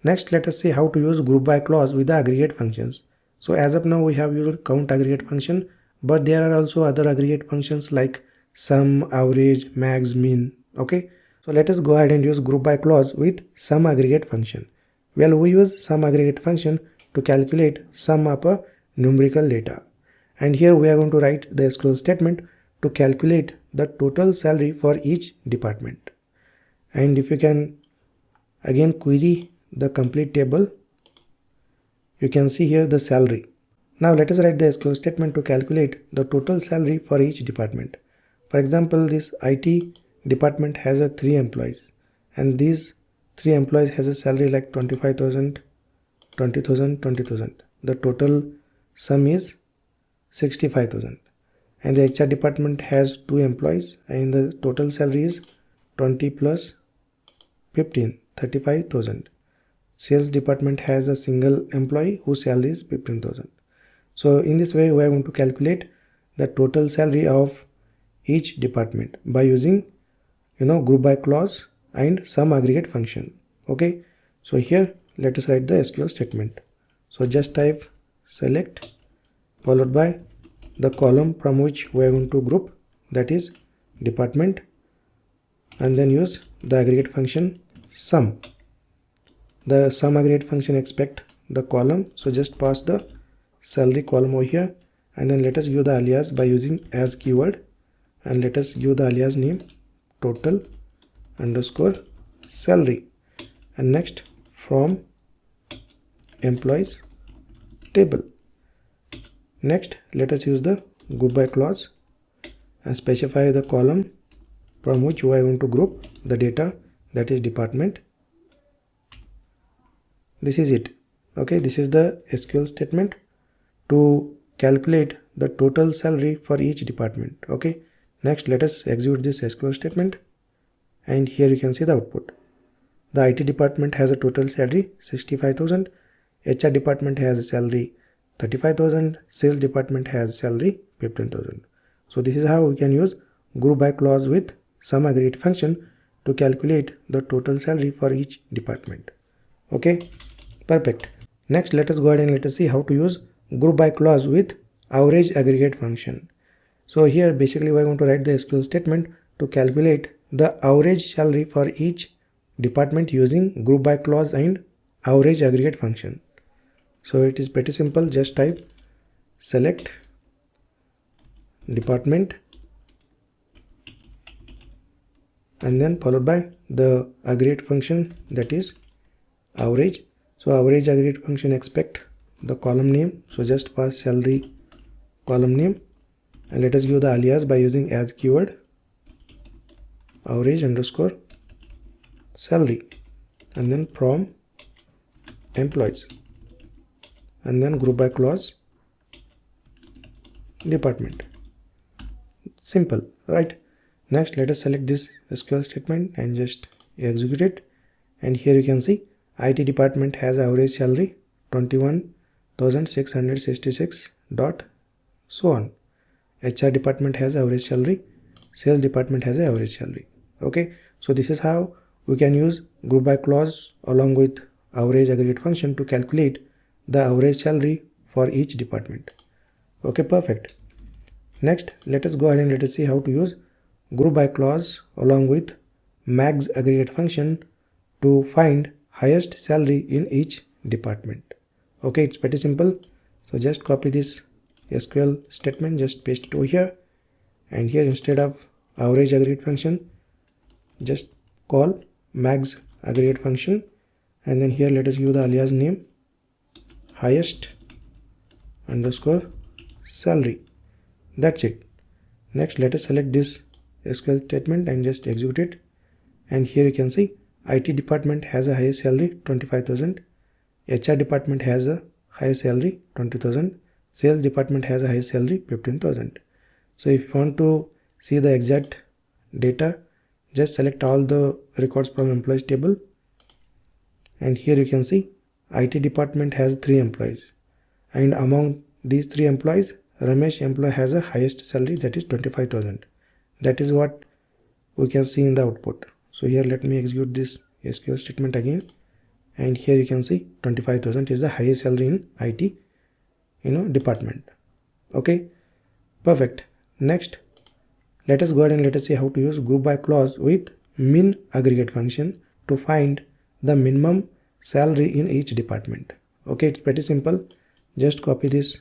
Next, let us see how to use group by clause with the aggregate functions. So as of now we have used count aggregate function, but there are also other aggregate functions like sum, average, max, min. Okay, so let us go ahead and use group by clause with sum aggregate function. Well, we use sum aggregate function to calculate sum of a numerical data, and here we are going to write the SQL statement to calculate the total salary for each department. And if you can again query the complete table, you can see here the salary. Now let us write the SQL statement to calculate the total salary for each department. For example, this IT department has 3 employees, and these 3 employees has a salary like 25,000, 20,000, 20,000. The total sum is 65,000. And the HR department has 2 employees and the total salary is 20 plus 15, 35,000. Sales department has a single employee whose salary is 15,000. So in this way we are going to calculate the total salary of each department by using group by clause and sum aggregate function. Okay, so here let us write the SQL statement. So just type select followed by the column from which we are going to group, that is department, and then use the aggregate function sum. The sum aggregate function expect the column, so just pass the salary column over here, and then let us give the alias by using as keyword, and let us give the alias name total underscore salary, and next from employees table. Next let us use the group by clause and specify the column from which we are going to group the data, that is department. This is it. Okay, this is the SQL statement to calculate the total salary for each department. Okay, next let us execute this SQL statement, and here you can see the output. The IT department has a total salary 65,000, HR department has a salary 35,000, sales department has salary 15,000. So this is how we can use group by clause with sum aggregate function to calculate the total salary for each department. Okay, perfect. Next let us go ahead and let us see how to use group by clause with average aggregate function. So here basically we are going to write the SQL statement to calculate the average salary for each department using group by clause and average aggregate function. So it is pretty simple. Just type select department and then followed by the aggregate function, that is average. So average aggregate function expect the column name, so just pass salary column name, and let us give the alias by using as keyword average underscore salary, and then from employees, and then group by clause department. Simple, right? Next let us select this SQL statement and just execute it, and here you can see IT department has average salary 21,666 dot so on. HR department has average salary, sales department has average salary. Okay, so this is how we can use group by clause along with average aggregate function to calculate the average salary for each department. Okay, perfect. Next let us go ahead and let us see how to use group by clause along with max aggregate function to find highest salary in each department. Okay, it's pretty simple. So just copy this SQL statement, just paste it over here, and here instead of average aggregate function just call max aggregate function, and then here let us give the alias name highest underscore salary. That's it. Next let us select this SQL statement and just execute it, and here you can see IT department has a highest salary 25,000, HR department has a highest salary 20,000, sales department has a highest salary 15,000. So if you want to see the exact data, just select all the records from employees table, and here you can see IT department has 3 employees, and among these 3 employees Ramesh employee has a highest salary, that is 25,000. That is what we can see in the output. So here let me execute this SQL statement again, and here you can see 25,000 is the highest salary in IT department. Okay, perfect. Next let us go ahead and let us see how to use group by clause with min aggregate function to find the minimum salary in each department. Okay, it's pretty simple. Just copy this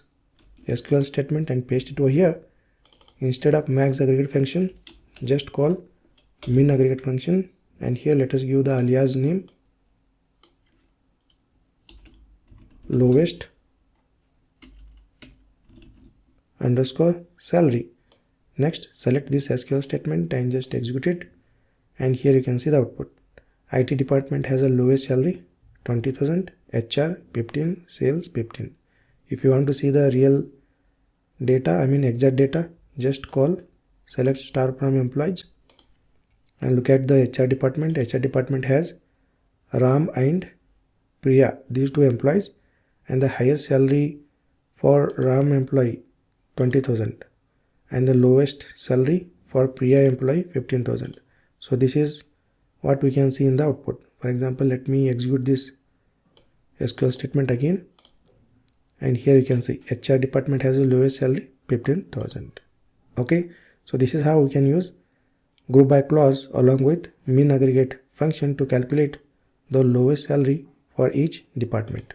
SQL statement and paste it over here. Instead of max aggregate function just call min aggregate function, and here let us give the alias name lowest underscore salary. Next select this SQL statement and just execute it, and here you can see the output. IT department has a lowest salary 20,000, HR 15, sales 15. If you want to see the real data, exact data, just select star from employees and look at the HR department. HR department has Ram and Priya, these two employees, and the highest salary for Ram employee 20,000 and the lowest salary for Priya employee 15,000. So this is what we can see in the output. For example, let me execute this SQL statement again, and here you can see HR department has the lowest salary 15,000. Okay, so this is how we can use group by clause along with min aggregate function to calculate the lowest salary for each department.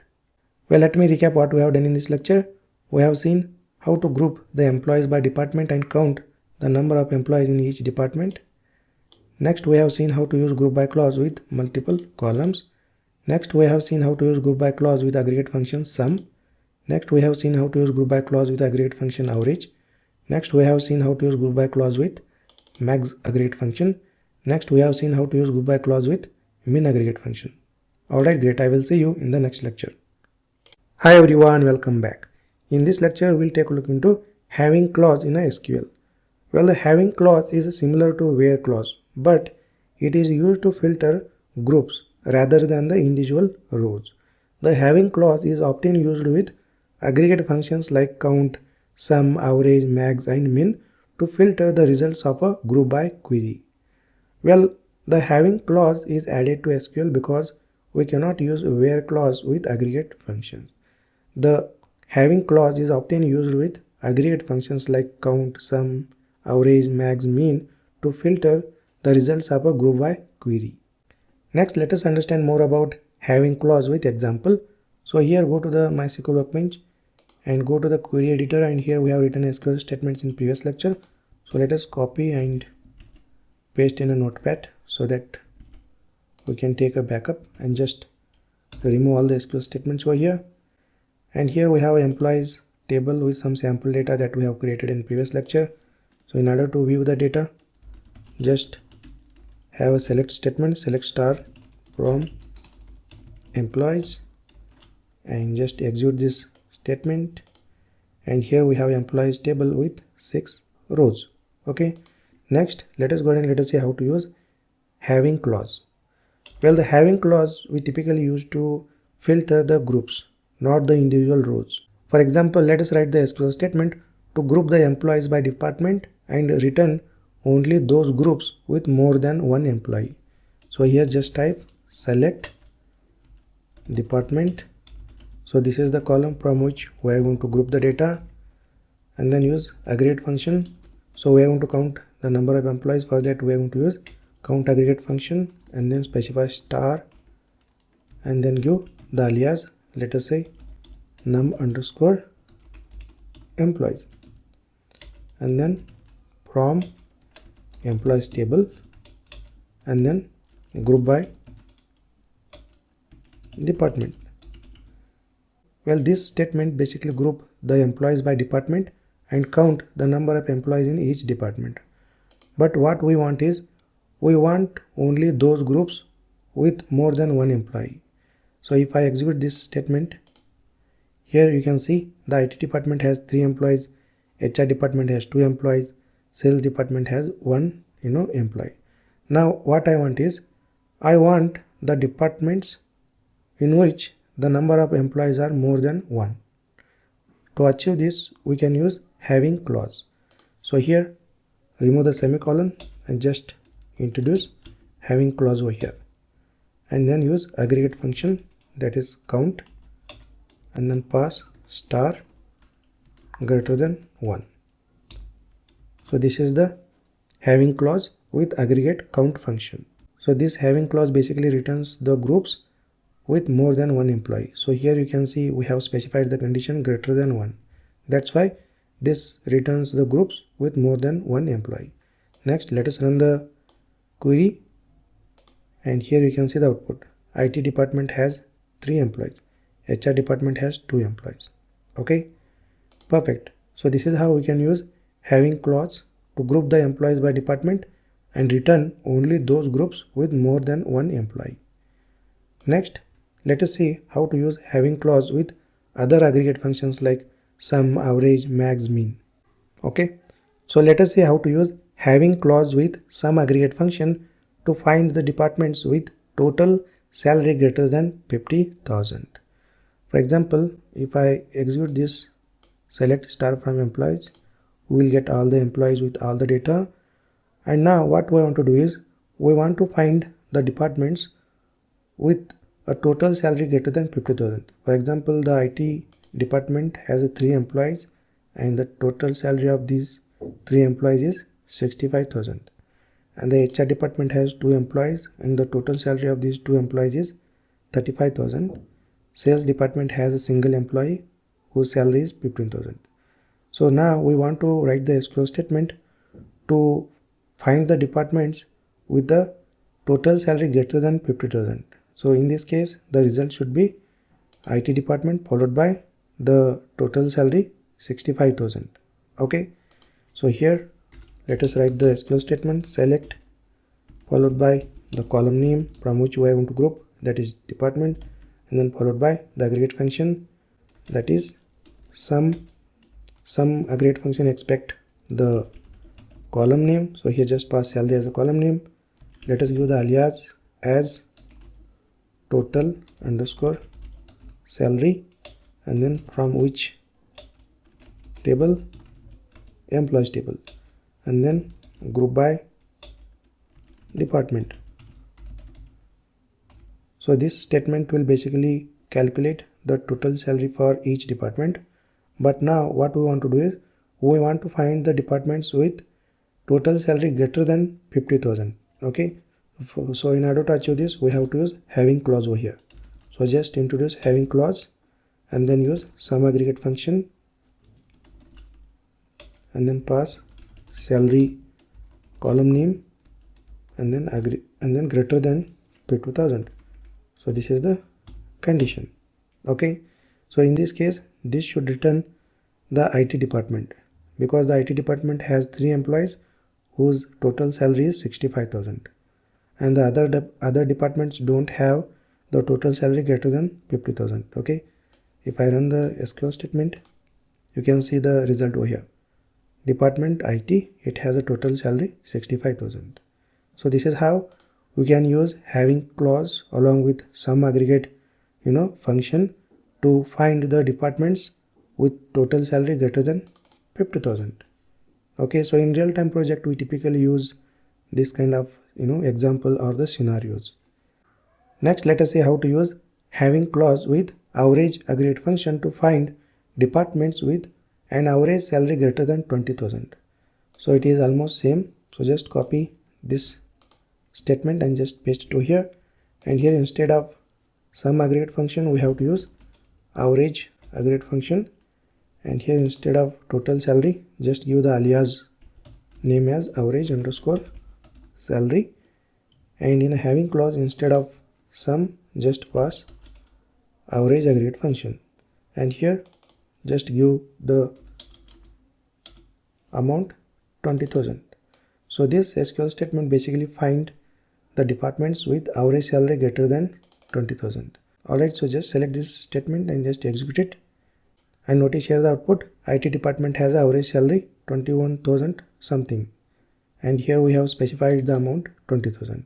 Well, let me recap what we have done in this lecture. We have seen how to group the employees by department and count the number of employees in each department. Next, we have seen how to use group by clause with multiple columns. Next, we have seen how to use group by clause with aggregate function sum. Next, we have seen how to use group by clause with aggregate function average. Next, we have seen how to use group by clause with max aggregate function. Next, we have seen how to use group by clause with min aggregate function. Alright, great. I will see you in the next lecture. Hi everyone, welcome back. In this lecture, we'll take a look into having clause in a SQL. Well, the having clause is similar to where clause, but it is used to filter groups rather than the individual rows. The having clause is often used with aggregate functions like count, sum, average, max, and min to filter the results of a group by query. Well, the having clause is added to SQL because we cannot use where clause with aggregate functions. The having clause is often used with aggregate functions like count, sum, average, max, min to filter the results of a group by query. Next, let us understand more about having clause with example. So here go to the MySQL Workbench and go to the query editor, and here we have written SQL statements in previous lecture. So let us copy and paste in a notepad so that we can take a backup and just remove all the SQL statements over here. And here we have employees table with some sample data that we have created in previous lecture. So in order to view the data, just have a select statement, select star from employees, and just execute this statement. And here we have employees table with 6 rows. Okay, next let us go ahead and let us see how to use having clause. Well, the having clause we typically use to filter the groups, not the individual rows. For example, let us write the SQL statement to group the employees by department and return only those groups with more than one employee. So here just type select department. So this is the column from which we are going to group the data, and then use aggregate function. So we are going to count the number of employees. For that we are going to use count aggregate function and then specify star and then give the alias, let us say num underscore employees, and then from employees table and then group by department. Well, this statement basically group the employees by department and count the number of employees in each department. But what we want is, we want only those groups with more than one employee. So if I execute this statement, here you can see the IT department has 3 employees, HR department has 2 employees, sales department has 1 employee. Now what I want is, I want the departments in which the number of employees are more than 1. To achieve this, we can use having clause. So here remove the semicolon and just introduce having clause over here, and then use aggregate function, that is count, and then pass star greater than 1. So this is the having clause with aggregate count function. So this having clause basically returns the groups with more than one employee. So here you can see we have specified the condition greater than 1. That's why this returns the groups with more than one employee. Next, let us run the query, and here you can see the output. IT department has 3 employees, HR department has 2 employees. Okay, perfect. So this is how we can use having clause to group the employees by department and return only those groups with more than one employee. Next, let us see how to use having clause with other aggregate functions like sum, average, max, mean. Okay, so let us see how to use having clause with sum aggregate function to find the departments with total salary greater than 50,000. For example, if I execute this select star from employees, we will get all the employees with all the data. And now what we want to do is we want to find the departments with a total salary greater than 50,000. For example, the IT department has 3 employees and the total salary of these 3 employees is 65,000. And the HR department has 2 employees and the total salary of these 2 employees is 35,000. Sales department has a single employee whose salary is 15,000. So now we want to write the SQL statement to find the departments with the total salary greater than 50,000. So in this case, the result should be IT department followed by the total salary 65,000. Okay, so here let us write the SQL statement select followed by the column name from which we want to group, that is department, and then followed by the aggregate function, that is sum aggregate function expect the column name. So here just pass salary as a column name. Let us give the alias as total underscore salary, and then from which table, employees table, and then group by department. So this statement will basically calculate the total salary for each department. But now what we want to do is we want to find the departments with total salary greater than 50,000. Okay, so in order to achieve this, we have to use having clause over here. So just introduce having clause and then use sum aggregate function and then pass salary column name and then greater than 50,000. So this is the condition. Okay, so in this case this should return the IT department because the IT department has 3 employees whose total salary is 65,000, and the other departments don't have the total salary greater than 50,000. Okay, if I run the SQL statement, you can see the result over here. Department IT, it has a total salary 65,000. So this is how we can use having clause along with sum aggregate function to find the departments with total salary greater than 50,000. Okay, so in real-time project we typically use this kind of example or the scenarios. Next, let us see how to use having clause with average aggregate function to find departments with an average salary greater than 20,000. So it is almost same. So just copy this statement and just paste it to here, and here instead of sum aggregate function we have to use average aggregate function, and here instead of total salary just give the alias name as average underscore salary, and in a having clause instead of sum just pass average aggregate function, and here just give the amount 20,000. So this SQL statement basically find the departments with average salary greater than 20,000. Alright, so just select this statement and just execute it, and notice here the output IT department has average salary 21,000 something, and here we have specified the amount 20,000.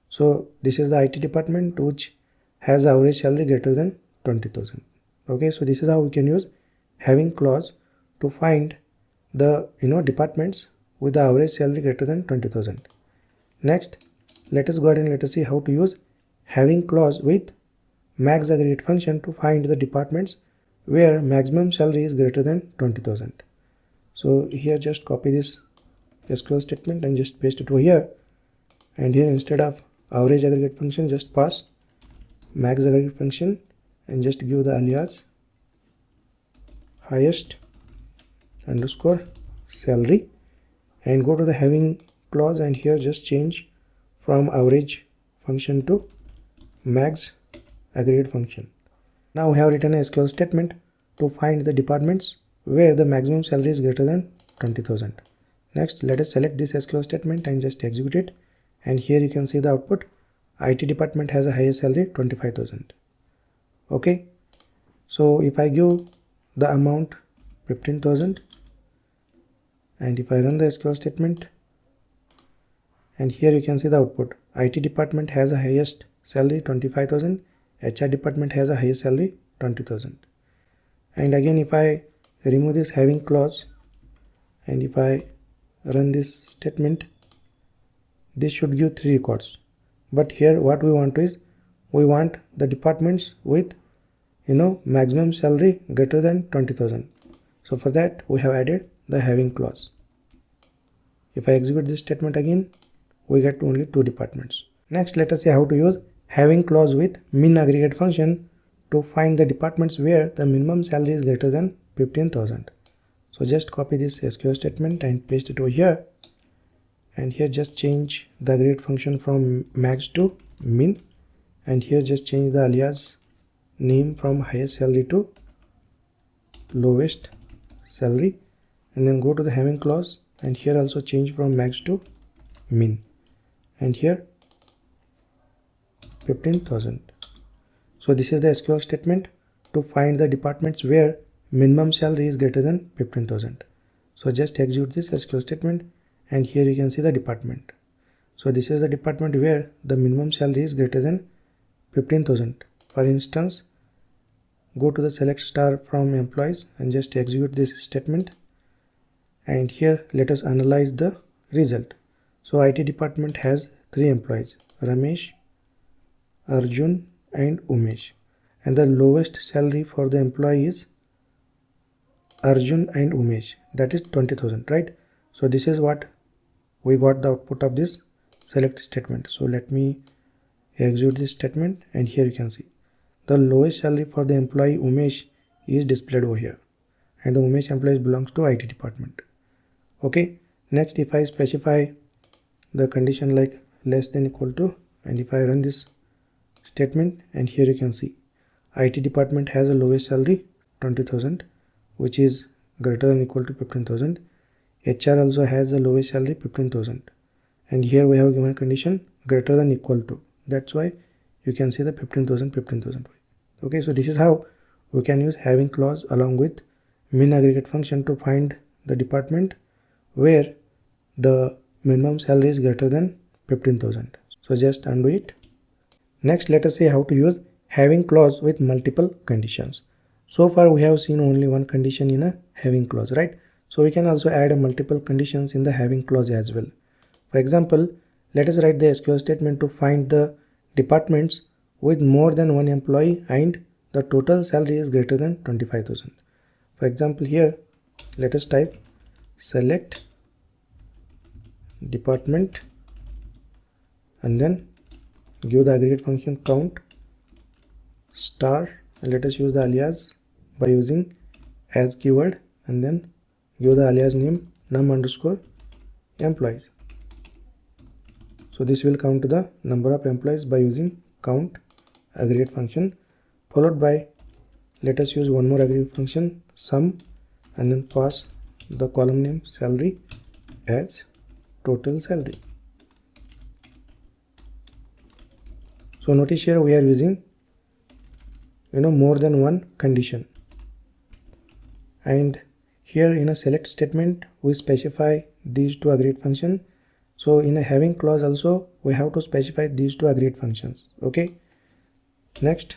So this is the IT department which has average salary greater than 20,000. Okay, so this is how we can use having clause to find the departments with the average salary greater than 20,000. Next, let us go ahead and let us see how to use having clause with max aggregate function to find the departments where maximum salary is greater than 20,000. So here just copy this SQL statement and just paste it over here, and here instead of average aggregate function just pass max aggregate function and just give the alias highest underscore salary, and go to the having clause and here just change from average function to max aggregate function. Now we have written a SQL statement to find the departments where the maximum salary is greater than 20,000. Next, let us select this SQL statement and just execute it. And here you can see the output. IT department has a highest salary 25,000. Okay. So if I give the amount 15,000 and if I run the SQL statement, and here you can see the output. IT department has a highest salary 25,000. HR department has a highest salary 20,000. And again, if I remove this having clause and if I run this statement, this should give 3 records. But here what we want is, we want the departments with maximum salary greater than 20,000. So for that we have added the having clause. If I execute this statement again, we get only 2 departments. Next, let us see how to use having clause with min aggregate function to find the departments where the minimum salary is greater than 15,000. So just copy this SQL statement and paste it over here, and here just change the aggregate function from max to min, and here just change the alias name from highest salary to lowest salary, and then go to the having clause and here also change from max to min, and here 15,000. So this is the SQL statement to find the departments where minimum salary is greater than 15,000. So just execute this SQL statement, and here you can see the department. So this is the department where the minimum salary is greater than 15,000. For instance, go to the select star from employees and just execute this statement, and here let us analyze the result. So IT department has 3 employees, Ramesh, Arjun and Umesh, and the lowest salary for the employee is Arjun and Umesh, that is 20,000, right? So this is what we got the output of this select statement. So let me execute this statement, and here you can see the lowest salary for the employee Umesh is displayed over here, and the Umesh employee belongs to IT department. Okay. Next, if I specify the condition like less than equal to, and if I run this statement, and here you can see IT department has a lowest salary 20,000, which is greater than equal to 15,000. HR also has the lowest salary 15,000, and here we have given condition greater than equal to. That's why you can see the 15,000. Okay, so this is how we can use having clause along with min aggregate function to find the department where the minimum salary is greater than 15,000. So just undo it. Next, let us see how to use having clause with multiple conditions. So far we have seen only one condition in a having clause, right? So we can also add multiple conditions in the having clause as well. For example, let us write the SQL statement to find the departments with more than one employee and the total salary is greater than 25,000. For example, here let us type select department and then give the aggregate function count star, and let us use the alias by using as keyword, and then give the alias name num underscore employees. So this will count the number of employees by using count aggregate function, followed by, let us use one more aggregate function sum, and then pass the column name salary as total salary. So notice here we are using more than one condition, and here in a select statement we specify these 2 aggregate function. So in a having clause also we have to specify these 2 aggregate functions. Okay. Next,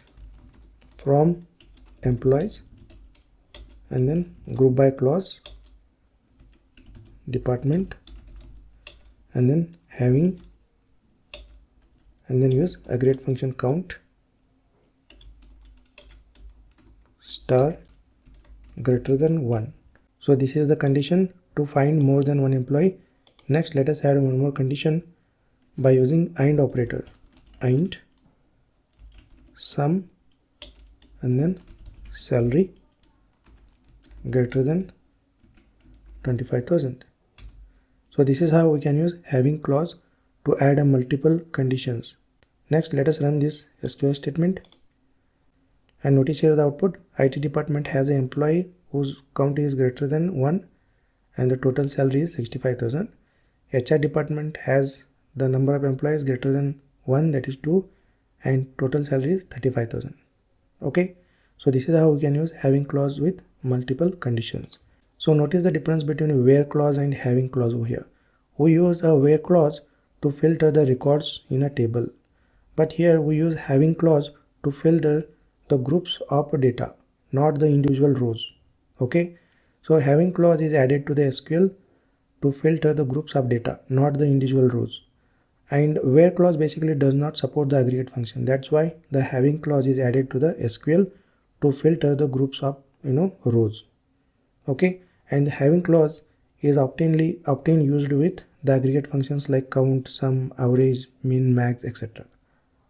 from employees, and then group by clause department, and then having, and then use aggregate function count star greater than 1. So this is the condition to find more than one employee. Next, let us add one more condition by using AND operator. AND sum and then salary greater than 25,000. So this is how we can use having clause to add a multiple conditions. Next, let us run this SQL statement, and notice here the output. IT department has an employee whose count is greater than 1, and the total salary is 65,000. HR department has the number of employees greater than 1, that is 2, and total salary is 35,000. Okay, so this is how we can use having clause with multiple conditions. So notice the difference between where clause and having clause over here. We use a where clause to filter the records in a table, but here we use having clause to filter the groups of data, not the individual rows. Okay, so having clause is added to the SQL to filter the groups of data, not the individual rows. And where clause basically does not support the aggregate function. That's why the having clause is added to the SQL to filter the groups of rows. Okay, and the having clause is often used with the aggregate functions like count, sum, average, min, max, etc.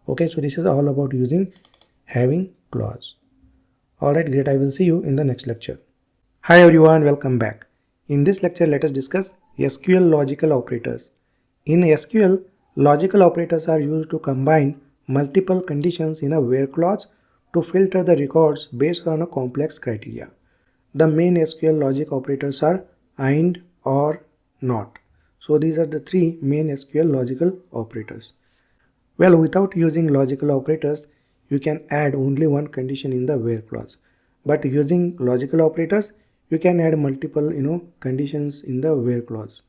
Okay, so this is all about using having clause. Alright, great. I will see you in the next lecture. Hi everyone, welcome back. In this lecture, let us discuss SQL logical operators. In SQL, logical operators are used to combine multiple conditions in a where clause to filter the records based on a complex criteria. The main SQL logic operators are AND, OR, NOT. So these are the three main SQL logical operators. Well, without using logical operators, you can add only one condition in the where clause. But using logical operators, you can add multiple conditions in the where clause.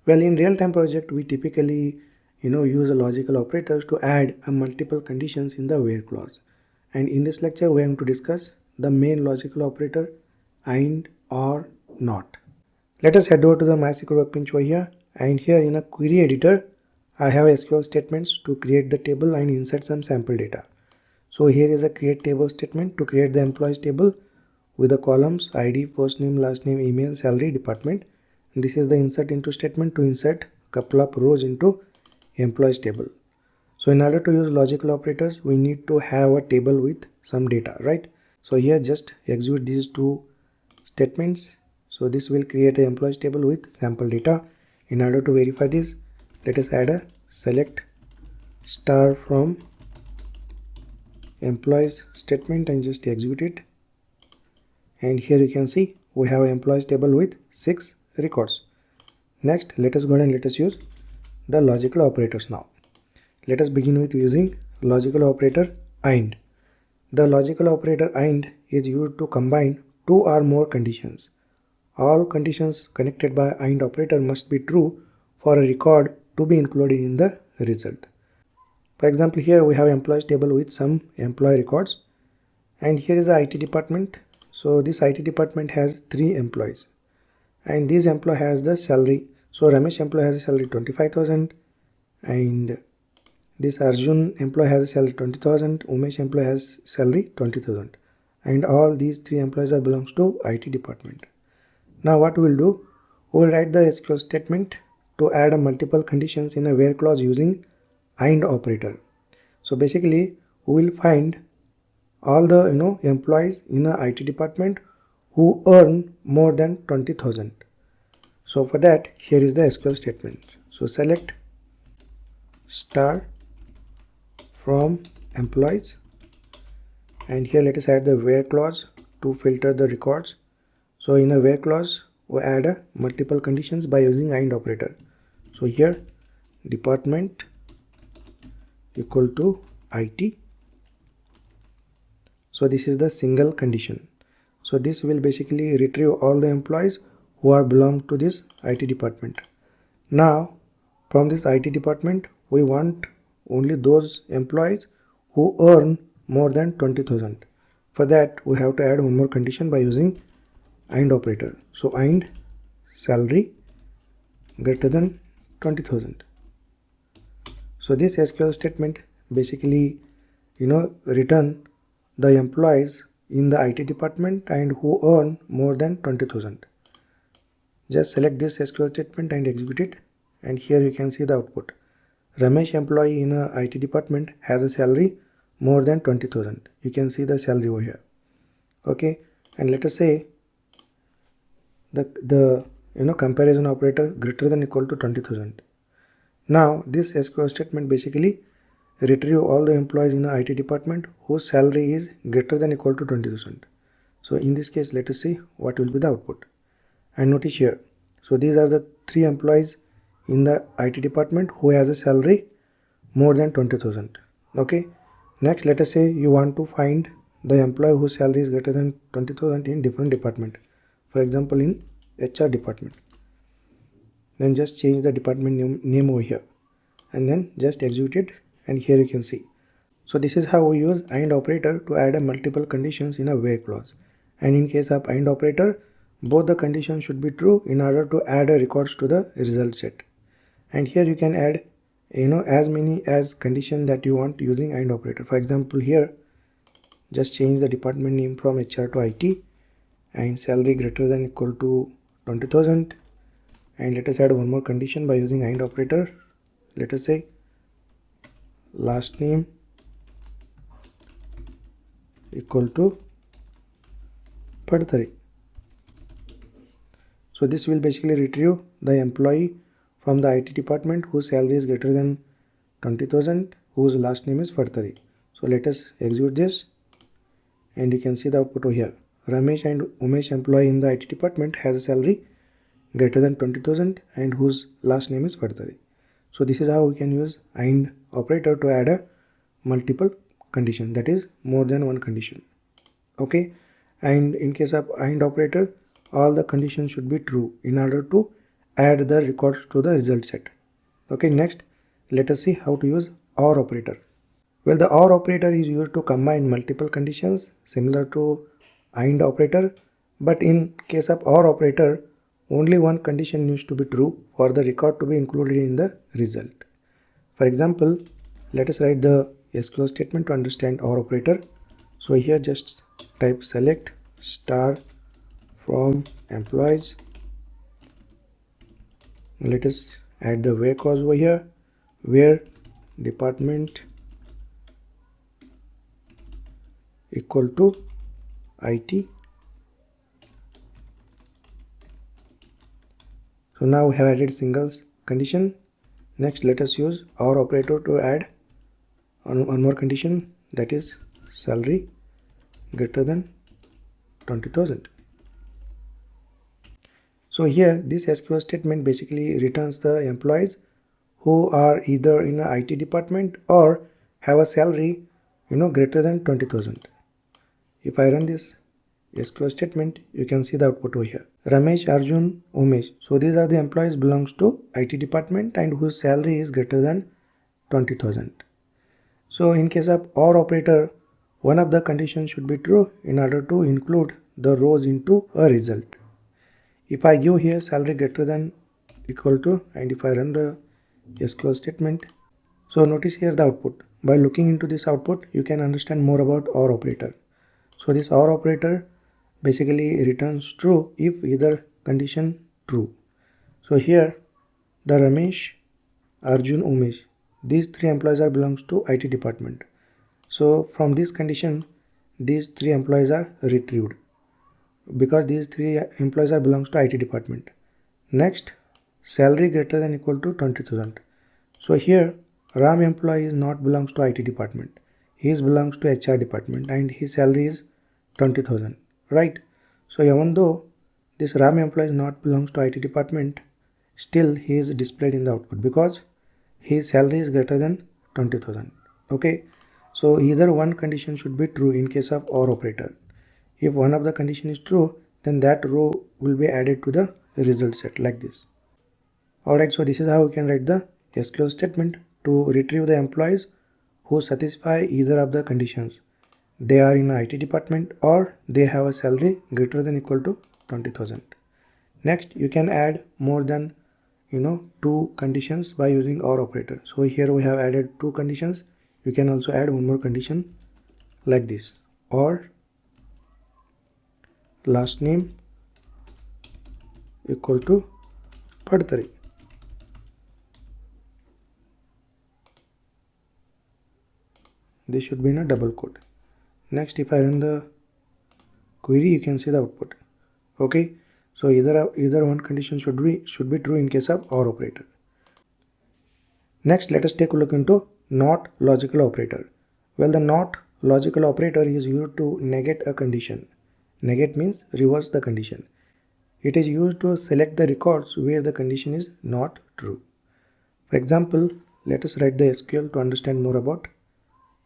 Well, in real-time project, we typically use logical operators to add multiple conditions in the where clause. And in this lecture, we are going to discuss the main logical operator AND, OR, NOT. Let us head over to the MySQL Workbench over here, and here in a query editor, I have SQL statements to create the table and insert some sample data. So here is a create table statement to create the employees table with the columns ID, first name, last name, email, salary, department. And this is the insert into statement to insert couple of rows into employees table. So in order to use logical operators, we need to have a table with some data, right? So here just execute these two statements. So this will create an employees table with sample data. In order to verify this, let us add a select star from employees statement and just execute it. And here you can see we have an employees table with 6 records. Next, let us go ahead and let us use the logical operators now. Let us begin with using logical operator AND. The logical operator AND is used to combine two or more conditions. All conditions connected by AND operator must be true for a record to be included in the result. For example, here we have employees table with some employee records, and here is the IT department. So this IT department has 3 employees, and this employee has the salary. So Ramesh employee has a salary 25,000, and this Arjun employee has a salary 20,000, Umesh employee has salary 20,000, and all these 3 employees are belongs to IT department. Now what we will do, we will write the SQL statement to add a multiple conditions in a where clause using AND operator. So basically we will find all the employees in a IT department who earn more than 20,000. So for that, here is the SQL statement. So select star from employees, and here let us add the where clause to filter the records. So in a where clause, we add a multiple conditions by using AND operator. So here department equal to IT. So this is the single condition. So this will basically retrieve all the employees who are belong to this IT department. Now from this IT department, we want only those employees who earn more than 20,000. For that, we have to add one more condition by using AND operator. So AND salary greater than 20,000. So this SQL statement basically return the employees in the IT department and who earn more than 20,000. Just select this SQL statement and execute it, and here you can see the output. Ramesh employee in a IT department has a salary more than 20,000. You can see the salary over here. Okay, and let us say the comparison operator greater than equal to 20,000. Now this SQL statement basically retrieve all the employees in the IT department whose salary is greater than equal to 20,000. So in this case, let us see what will be the output. And notice here So these are the 3 employees in the IT department who has a salary more than 20,000. Okay. Next, let us say you want to find the employee whose salary is greater than 20,000 in different department. For example, in HR department. Then just change the department name over here and then just execute it, and here you can see. So this is how we use AND operator to add a multiple conditions in a where clause. And in case of AND operator, both the conditions should be true in order to add a records to the result set. And here you can add as many as condition that you want using AND operator. For example, here just change the department name from HR to IT and salary greater than equal to 20,000, and let us add one more condition by using AND operator. Let us say last name equal to Padthari. So this will basically retrieve the employee from the IT department whose salary is greater than 20,000, whose last name is Padthari. So let us execute this, and you can see the output over here. Ramesh and Umesh employee in the IT department has a salary greater than 20,000 and whose last name is Padthari. So this is how we can use AND operator to add a multiple condition, that is more than one condition. Okay. And in case of AND operator, all the conditions should be true in order to add the records to the result set. Okay. Next, let us see how to use OR operator. Well, the OR operator is used to combine multiple conditions similar to AND operator, but in case of OR operator, only one condition needs to be true for the record to be included in the result. For example, let us write the SQL statement to understand OR operator. So here just type select star from employees. Let us add the where clause over here, where department equal to IT. So now we have added singles condition. Next, let us use OR operator to add one more condition, that is salary greater than 20,000. So here this SQL statement basically returns the employees who are either in a IT department or have a salary greater than 20,000. If I run this SQL statement, you can see the output over here. Ramesh, Arjun, Umesh. So these are the employees belongs to IT department and whose salary is greater than 20,000. So in case of OR operator, one of the conditions should be true in order to include the rows into a result. If I give here salary greater than equal to, and if I run the SQL statement, so notice here the output. By looking into this output, you can understand more about OR operator. So this OR operator basically returns true if either condition true. So here the Ramesh, Arjun, Umesh, these 3 employees are belongs to IT department. So from this condition, these 3 employees are retrieved because these 3 employees are belongs to IT department. Next, salary greater than equal to 20,000. So here Ram employee is not belongs to IT department. He belongs to HR department and his salary is 20,000, right? So even though this Ram employee is not belongs to IT department, still he is displayed in the output because his salary is greater than 20,000. Okay. So either one condition should be true in case of OR operator. If one of the condition is true, then that row will be added to the result set like this. Alright, so this is how we can write the SQL statement to retrieve the employees who satisfy either of the conditions. They are in IT department or they have a salary greater than equal to 20,000. Next, you can add more than 2 conditions by using OR operator. So here we have added 2 conditions. You can also add one more condition like this, or last name equal to Padthari. This should be in a double quote. Next, if I run the query, you can see the output. Okay, so either one condition should be true in case of OR operator. Next, let us take a look into NOT logical operator. Well, the NOT logical operator is used to negate a condition. Negate means reverse the condition. It is used to select the records where the condition is not true. For example, let us write the SQL to understand more about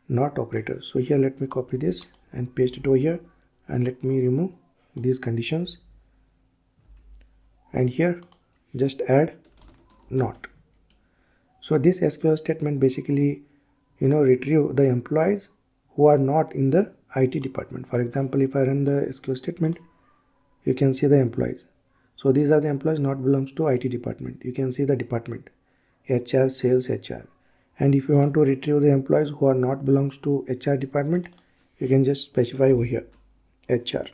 not operator. So here let me copy this and paste it over here, and let me remove these conditions, and here just add not. So this SQL statement basically retrieve the employees who are not in the IT department. For example, if I run the SQL statement, you can see the employees. So these are the employees not belongs to IT department. You can see the department HR, sales, HR. And if you want to retrieve the employees who are not belongs to HR department, you can just specify over here HR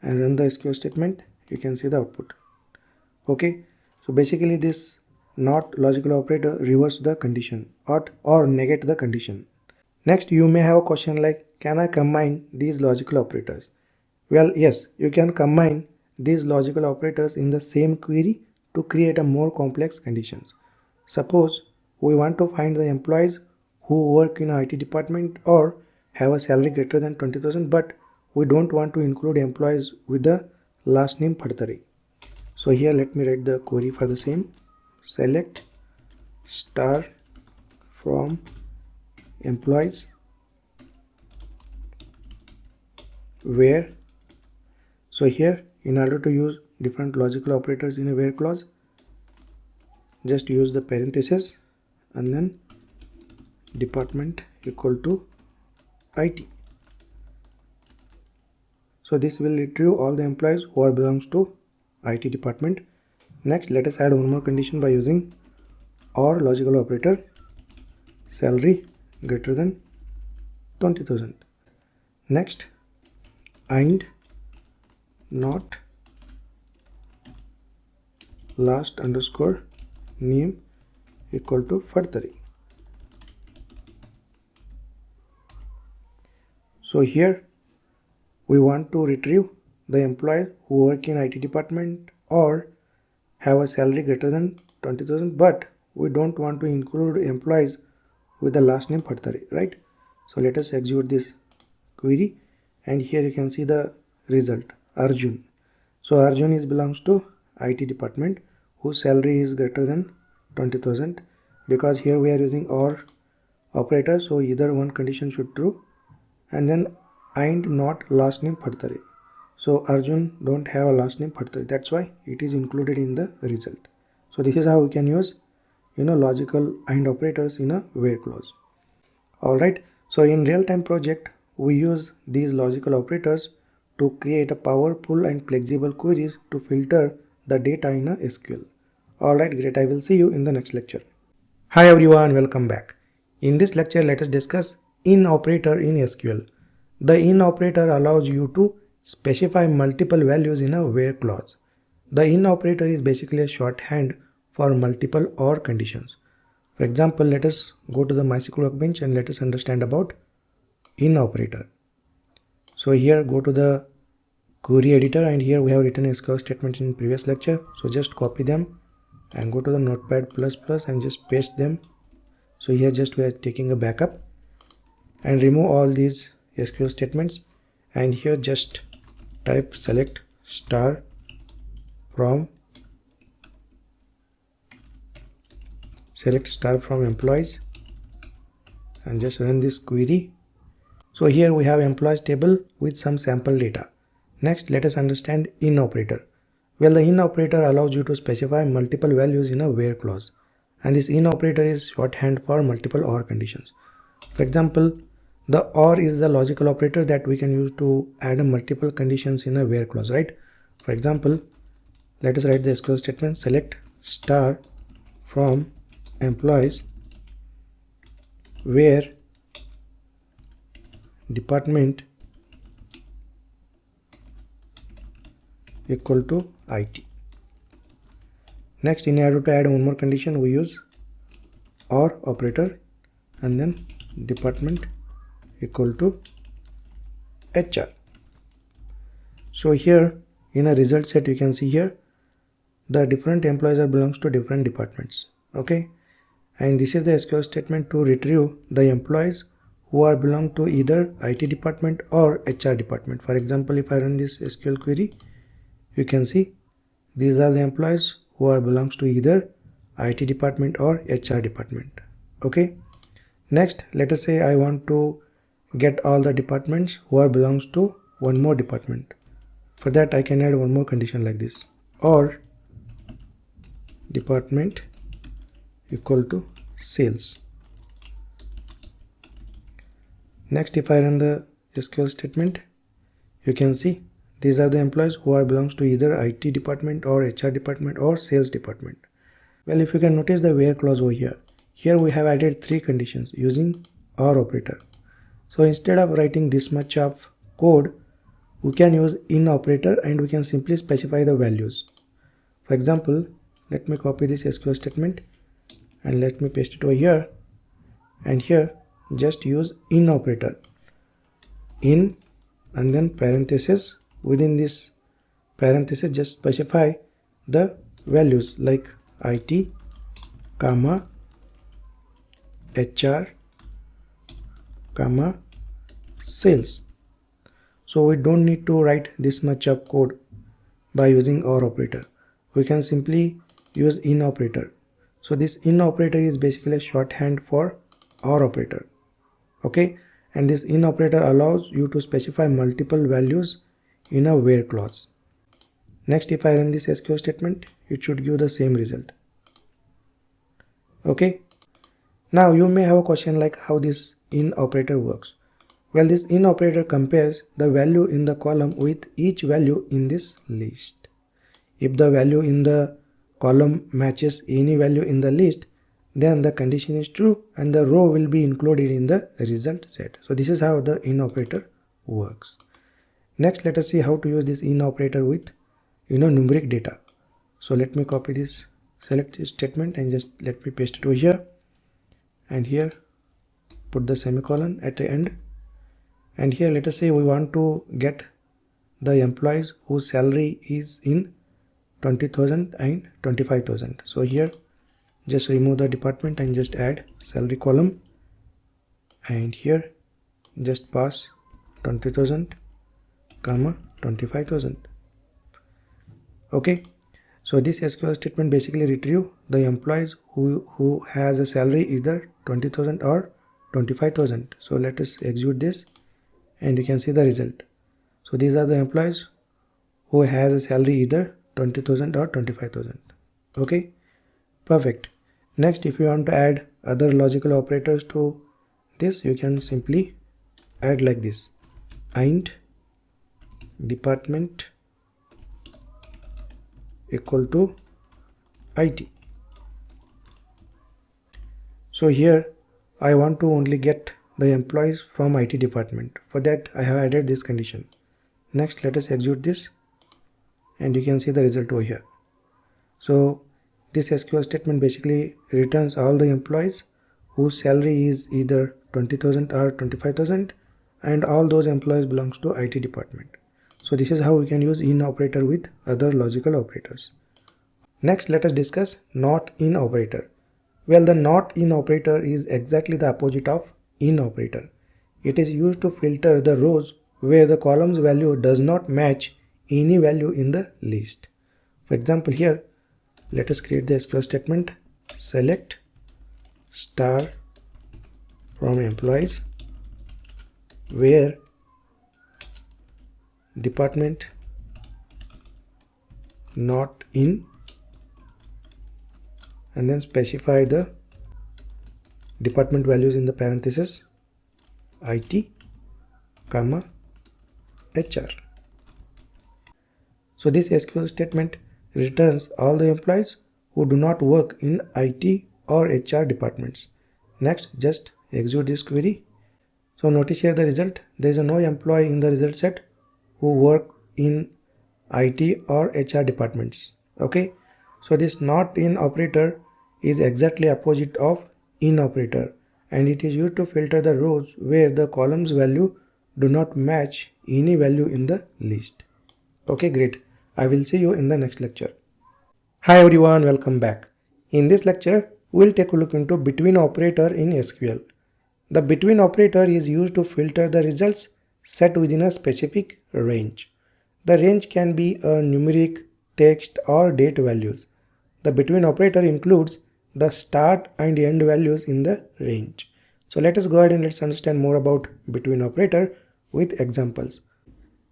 and run the SQL statement. You can see the output. Okay, so basically this not logical operator reverse the condition or negate the condition. Next, you may have a question like, can I combine these logical operators? Well, yes, you can combine these logical operators in the same query to create a more complex conditions. Suppose we want to find the employees who work in IT department or have a salary greater than 20,000, but we don't want to include employees with the last name Phadtare. So here let me write the query for the same. Select star from employees where. So here, in order to use different logical operators in a where clause, just use the parenthesis and then department equal to IT. So this will retrieve all the employees who are belongs to IT department. Next, let us add one more condition by using OR logical operator, salary greater than 20,000. Next, and not last underscore name equal to Phadtare. So here we want to retrieve the employees who work in IT department or have a salary greater than 20,000, but we don't want to include employees with the last name Phadtare, right? So let us execute this query, and here you can see the result, Arjun. So Arjun belongs to IT department whose salary is greater than 20,000. Because here we are using OR operator, so either one condition should true, and then and not last name Phadtare. So Arjun don't have a last name Phadtare, that's why it is included in the result. So this is how we can use logical AND operators in a where clause. Alright, so in real-time project we use these logical operators to create a powerful and flexible queries to filter the data in a SQL. Alright, great. I will see you in the next lecture. Hi everyone, welcome back. In this lecture, let us discuss in operator in SQL. The in operator allows you to specify multiple values in a where clause. The in operator is basically a shorthand for multiple OR conditions. For example, let us go to the MySQL Workbench and let us understand about in operator. So here go to the query editor, and here we have written SQL statements in previous lecture. So just copy them and go to the Notepad++ and just paste them. So here just we are taking a backup and remove all these SQL statements, and here just type select star from employees and just run this query. So here we have employees table with some sample data. Next, let us understand in operator. Well, the in operator allows you to specify multiple values in a where clause, and this in operator is shorthand for multiple OR conditions. For example, the OR is the logical operator that we can use to add multiple conditions in a where clause, right? For example, let us write the SQL statement select star from employees where department equal to IT. Next, in order to add one more condition, we use OR operator and then department equal to HR. So here in a result set, you can see here the different employees are belongs to different departments. Okay, and this is the SQL statement to retrieve the employees who are belong to either IT department or HR department. For example, if I run this SQL query, you can see these are the employees who are belongs to either IT department or HR department. Okay. Next, let us say I want to get all the departments who are belongs to one more department. For that I can add one more condition like this, or department equal to sales. Next, if I run the SQL statement, you can see these are the employees who are belongs to either IT department or HR department or sales department. Well, if you can notice the where clause over here, we have added three conditions using OR operator. So instead of writing this much of code, we can use in operator and we can simply specify the values. For example, let me copy this SQL statement and let me paste it over here, and here just use in operator, in and then parenthesis. Within this parenthesis just specify the values like IT, comma, HR, comma, sales. So we don't need to write this much of code by using OR operator. We can simply use in operator. So this in operator is basically a shorthand for OR operator. Okay, and this in operator allows you to specify multiple values in a where clause. Next, if I run this SQL statement, it should give the same result. Okay, now you may have a question like how this in operator works. Well, this in operator compares the value in the column with each value in this list. If the value in the column matches any value in the list, then the condition is true and the row will be included in the result set. So this is how the in operator works. Next, let us see how to use this in operator with numeric data. So let me copy this select statement and just let me paste it over here, and here put the semicolon at the end. And here let us say we want to get the employees whose salary is in 20,000 and 25,000. So here just remove the department and just add salary column, and here just pass 20,000 comma 25,000. Okay, so this SQL statement basically retrieve the employees who has a salary either 20,000 or 25,000. So let us execute this and you can see the result. So these are the employees who has a salary either 20,000 or 25,000. Okay, perfect. Next, if you want to add other logical operators to this, you can simply add like this: int department equal to IT. So here I want to only get the employees from IT department. For that I have added this condition. Next, let us execute this and you can see the result over here. So this SQL statement basically returns all the employees whose salary is either 20,000 or 25,000, and all those employees belongs to IT department. So this is how we can use in operator with other logical operators. Next, let us discuss not in operator. Well, the not in operator is exactly the opposite of in operator. It is used to filter the rows where the column's value does not match any value in the list. For example, here let us create the SQL statement: select star from employees where department not in, and then specify the department values in the parenthesis IT, comma, HR. So this SQL statement returns all the employees who do not work in IT or HR departments. Next, just execute this query. So notice here the result. There is no employee in the result set who work in IT or HR departments. Okay, so this not in operator is exactly opposite of in operator, and it is used to filter the rows where the columns value do not match any value in the list. Okay, great. I will see you in the next lecture. Hi everyone, welcome back. In this lecture, we will take a look into between operator in SQL. The between operator is used to filter the results set within a specific range. The range can be a numeric, text or date values. The between operator includes the start and end values in the range. So let us go ahead and let's understand more about between operator with examples.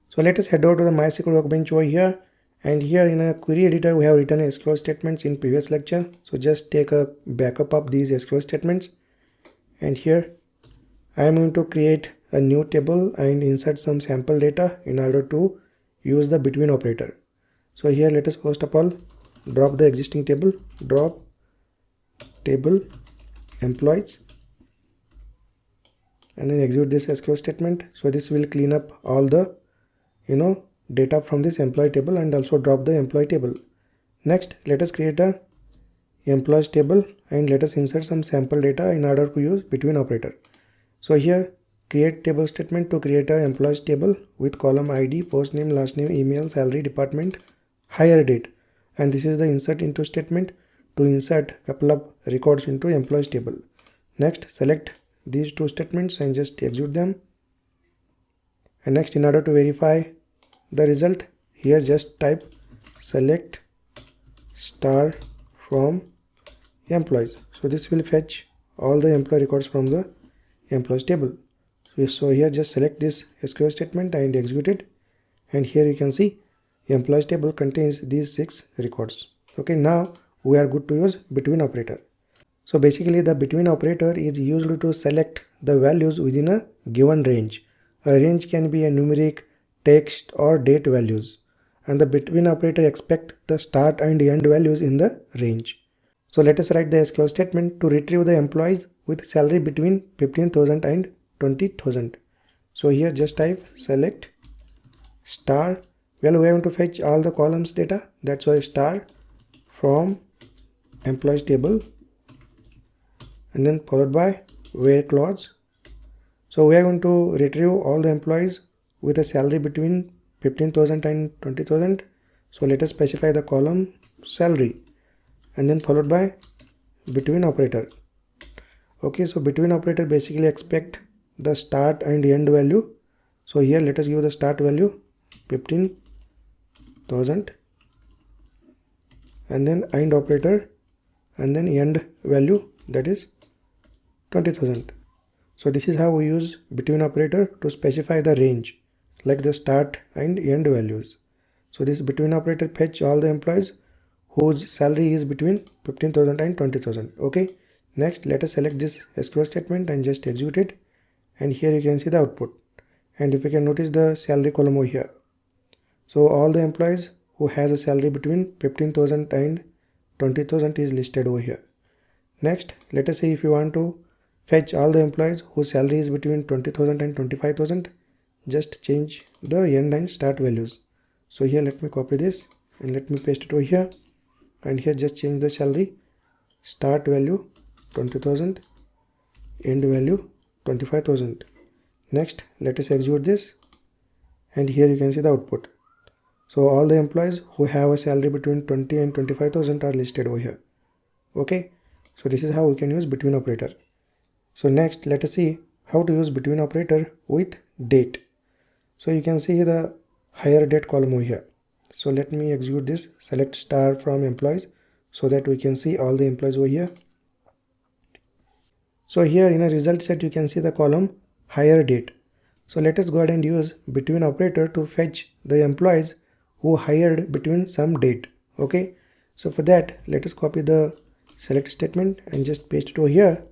So let us head over to the MySQL Workbench over here, and here in a query editor we have written SQL statements in previous lecture. So just take a backup of these SQL statements, and here I am going to create a new table and insert some sample data in order to use the between operator. So here let us first of all drop the existing table, drop table employees, and then execute this SQL statement. So this will clean up all the data from this employee table and also drop the employee table. Next, let us create a employees table and let us insert some sample data in order to use between operator. So here create table statement to create a employees table with column ID, first name, last name, email, salary, department, hire date, and this is the insert into statement to insert couple of records into employees table. Next, select these two statements and just execute them. And next, in order to verify the result, here just type select star from employees. So this will fetch all the employee records from the employees table. So here just select this SQL statement and execute it, and here you can see employees table contains these 6 records. Okay, now we are good to use between operator. So basically the between operator is used to select the values within a given range. A range can be a numeric, text or date values, and the between operator expect the start and end values in the range. So let us write the SQL statement to retrieve the employees with salary between 15,000 and 20,000. So here just type select star. Well, we want to fetch all the columns data, that's why star from employees table, and then followed by where clause. So we are going to retrieve all the employees with a salary between 15,000 and 20,000. So let us specify the column salary and then followed by between operator. Okay, so between operator basically expect the start and end value. So here let us give the start value 15,000 and then end operator and then end value, that is 20,000. So this is how we use between operator to specify the range like the start and end values. So this between operator fetch all the employees whose salary is between 15,000 and 20,000. Okay, next let us select this SQL statement and just execute it, and here you can see the output, and if you can notice the salary column over here. So all the employees who has a salary between 15,000 and 20,000 is listed over here. Next, let us say if you want to fetch all the employees whose salary is between 20,000 and 25,000, just change the end and start values. So here let me copy this and let me paste it over here, and here just change the salary start value 20,000, end value 25,000. Next, let us execute this, and here you can see the output. So all the employees who have a salary between 20 and 25,000 are listed over here. Okay, so this is how we can use between operator. So next, let us see how to use between operator with date. So you can see the hire date column over here. So let me execute this, select star from employees so that we can see all the employees over here. So here in a result set you can see the column hire date. So let us go ahead and use between operator to fetch the employees who hired between some date. Okay, so for that let us copy the select statement and just paste it over here,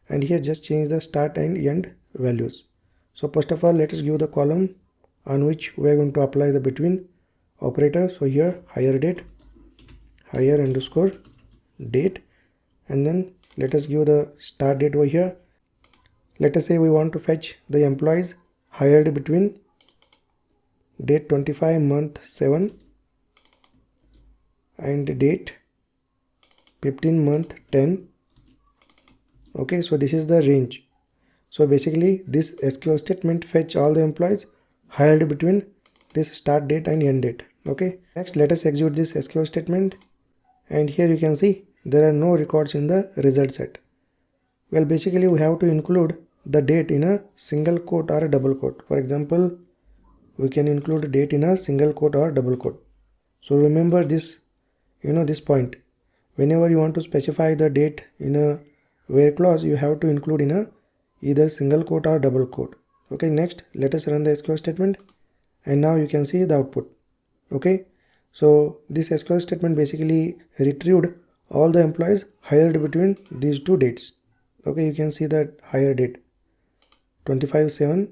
and here just change the start and end values. So first of all let us give the column on which we are going to apply the between operator. So here hire date, hire underscore date, and then let us give the start date over here. Let us say we want to fetch the employees hired between date 25 month 7 and date 15 month 10. Okay, so this is the range. So basically this SQL statement fetch all the employees hired between this start date and end date. Okay, next let us execute this SQL statement, and here you can see there are no records in the result set. Well, basically we have to include the date in a single quote or a double quote. For example, we can include date in a single quote or double quote. So remember this, this point. Whenever you want to specify the date in a where clause, you have to include in a either single quote or double quote. Okay, next let us run the SQL statement, and now you can see the output. Okay, so this SQL statement basically retrieved all the employees hired between these two dates. Okay, you can see that hire date 25/7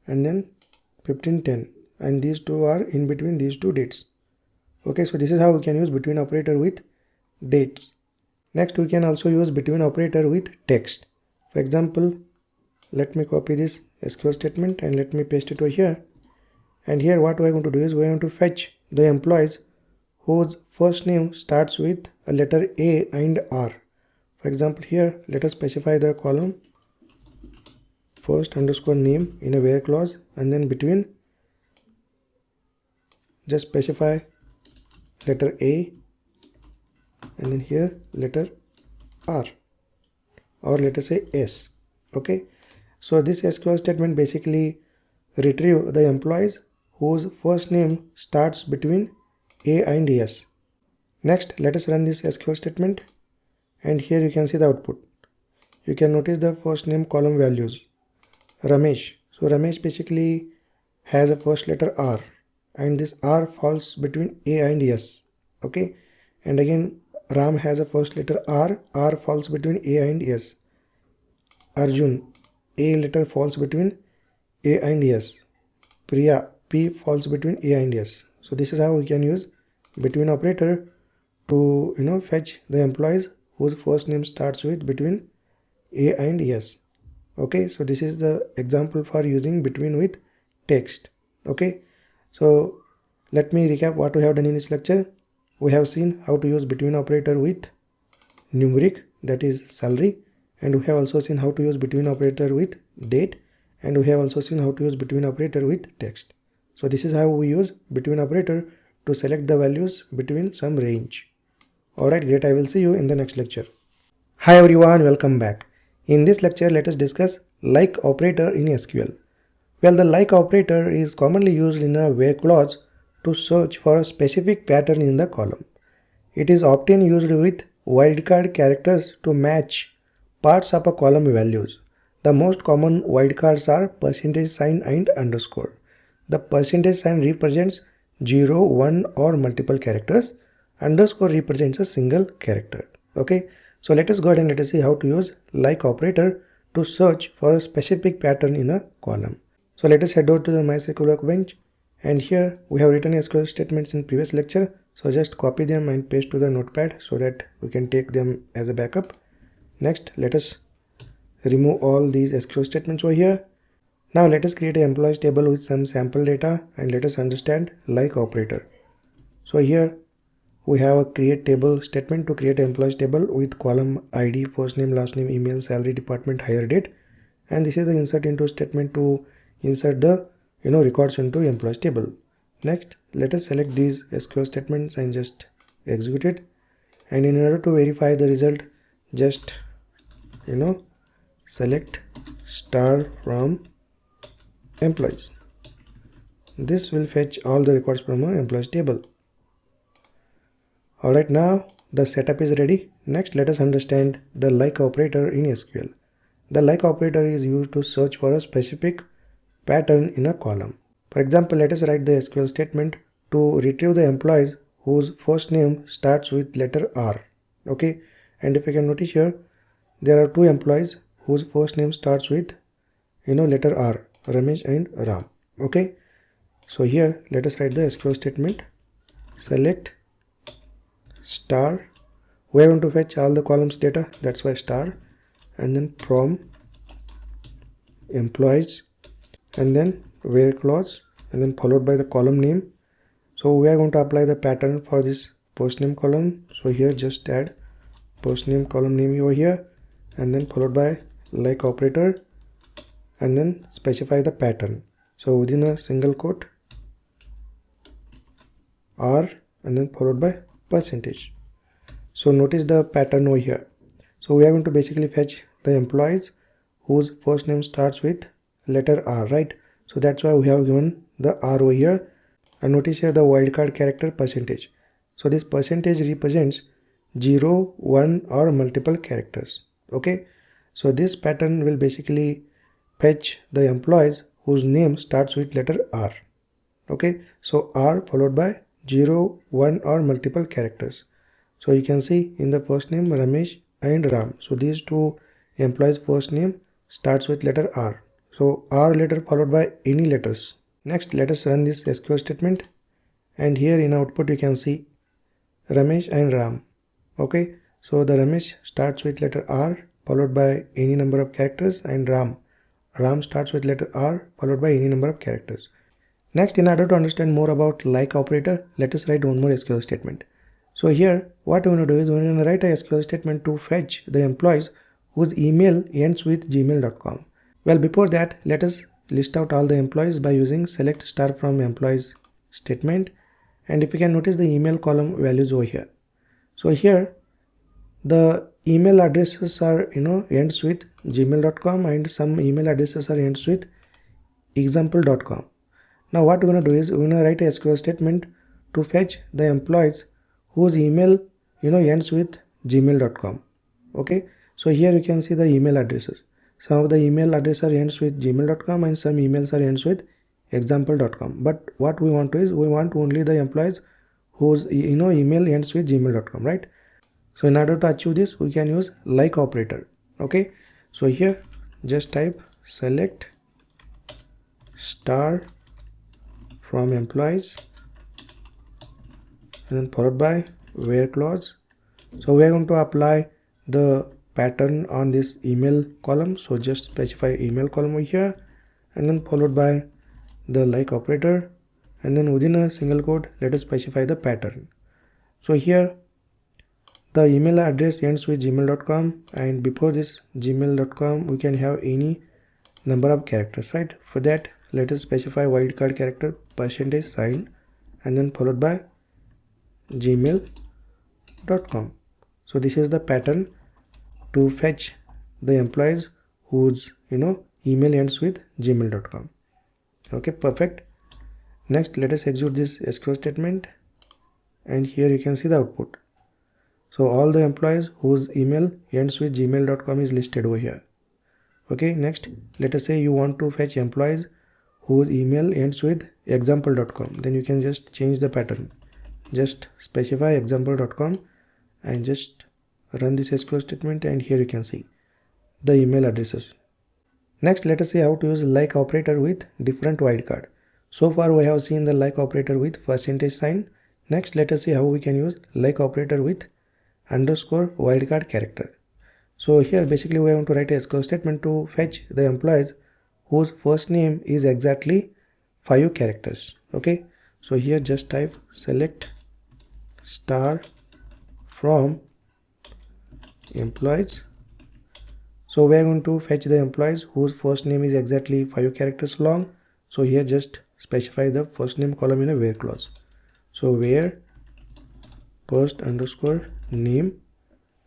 and then 15/10, and these two are in between these two dates. Okay, so this is how we can use between operator with dates. Next, we can also use between operator with text. For example, let me copy this SQL statement and let me paste it over here. And here what we are going to do is we are going to fetch the employees whose first name starts with a letter A and R. For example, here let us specify the column first underscore name in a where clause, and then between just specify letter A and then here letter R, or let us say S. Okay, so this SQL statement basically retrieve the employees whose first name starts between A and S. Next, let us run this SQL statement, and here you can see the output. You can notice the first name column values. Ramesh. So Ramesh basically has a first letter R, and this R falls between A and S. Okay, and again Ram has a first letter R, R falls between A and S. Arjun, A letter falls between A and S. Priya, P falls between A and S. So this is how we can use between operator to fetch the employees whose first name starts with between A and S. Okay, so this is the example for using between with text. Okay, so let me recap what we have done in this lecture. We have seen how to use between operator with numeric, that is salary, and we have also seen how to use between operator with date, and we have also seen how to use between operator with text. So this is how we use between operator to select the values between some range. Alright, great. I will see you in the next lecture. Hi everyone, welcome back. In this lecture, let us discuss like operator in SQL. Well, the like operator is commonly used in a where clause to search for a specific pattern in the column. It is often used with wildcard characters to match parts of a column values. The most common wildcards are %sign and underscore. The %sign represents 0, 1 or multiple characters. Underscore represents a single character. Okay, so let us go ahead and let us see how to use like operator to search for a specific pattern in a column. So let us head over to the MySQL Workbench, and here we have written SQL statements in previous lecture. So just copy them and paste to the notepad so that we can take them as a backup. Next, let us remove all these SQL statements over here. Now let us create an employees table with some sample data, and let us understand like operator. So here we have a create table statement to create an employees table with column ID, first name, last name, email, salary, department, hire date, and this is the insert into statement to insert the records into employees table. Next, let us select these SQL statements and just execute it, and in order to verify the result, just select star from employees. This will fetch all the records from our employees table. Alright, now the setup is ready. Next, let us understand the like operator in SQL. The like operator is used to search for a specific pattern in a column. For example, let us write the SQL statement to retrieve the employees whose first name starts with letter R. Okay, and if you can notice here, there are two employees whose first name starts with letter R, Ramesh and Ram. Okay, so here let us write the SQL statement. Select star, we are going to fetch all the columns data, that's why star, and then from employees, and then where clause, and then followed by the column name. So we are going to apply the pattern for this first name column. So here just add first name column name over here, and then followed by like operator, and then specify the pattern. So within a single quote R, and then followed by percentage. So notice the pattern over here. So we are going to basically fetch the employees whose first name starts with letter R, right? So that's why we have given the R over here, and notice here the wildcard character percentage. So this percentage represents 0, 1 or multiple characters. Okay, so this pattern will basically fetch the employees whose name starts with letter R. Okay, so R followed by 0, 1 or multiple characters. So you can see in the first name Ramesh and Ram. So these two employees' first name starts with letter R. So R letter followed by any letters. Next, let us run this SQL statement, and here in output you can see Ramesh and Ram. Okay, so the Ramesh starts with letter R followed by any number of characters, and Ram starts with letter R followed by any number of characters. Next, in order to understand more about like operator, let us write one more SQL statement. So here what we're going to do is we're going to write a SQL statement to fetch the employees whose email ends with gmail.com. Well, before that, let us list out all the employees by using select star from employees statement, and if you can notice the email column values over here. So here the email addresses are ends with gmail.com, and some email addresses are ends with example.com. Now what we're going to do is we're going to write a SQL statement to fetch the employees whose email ends with gmail.com. Okay, so here you can see the email addresses. Some of the email addresses are ends with gmail.com and some emails are ends with example.com. But what we want to is we want only the employees whose email ends with gmail.com, right? So in order to achieve this, we can use like operator. Okay, so here just type select star from employees and then followed by where clause. So we are going to apply the pattern on this email column, so just specify email column over here and then followed by the like operator, and then within a single quote let us specify the pattern. So here the email address ends with gmail.com, and before this gmail.com we can have any number of characters, right? For that, let us specify wildcard character %sign and then followed by gmail.com. So this is the pattern to fetch the employees whose email ends with gmail.com. Okay, perfect. Next, let us execute this SQL statement, and here you can see the output. So all the employees whose email ends with gmail.com is listed over here. Okay, next let us say you want to fetch employees whose email ends with example.com. Then you can just change the pattern, just specify example.com and just run this SQL statement, and here you can see the email addresses. Next, let us see how to use like operator with different wildcard. So far we have seen the like operator with %sign. Next, let us see how we can use like operator with underscore wildcard character. So here basically we want to write a SQL statement to fetch the employees whose first name is exactly 5 characters. Okay, so here just type select star from employees. So we are going to fetch the employees whose first name is exactly 5 characters long. So here just specify the first name column in a where clause. So where first underscore name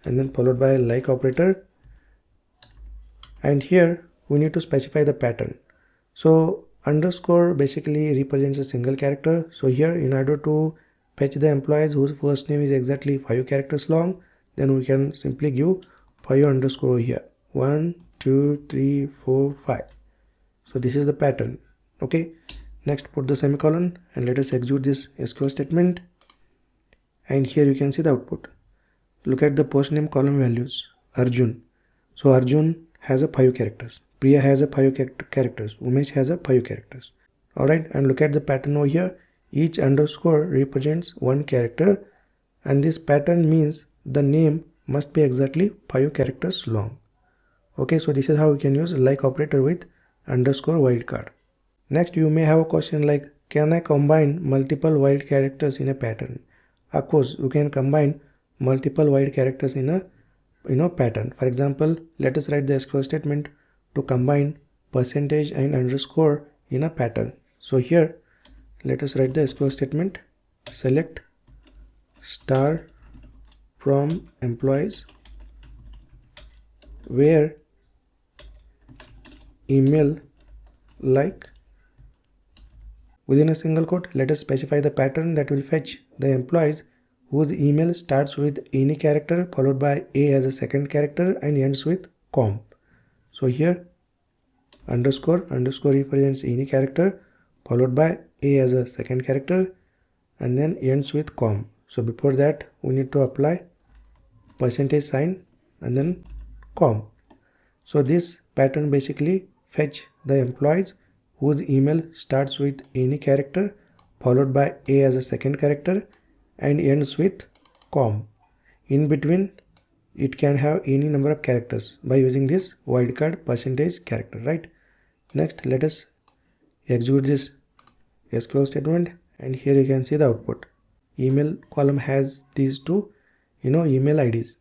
and then followed by like operator, and here we need to specify the pattern. So underscore basically represents a single character. So here in order to fetch the employees whose first name is exactly 5 characters long, then we can simply give 5 underscore here, 1 2 3 4 5. So this is the pattern. Okay, next put the semicolon and let us execute this SQL statement, and here you can see the output. Look at the post name column values. Arjun, so Arjun has a 5 characters, Priya has a 5 characters, Umesh has a 5 characters. Alright, and look at the pattern over here. Each underscore represents 1 character, and this pattern means the name must be exactly 5 characters long. Okay, so this is how we can use like operator with underscore wildcard. Next, you may have a question like, can I combine multiple wild characters in a pattern? Of course, you can combine multiple wild characters in a pattern. For example, let us write the SQL statement to combine percentage and underscore in a pattern. So here let us write the SQL statement select star from employees where email like Within a single quote, let us specify the pattern that will fetch the employees whose email starts with any character followed by a as a second character and ends with com. So here underscore represents any character followed by a as a second character and then ends with com. So before that we need to apply percentage sign and then com. So this pattern basically fetch the employees whose email starts with any character followed by a as a second character and ends with com. In between it can have any number of characters by using this wildcard percentage character, right? Next let us execute this SQL statement and here you can see the output. Email column has these two email IDs.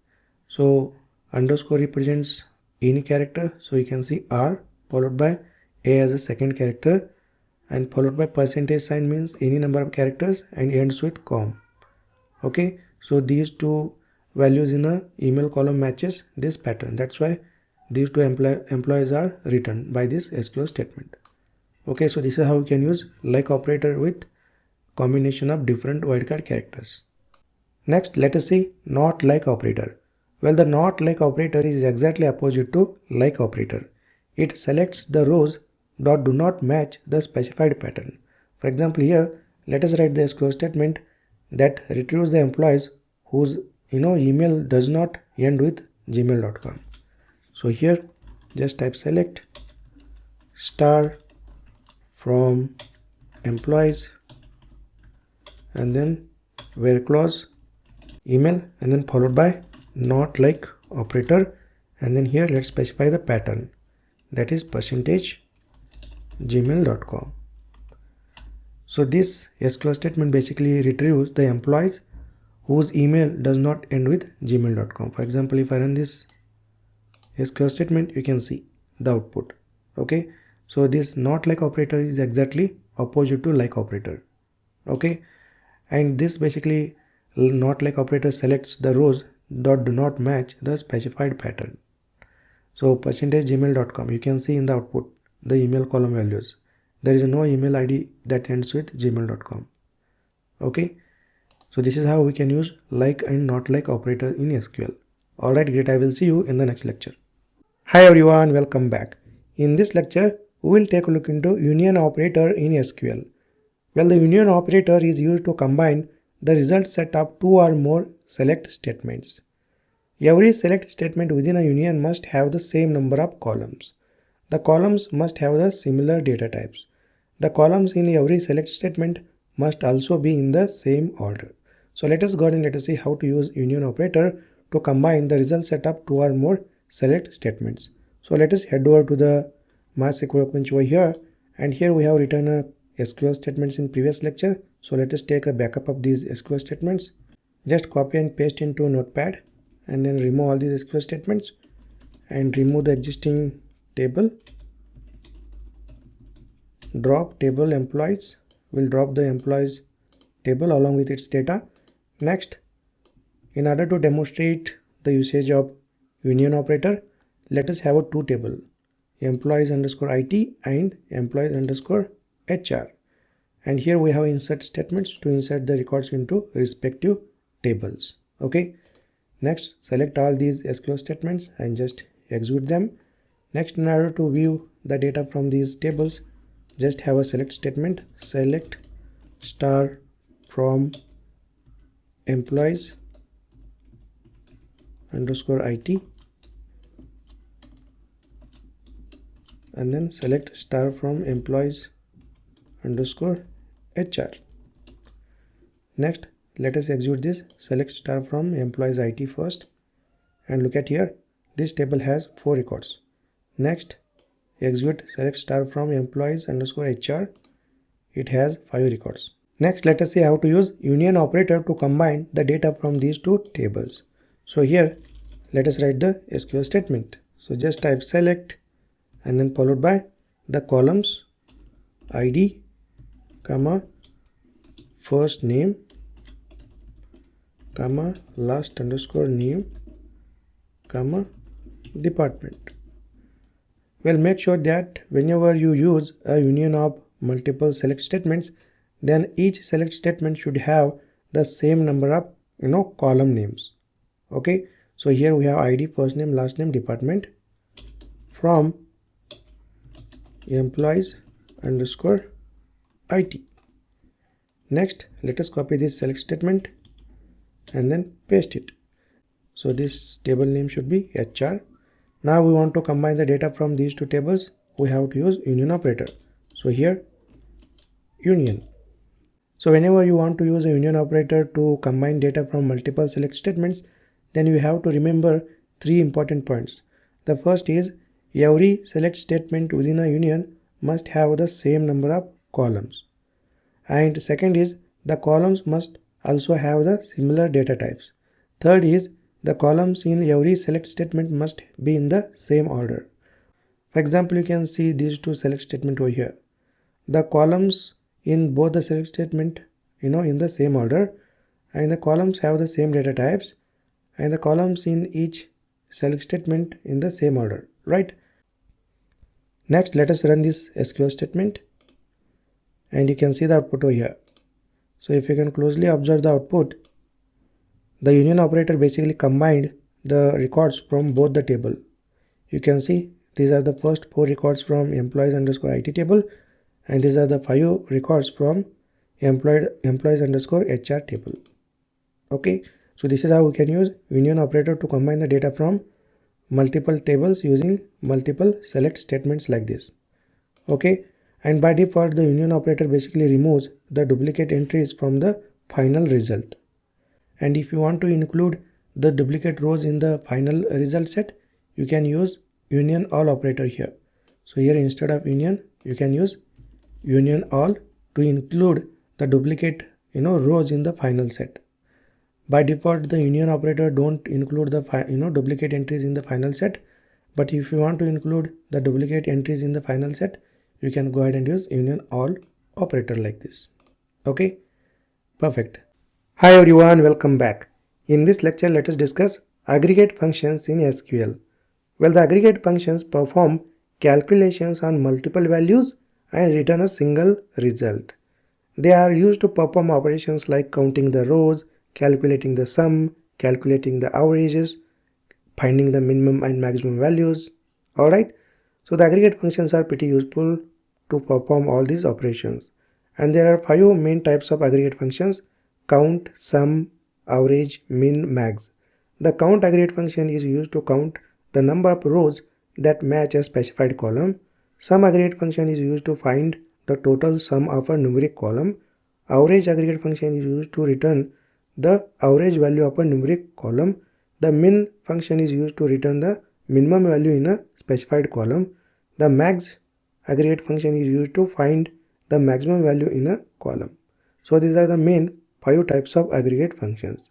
So underscore represents any character, so you can see R followed by a as a second character and followed by percentage sign means any number of characters and ends with com. Okay, so these two values in a email column matches this pattern. That's why these two employees are returned by this SQL statement. Okay, so this is how you can use like operator with combination of different wildcard characters. Next, let us see not like operator. Well, the not like operator is exactly opposite to like operator. It selects the rows that do not match the specified pattern. For example, here let us write the SQL statement that retrieves the employees whose email does not end with gmail.com. So here just type select star from employees and then where clause email and then followed by not like operator and then here let's specify the pattern, that is percentage gmail.com. So this SQL statement basically retrieves the employees whose email does not end with gmail.com. For example, if I run this SQL statement, you can see the output. Okay, so this not like operator is exactly opposite to like operator. Okay, and this basically not like operator selects the rows that do not match the specified pattern. So percentage gmail.com, you can see in the output the email column values. There is no email ID that ends with gmail.com. Okay, so this is how we can use like and not like operator in SQL. Alright, great. I will see you in the next lecture. Hi everyone, welcome back. In this lecture, we will take a look into union operator in SQL. Well, the union operator is used to combine the result set of two or more select statements. Every select statement within a union must have the same number of columns. The columns must have the similar data types. The columns in every select statement must also be in the same order. So let us go ahead and let us see how to use union operator to combine the result set of two or more select statements. So let us head over to the MySQL Workbench over here, and here we have written a SQL statements in previous lecture. So let us take a backup of these SQL statements. Just copy and paste into Notepad and then remove all these SQL statements and remove the existing table. Drop table employees. We'll drop the employees table along with its data. Next, in order to demonstrate the usage of union operator, let us have a two table, employees underscore IT and employees underscore HR. And here we have insert statements to insert the records into respective tables. Okay. Next, select all these SQL statements and just execute them. Next, in order to view the data from these tables, just have a select statement, select star from employees underscore IT and then select star from employees underscore HR. Next, let us execute this select star from employees IT first and look at here, this table has 4 records. Next, execute select star from employees underscore HR, it has 5 records. Next, let us see how to use union operator to combine the data from these two tables. So here, let us write the SQL statement. So just type select and then followed by the columns ID, comma, first name, comma, last underscore name, comma, department. Well, make sure that whenever you use a union of multiple select statements, then each select statement should have the same number of column names. Okay, so here we have ID, first name, last name, department from employees underscore IT. Next, let us copy this select statement and then paste it. So this table name should be HR. Now we want to combine the data from these two tables. We have to use union operator. So here union. So whenever you want to use a union operator to combine data from multiple select statements, then you have to remember three important points. The first is every select statement within a union must have the same number of columns. And second is the columns must also have the similar data types. Third is the columns in every select statement must be in the same order. For example, you can see these two select statements over here. The columns in both the select statement in the same order, and the columns have the same data types, and the columns in each select statement in the same order, right? Next, let us run this SQL statement, and you can see the output over here. So if you can closely observe the output, the union operator basically combined the records from both the table. You can see these are the first 4 records from employees underscore IT table, and these are the 5 records from employees underscore HR table. Okay, so this is how we can use union operator to combine the data from multiple tables using multiple select statements like this. Okay, and by default the union operator basically removes the duplicate entries from the final result. And if you want to include the duplicate rows in the final result set, you can use union all operator here. So here instead of union, you can use union all to include the duplicate rows in the final set. By default the union operator don't include the duplicate entries in the final set, but if you want to include the duplicate entries in the final set, you can go ahead and use union all operator like this. Okay, perfect. Hi everyone, welcome back. In this lecture, let us discuss aggregate functions in SQL. Well, the aggregate functions perform calculations on multiple values and return a single result. They are used to perform operations like counting the rows, calculating the sum, calculating the averages, finding the minimum and maximum values. Alright, so the aggregate functions are pretty useful to perform all these operations. And there are 5 main types of aggregate functions: count, sum, average, min, max. The count aggregate function is used to count the number of rows that match a specified column. Sum aggregate function is used to find the total sum of a numeric column. Average aggregate function is used to return the average value of a numeric column. The min function is used to return the minimum value in a specified column. The max aggregate function is used to find the maximum value in a column. So these are the main 5 types of aggregate functions.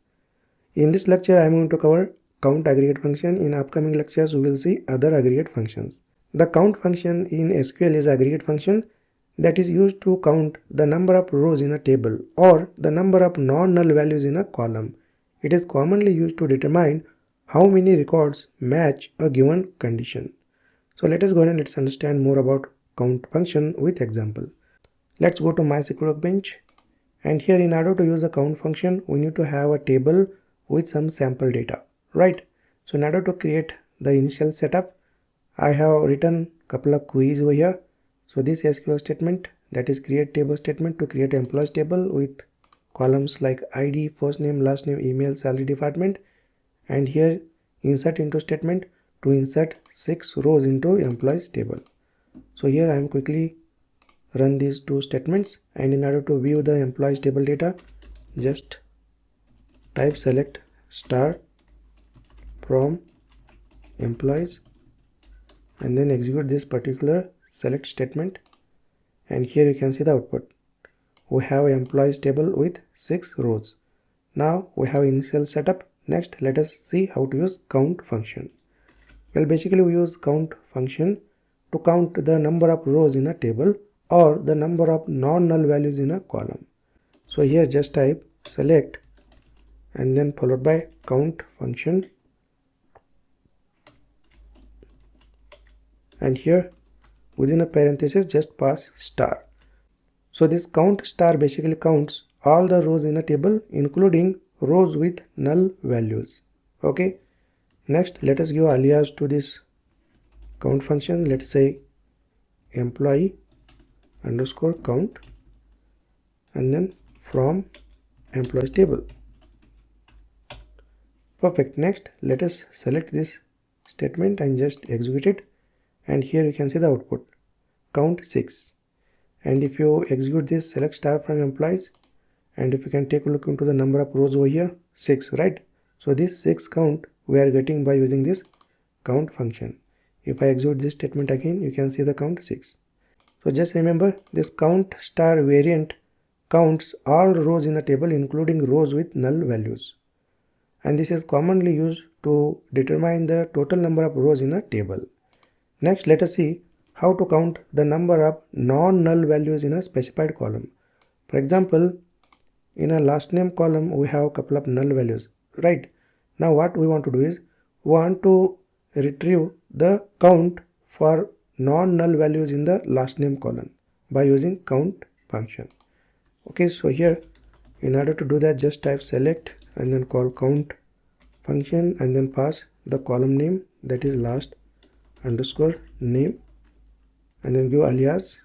In this lecture, I am going to cover count aggregate function. In upcoming lectures, we will see other aggregate functions. The count function in SQL is aggregate function that is used to count the number of rows in a table or the number of non-null values in a column. It is commonly used to determine how many records match a given condition. So let us go ahead and let's understand more about count function with example. Let's go to MySQL Workbench, and here in order to use the count function, we need to have a table with some sample data, right? So in order to create the initial setup, I have written a couple of queries over here. So this SQL statement, that is create table statement, to create employees table with columns like ID, first name, last name, email, salary, department, and here insert into statement to insert 6 rows into employees table. So here I am quickly run these 2 statements, and in order to view the employees table data, just type select star from employees and then execute this particular select statement, and here you can see the output. We have an employees table with 6 rows. Now we have initial setup. Next, let us see how to use count function. Well, basically we use count function to count the number of rows in a table or the number of non-null values in a column. So here just type select and then followed by count function, and here within a parenthesis just pass star. So this count star basically counts all the rows in a table including rows with null values. Okay, next let us give alias to this count function. Let's say employee underscore count and then from employees table. Perfect. Next let us select this statement and just execute it, and here you can see the output count 6. And if you execute this select star from employees, and if you can take a look into the number of rows over here, 6, right? So this 6 count we are getting by using this count function. If I execute this statement again, you can see the count 6. So just remember, this count star variant counts all rows in a table including rows with null values, and this is commonly used to determine the total number of rows in a table. Next let us see how to count the number of non-null values in a specified column. For example, in a last name column we have a couple of null values, right? Now what we want to do is we want to retrieve the count for non-null values in the last name column by using count function. Okay, so here in order to do that, just type select and then call count function and then pass the column name, that is last underscore name, and then give alias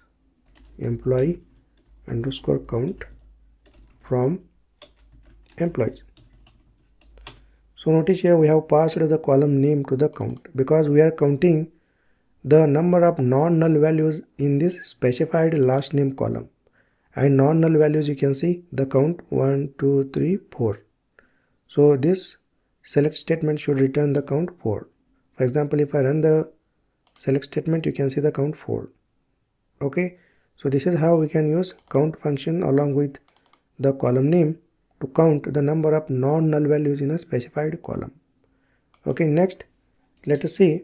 employee underscore count from employees. So notice here we have passed the column name to the count because we are counting the number of non-null values in this specified last name column, and non-null values you can see the count 1 2 3 4. So this select statement should return the count 4. For example, if I run the select statement, you can see the count 4. Okay, so this is how we can use count function along with the column name to count the number of non-null values in a specified column. Okay, next let us see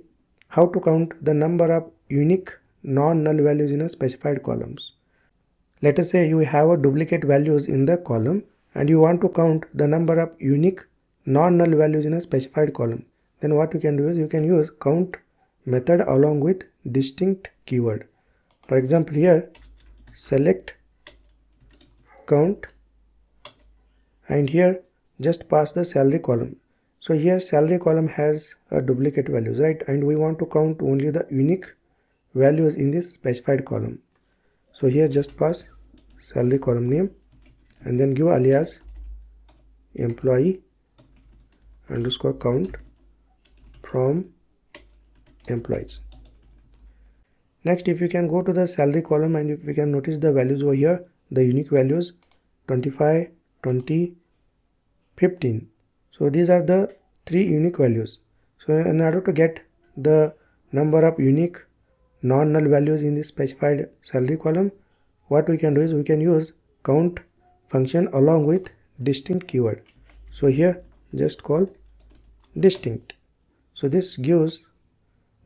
how to count the number of unique non-null values in a specified columns. Let us say you have a duplicate values in the column and you want to count the number of unique non-null values in a specified column. Then what you can do is you can use count method along with distinct keyword. For example, here select count and here just pass the salary column. So here salary column has a duplicate values, right? And we want to count only the unique values in this specified column. So here just pass salary column name and then give alias employee underscore count from employees. Next, if you can go to the salary column and if you can notice the values over here, the unique values 25, 20, 15. So these are the 3 unique values. So in order to get the number of unique non-null values in this specified salary column, what we can do is we can use count function along with distinct keyword. So here just call distinct. So this gives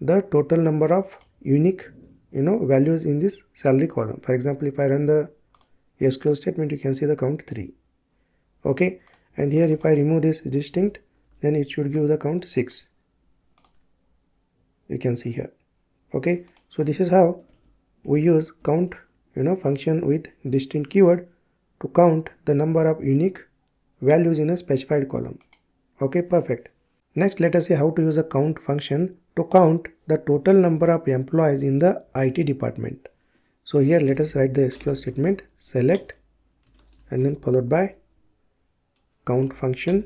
the total number of unique values in this salary column. For example, if I run the SQL statement, you can see the count 3. Okay, and here if I remove this distinct, then it should give the count 6. You can see here. Okay, so this is how we use count function with distinct keyword to count the number of unique values in a specified column. Okay, perfect. Next, let us see how to use a count function to count the total number of employees in the IT department. So here let us write the SQL statement select and then followed by count function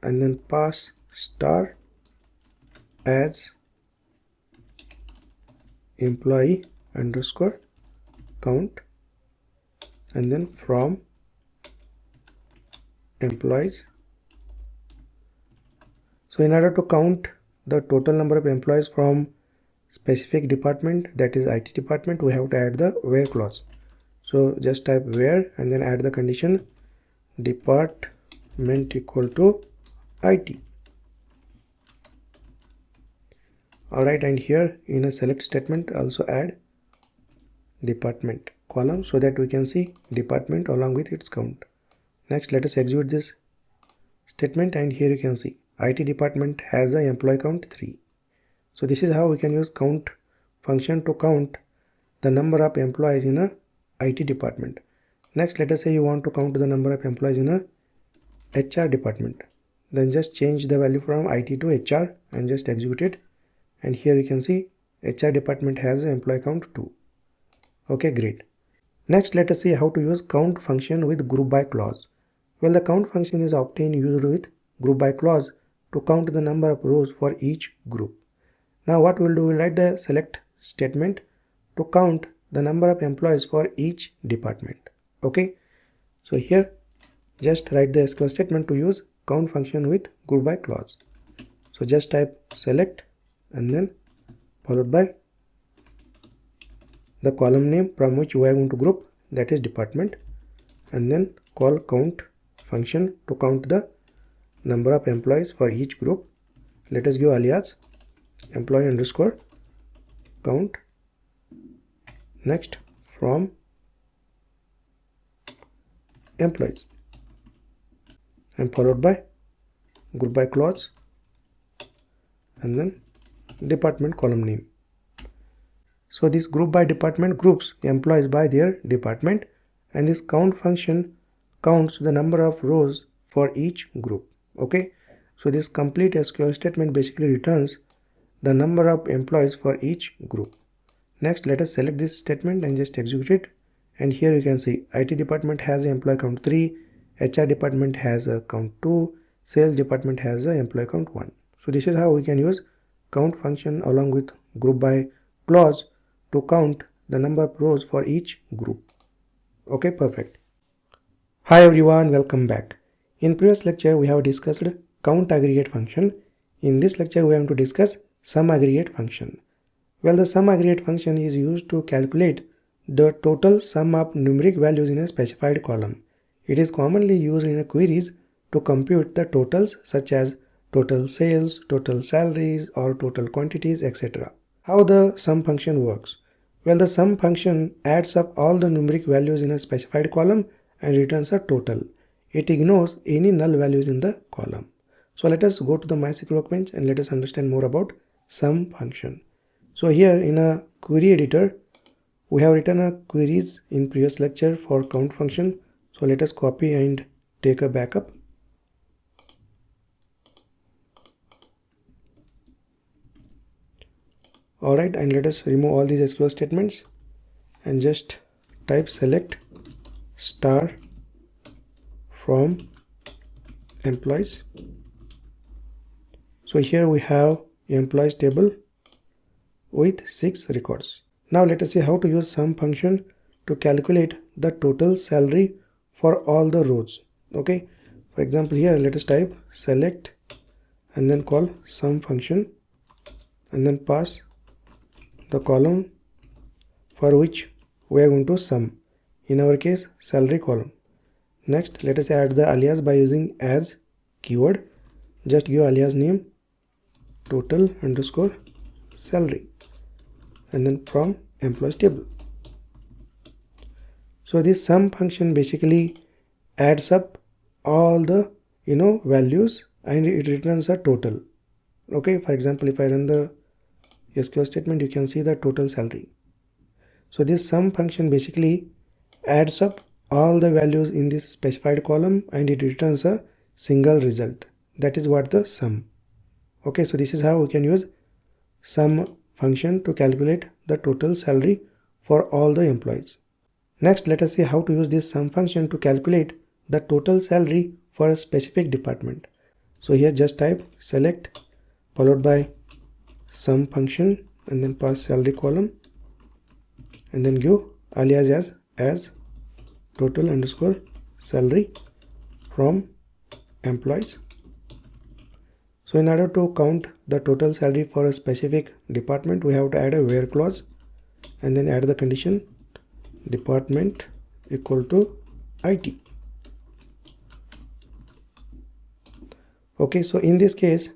and then pass star as employee underscore count and then from employees. So in order to count the total number of employees from specific department, that is IT department, we have to add the where clause. So just type where and then add the condition department equal to IT. Alright, and here in a select statement also add department column so that we can see department along with its count. Next, let us execute this statement and here you can see IT department has a employee count 3. So this is how we can use count function to count the number of employees in a IT department. Next, let us say you want to count the number of employees in a HR department. Then just change the value from IT to HR and just execute it. And here you can see HR department has employee count 2. Okay, great. Next, let us see how to use count function with group by clause. Well, the count function is often used with group by clause to count the number of rows for each group. Now what we'll do, we'll write the select statement to count the number of employees for each department. Okay, so here just write the SQL statement to use count function with group by clause. So just type select and then followed by the column name from which we are going to group, that is department, and then call count function to count the number of employees for each group. Let us give alias employee underscore count. Next, from employees and followed by group by clause and then department column name. So this group by department groups employees by their department, and this count function counts the number of rows for each group. Okay, so this complete SQL statement basically returns the number of employees for each group. Next, let us select this statement and just execute it. And here you can see IT department has employee count 3, HR department has a count 2, sales department has a employee count 1. So this is how we can use count function along with group by clause to count the number of rows for each group. Okay, perfect. Hi everyone, welcome back. In previous lecture we have discussed count aggregate function. In this lecture we are going to discuss sum aggregate function. Well, the sum aggregate function is used to calculate the total sum of numeric values in a specified column. It is commonly used in queries to compute the totals such as total sales, total salaries, or total quantities, etc. How the sum function works? Well, the sum function adds up all the numeric values in a specified column and returns a total. It ignores any null values in the column. So let us go to the MySQL Workbench and let us understand more about sum function. So here in a query editor, we have written a queries in previous lecture for count function. So let us copy and take a backup. Alright, and let us remove all these SQL statements and just type select star from employees. So here we have employees table with 6 records. Now let us see how to use sum function to calculate the total salary for all the rows. Okay, for example here let us type select and then call sum function and then pass the column for which we are going to sum, in our case salary column. Next, let us add the alias by using as keyword. Just give alias name total underscore salary and then from employees table. So this sum function basically adds up all the values and it returns a total. Okay, for example if I run the SQL statement, you can see the total salary. So this sum function basically adds up all the values in this specified column and it returns a single result. That is what the sum. Okay, so this is how we can use sum function to calculate the total salary for all the employees. Next, let us see how to use this sum function to calculate the total salary for a specific department. So here just type select followed by sum function and then pass salary column and then give alias as total underscore salary from employees. So in order to count the total salary for a specific department, we have to add a where clause and then add the condition department equal to IT. Okay, so in this case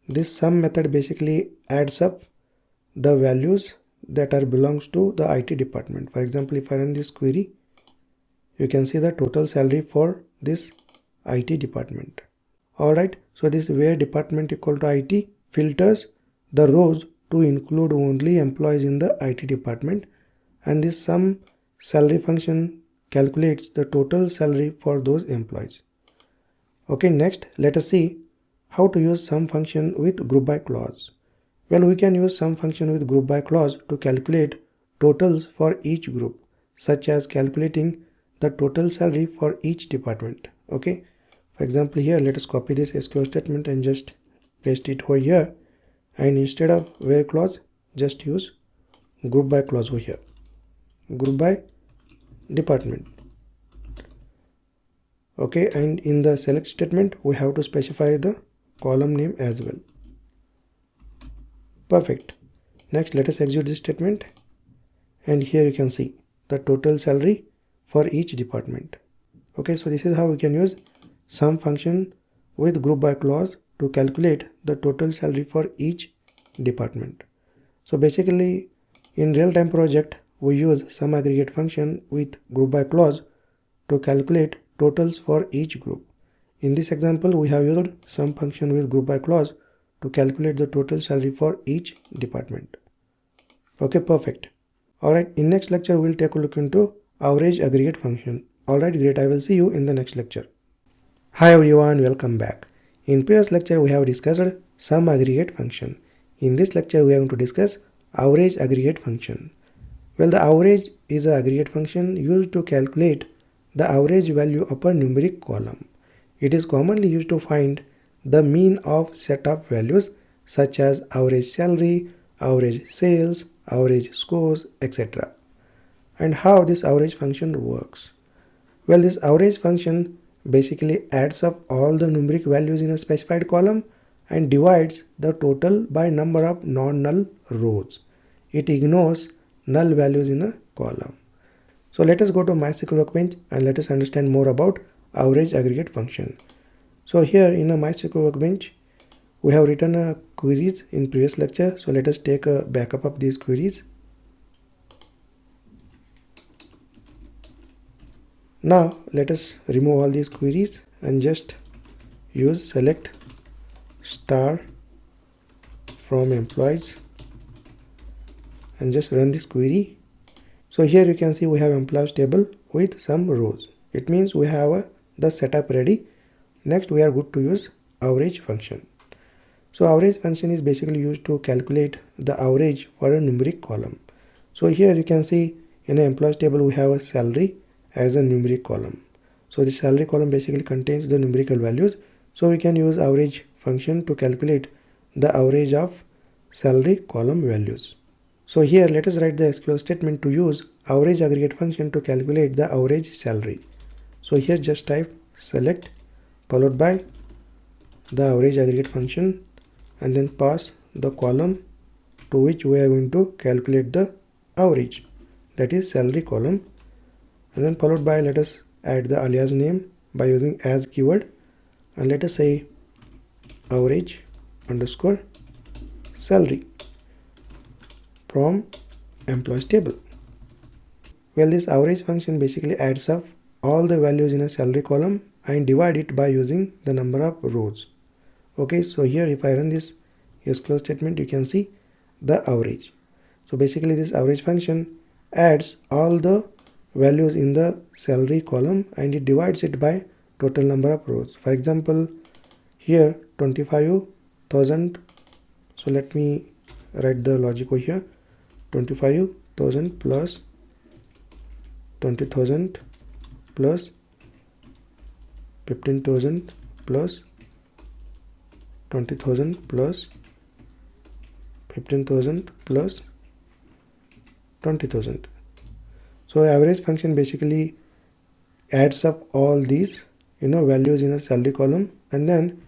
this sum method basically adds up the values that are belongs to the IT department. For example, if I run this query, you can see the total salary for this IT department. Alright, so this where department equal to IT filters the rows to include only employees in the IT department, and this sum salary function calculates the total salary for those employees. Okay, next let us see how to use sum function with group by clause. Well, we can use sum function with group by clause to calculate totals for each group, such as calculating the total salary for each department. Okay, for example, here let us copy this SQL statement and just paste it over here, and instead of where clause, just use group by clause over here, group by department. Okay, and in the select statement we have to specify the column name as well. Perfect. Next let us execute this statement, and here you can see the total salary for each department. Okay, so this is how we can use sum function with group by clause to calculate the total salary for each department. So basically in real-time project we use sum aggregate function with group by clause to calculate totals for each group. In this example we have used sum function with group by clause to calculate the total salary for each department. Okay, perfect. Alright, in next lecture we'll take a look into average aggregate function. Alright, great. I will see you in the next lecture. Hi everyone, welcome back. In previous lecture we have discussed sum aggregate function. In this lecture we are going to discuss average aggregate function. Well, the average is an aggregate function used to calculate the average value of a numeric column. It is commonly used to find the mean of set of values such as average salary, average sales, average scores, etc. And how this average function works? Well, this average function basically adds up all the numeric values in a specified column and divides the total by number of non-null rows. It ignores null values in a column. So let us go to MySQL Workbench and let us understand more about average aggregate function. So here in a MySQL Workbench, we have written queries in previous lecture. So let us take a backup of these queries. Now let us remove all these queries and just use select star from employees and just run this query. So here you can see we have employees table with some rows. It means we have the setup ready. Next we are good to use average function. So average function is basically used to calculate the average for a numeric column. So here you can see in an employees table we have a salary as a numeric column. So the salary column basically contains the numerical values. So we can use average function to calculate the average of salary column values. So here let us write the SQL statement to use average aggregate function to calculate the average salary. So here just type select followed by the average aggregate function and then pass the column to which we are going to calculate the average, that is salary column, and then followed by let us add the alias name by using as keyword and let us say average underscore salary from employees table. Well, this average function basically adds up all the values in a salary column and divide it by using the number of rows. Okay, so here if I run this SQL statement, you can see the average. So basically this average function adds all the values in the salary column and it divides it by total number of rows. For example, here 25,000. So let me write the logic over here. 25,000 plus 20,000 plus 15,000 plus 20,000 plus 15,000 plus 20,000. So average function basically adds up all these values in a salary column and then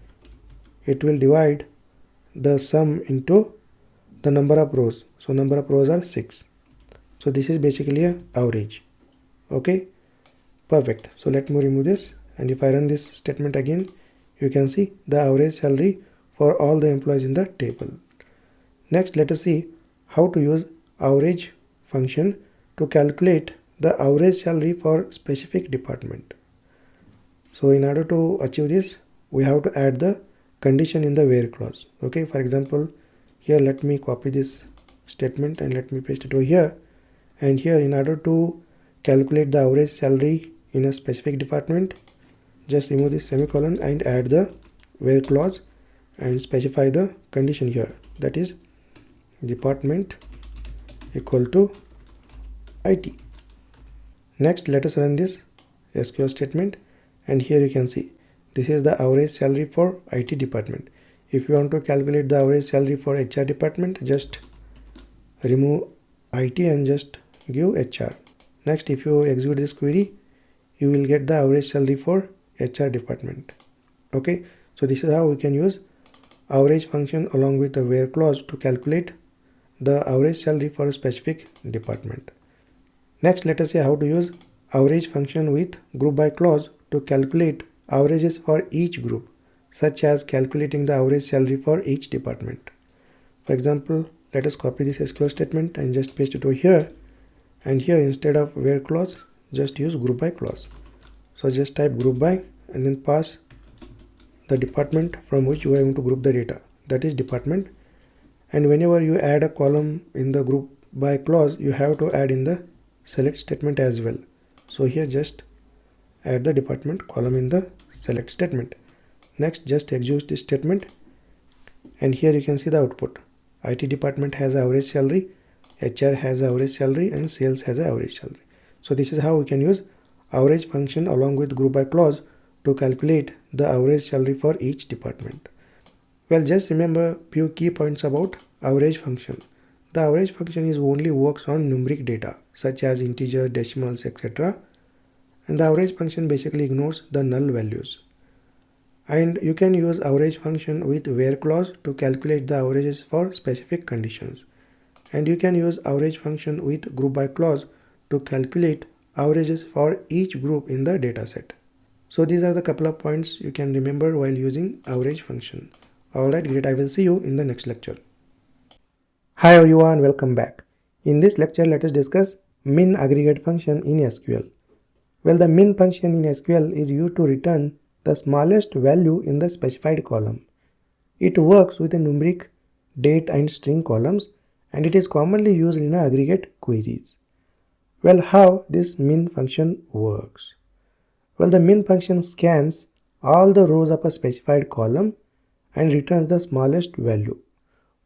it will divide the sum into the number of rows. So number of rows are 6. So this is basically a average. Okay, perfect. So let me remove this, and if I run this statement again, you can see the average salary for all the employees in the table. Next let us see how to use average function to calculate the average salary for specific department. So in order to achieve this, we have to add the condition in the where clause. Okay, for example, here let me copy this statement and let me paste it over here, and here in order to calculate the average salary in a specific department, just remove this semicolon and add the where clause and specify the condition here, that is department equal to IT. Next, let us run this SQL statement, and here you can see this is the average salary for IT department. If you want to calculate the average salary for HR department, just remove IT and just give HR. Next, if you execute this query, you will get the average salary for HR department. Okay, so this is how we can use average function along with the where clause to calculate the average salary for a specific department. Next, let us see how to use average function with group by clause to calculate averages for each group, such as calculating the average salary for each department. For example, let us copy this SQL statement and just paste it over here, and here instead of where clause, just use group by clause. So just type group by and then pass the department from which you are going to group the data, that is department. And whenever you add a column in the group by clause, you have to add in the select statement as well. So here just add the department column in the select statement. Next, just execute this statement, and here you can see the output. IT department has average salary, HR has average salary, and sales has average salary. So this is how we can use average function along with group by clause to calculate the average salary for each department. Well, just remember few key points about average function. The average function is only works on numeric data such as integer, decimals, etc. And the average function basically ignores the null values. And you can use average function with where clause to calculate the averages for specific conditions. And you can use average function with group by clause to calculate averages for each group in the dataset. So these are the couple of points you can remember while using average function. Alright, great. I will see you in the next lecture. Hi everyone, welcome back. In this lecture, let us discuss min aggregate function in SQL. Well, the min function in SQL is used to return the smallest value in the specified column. It works with the numeric, date and string columns, and it is commonly used in aggregate queries. Well, how this min function works? Well, the min function scans all the rows of a specified column and returns the smallest value.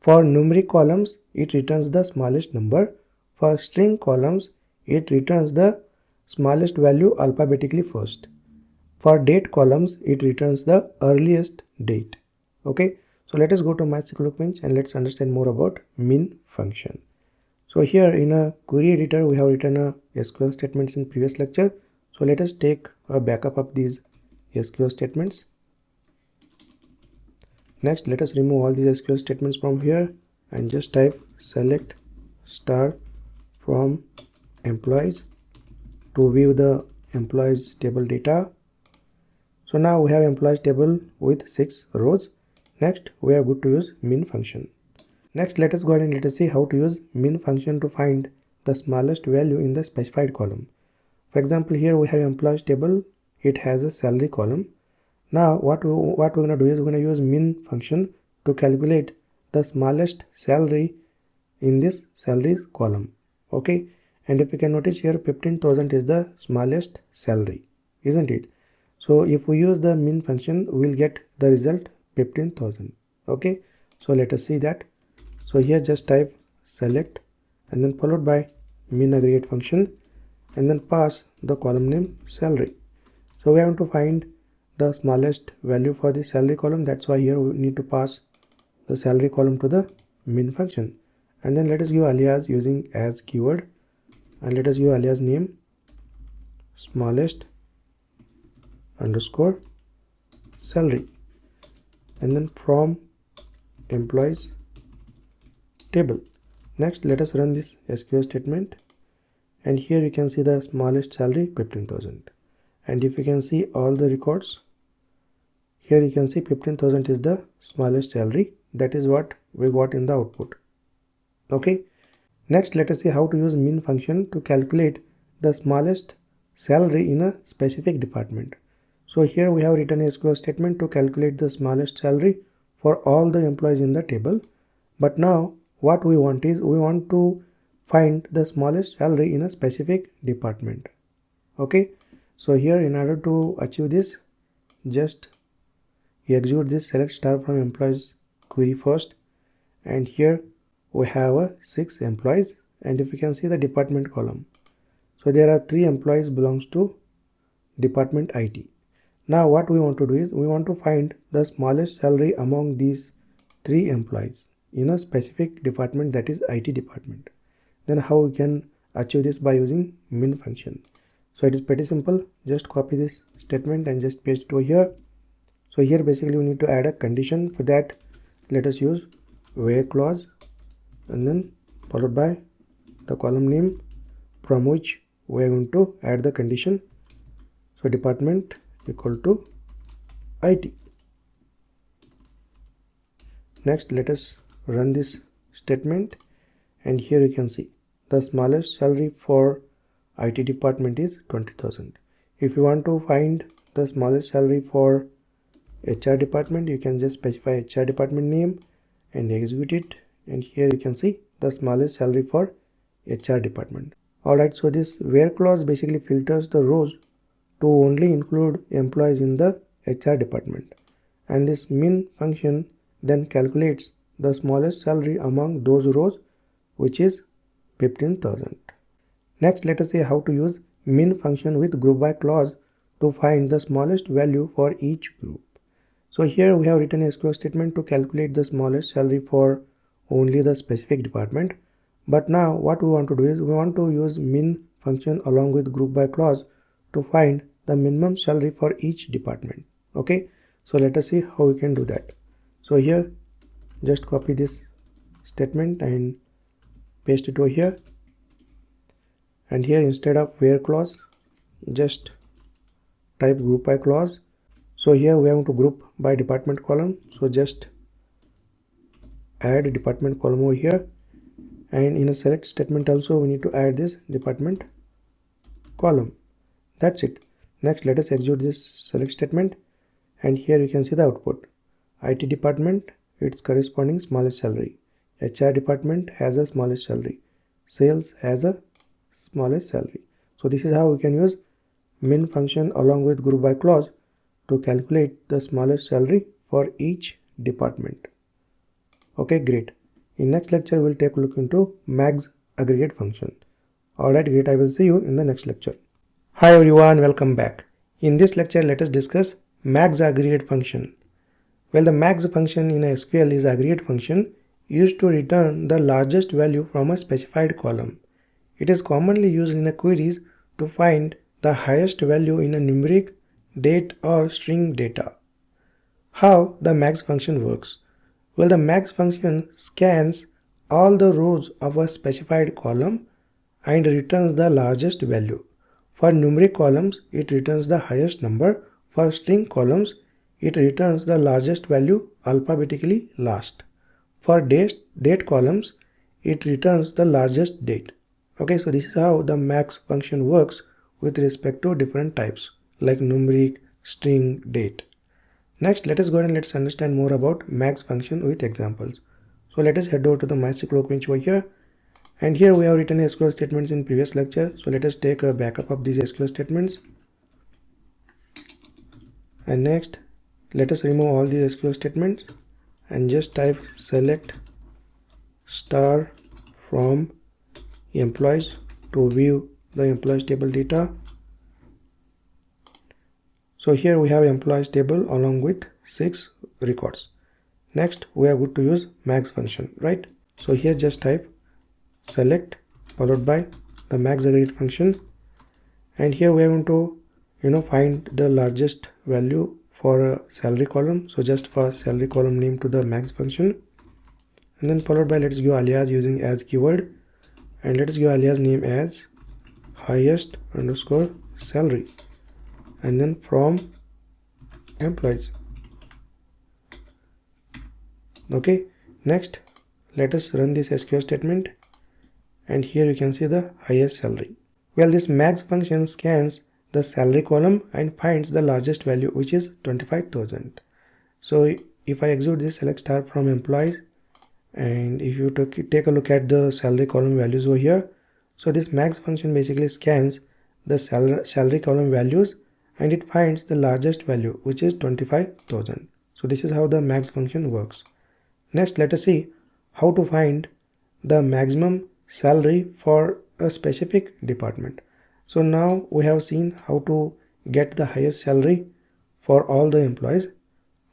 For numeric columns, it returns the smallest number. For string columns, it returns the smallest value alphabetically first. For date columns, it returns the earliest date. Okay, so let us go to MySQL Workbench and let's understand more about min function. So here in a query editor, we have written a SQL statements in previous lecture. So let us take a backup of these SQL statements. Next, let us remove all these SQL statements from here and just type select star from employees to view the employees table data. So now we have employees table with 6 rows. Next, we are good to use min function. Next, let us go ahead and let us see how to use min function to find the smallest value in the specified column. For example, here we have employees table. It has a salary column. Now what we're going to do is we're going to use min function to calculate the smallest salary in this salaries column. Okay, and if you can notice here, 15,000 is the smallest salary, isn't it? So if we use the min function, we will get the result 15,000. Okay, so let us see that. So here just type select and then followed by min aggregate function and then pass the column name salary. So we have to find the smallest value for the salary column. That's why here we need to pass the salary column to the min function. And then let us give alias using as keyword, and let us give alias name smallest underscore salary, and then from employees table. Next, let us run this SQL statement, and here you can see the smallest salary 15,000. And if you can see all the records, here you can see 15,000 is the smallest salary. That is what we got in the output. Okay. Next, let us see how to use min function to calculate the smallest salary in a specific department. So here we have written a SQL statement to calculate the smallest salary for all the employees in the table. But now what we want is we want to find the smallest salary in a specific department. Okay, so here in order to achieve this, just execute this select star from employees query first, and here we have 6 employees, and if you can see the department column, so there are 3 employees belongs to department IT. Now what we want to do is we want to find the smallest salary among these 3 employees in a specific department, that is IT department. Then how we can achieve this? By using min function. So it is pretty simple. Just copy this statement and just paste it over here. So here basically we need to add a condition. For that, let us use where clause and then followed by the column name from which we are going to add the condition. So department equal to IT. Next, let us run this statement, and here you can see the smallest salary for IT department is 20,000. If you want to find the smallest salary for HR department, you can just specify HR department name and execute it, and here you can see the smallest salary for HR department. Alright, so this where clause basically filters the rows to only include employees in the HR department, and this min function then calculates the smallest salary among those rows, which is 15,000. Next, let us see how to use min function with group by clause to find the smallest value for each group. So here we have written a SQL statement to calculate the smallest salary for only the specific department. But now what we want to do is we want to use min function along with group by clause to find the minimum salary for each department. Okay, so let us see how we can do that. So here just copy this statement and paste it over here, and here instead of where clause just type group by clause. So here we have to group by department column, so just add department column over here, and in a select statement also we need to add this department column. That's it. Next, let us execute this select statement, and here you can see the output. IT department, its corresponding smallest salary. HR department has a smallest salary. Sales has a smallest salary. So this is how we can use min function along with group by clause to calculate the smallest salary for each department. Okay, great. In next lecture we'll take a look into max aggregate function. Alright, great. I will see you in the next lecture. Hi everyone, welcome back. In this lecture let us discuss max aggregate function. Well, the max function in a SQL is aggregate function used to return the largest value from a specified column. It is commonly used in a queries to find the highest value in a numeric, date or string data. How the max function works? Well, the max function scans all the rows of a specified column and returns the largest value. For numeric columns, it returns the highest number. For string columns, it returns the largest value alphabetically last. For date columns, it returns the largest date. Okay, so this is how the max function works with respect to different types like numeric, string, date. Next, let us go ahead and let's understand more about max function with examples. So let us head over to the MySQL Workbench over here, and here we have written SQL statements in previous lecture. So let us take a backup of these SQL statements, and next let us remove all these SQL statements and just type select star from employees to view the employees table data. So here we have employees table along with 6 records. Next, we are good to use max function, right? So here just type select followed by the max aggregate function, and here we are going to find the largest value for a salary column. So just for salary column name to the max function, and then followed by let's give alias using as keyword, and let us give alias name as highest underscore salary, and then from employees. Okay, next let us run this SQL statement, and here you can see the highest salary. Well, this max function scans the salary column and finds the largest value, which is 25,000. So if I execute this select star from employees, And if you take a look at the salary column values over here, so this max function basically scans the salary column values and it finds the largest value, which is 25,000. So this is how the max function works. Next, let us see how to find the maximum salary for a specific department. So now we have seen how to get the highest salary for all the employees.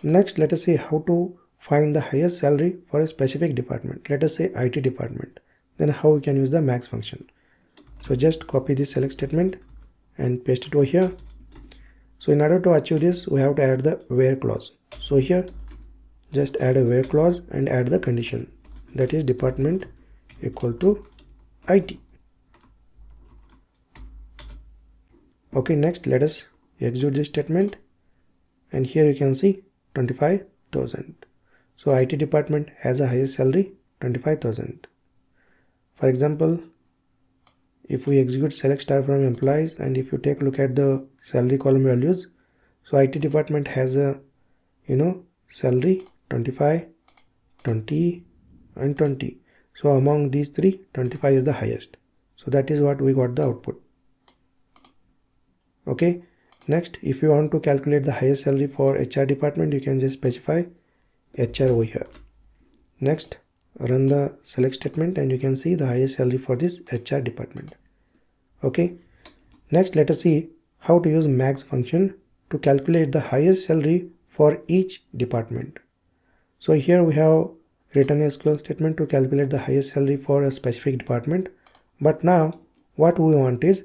Next, let us see how to find the highest salary for a specific department. Let us say IT department. Then how we can use the max function. So just copy this select statement and paste it over here. So in order to achieve this, we have to add the where clause. So here just add a where clause and add the condition, that is department equal to IT. Okay, next let us execute this statement, and here you can see 25,000. So IT department has a highest salary 25,000. For example, if we execute select star from employees, and if you take a look at the salary column values, so IT department has a salary 25, 20 and 20. So among these three, 25 is the highest. So that is what we got the output. Okay, next if you want to calculate the highest salary for HR department, you can just specify HR over here. Next, run the select statement and you can see the highest salary for this HR department. Okay, next let us see how to use max function to calculate the highest salary for each department. So here we have written a SQL statement to calculate the highest salary for a specific department. But now what we want is,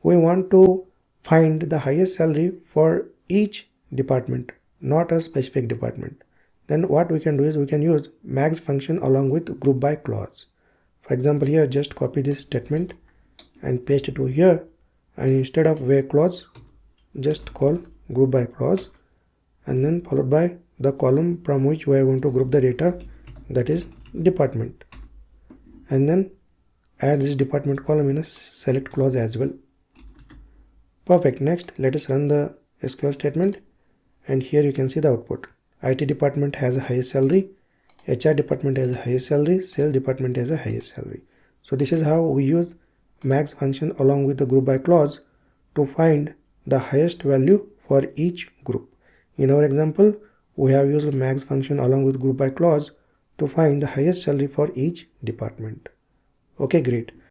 we want to find the highest salary for each department, not a specific department. Then what we can do is, we can use max function along with group by clause. For example, here just copy this statement and paste it over here, and instead of where clause, just call group by clause, and then followed by the column from which we are going to group the data, that is department, and then add this department column in a select clause as well. Perfect. Next let us run the SQL statement, and here you can see the output. IT department has a highest salary, HR department has a highest salary, sales department has a highest salary. So this is how we use max function along with the group by clause to find the highest value for each group. In our example, we have used max function along with group by clause to find the highest salary for each department. Okay, great.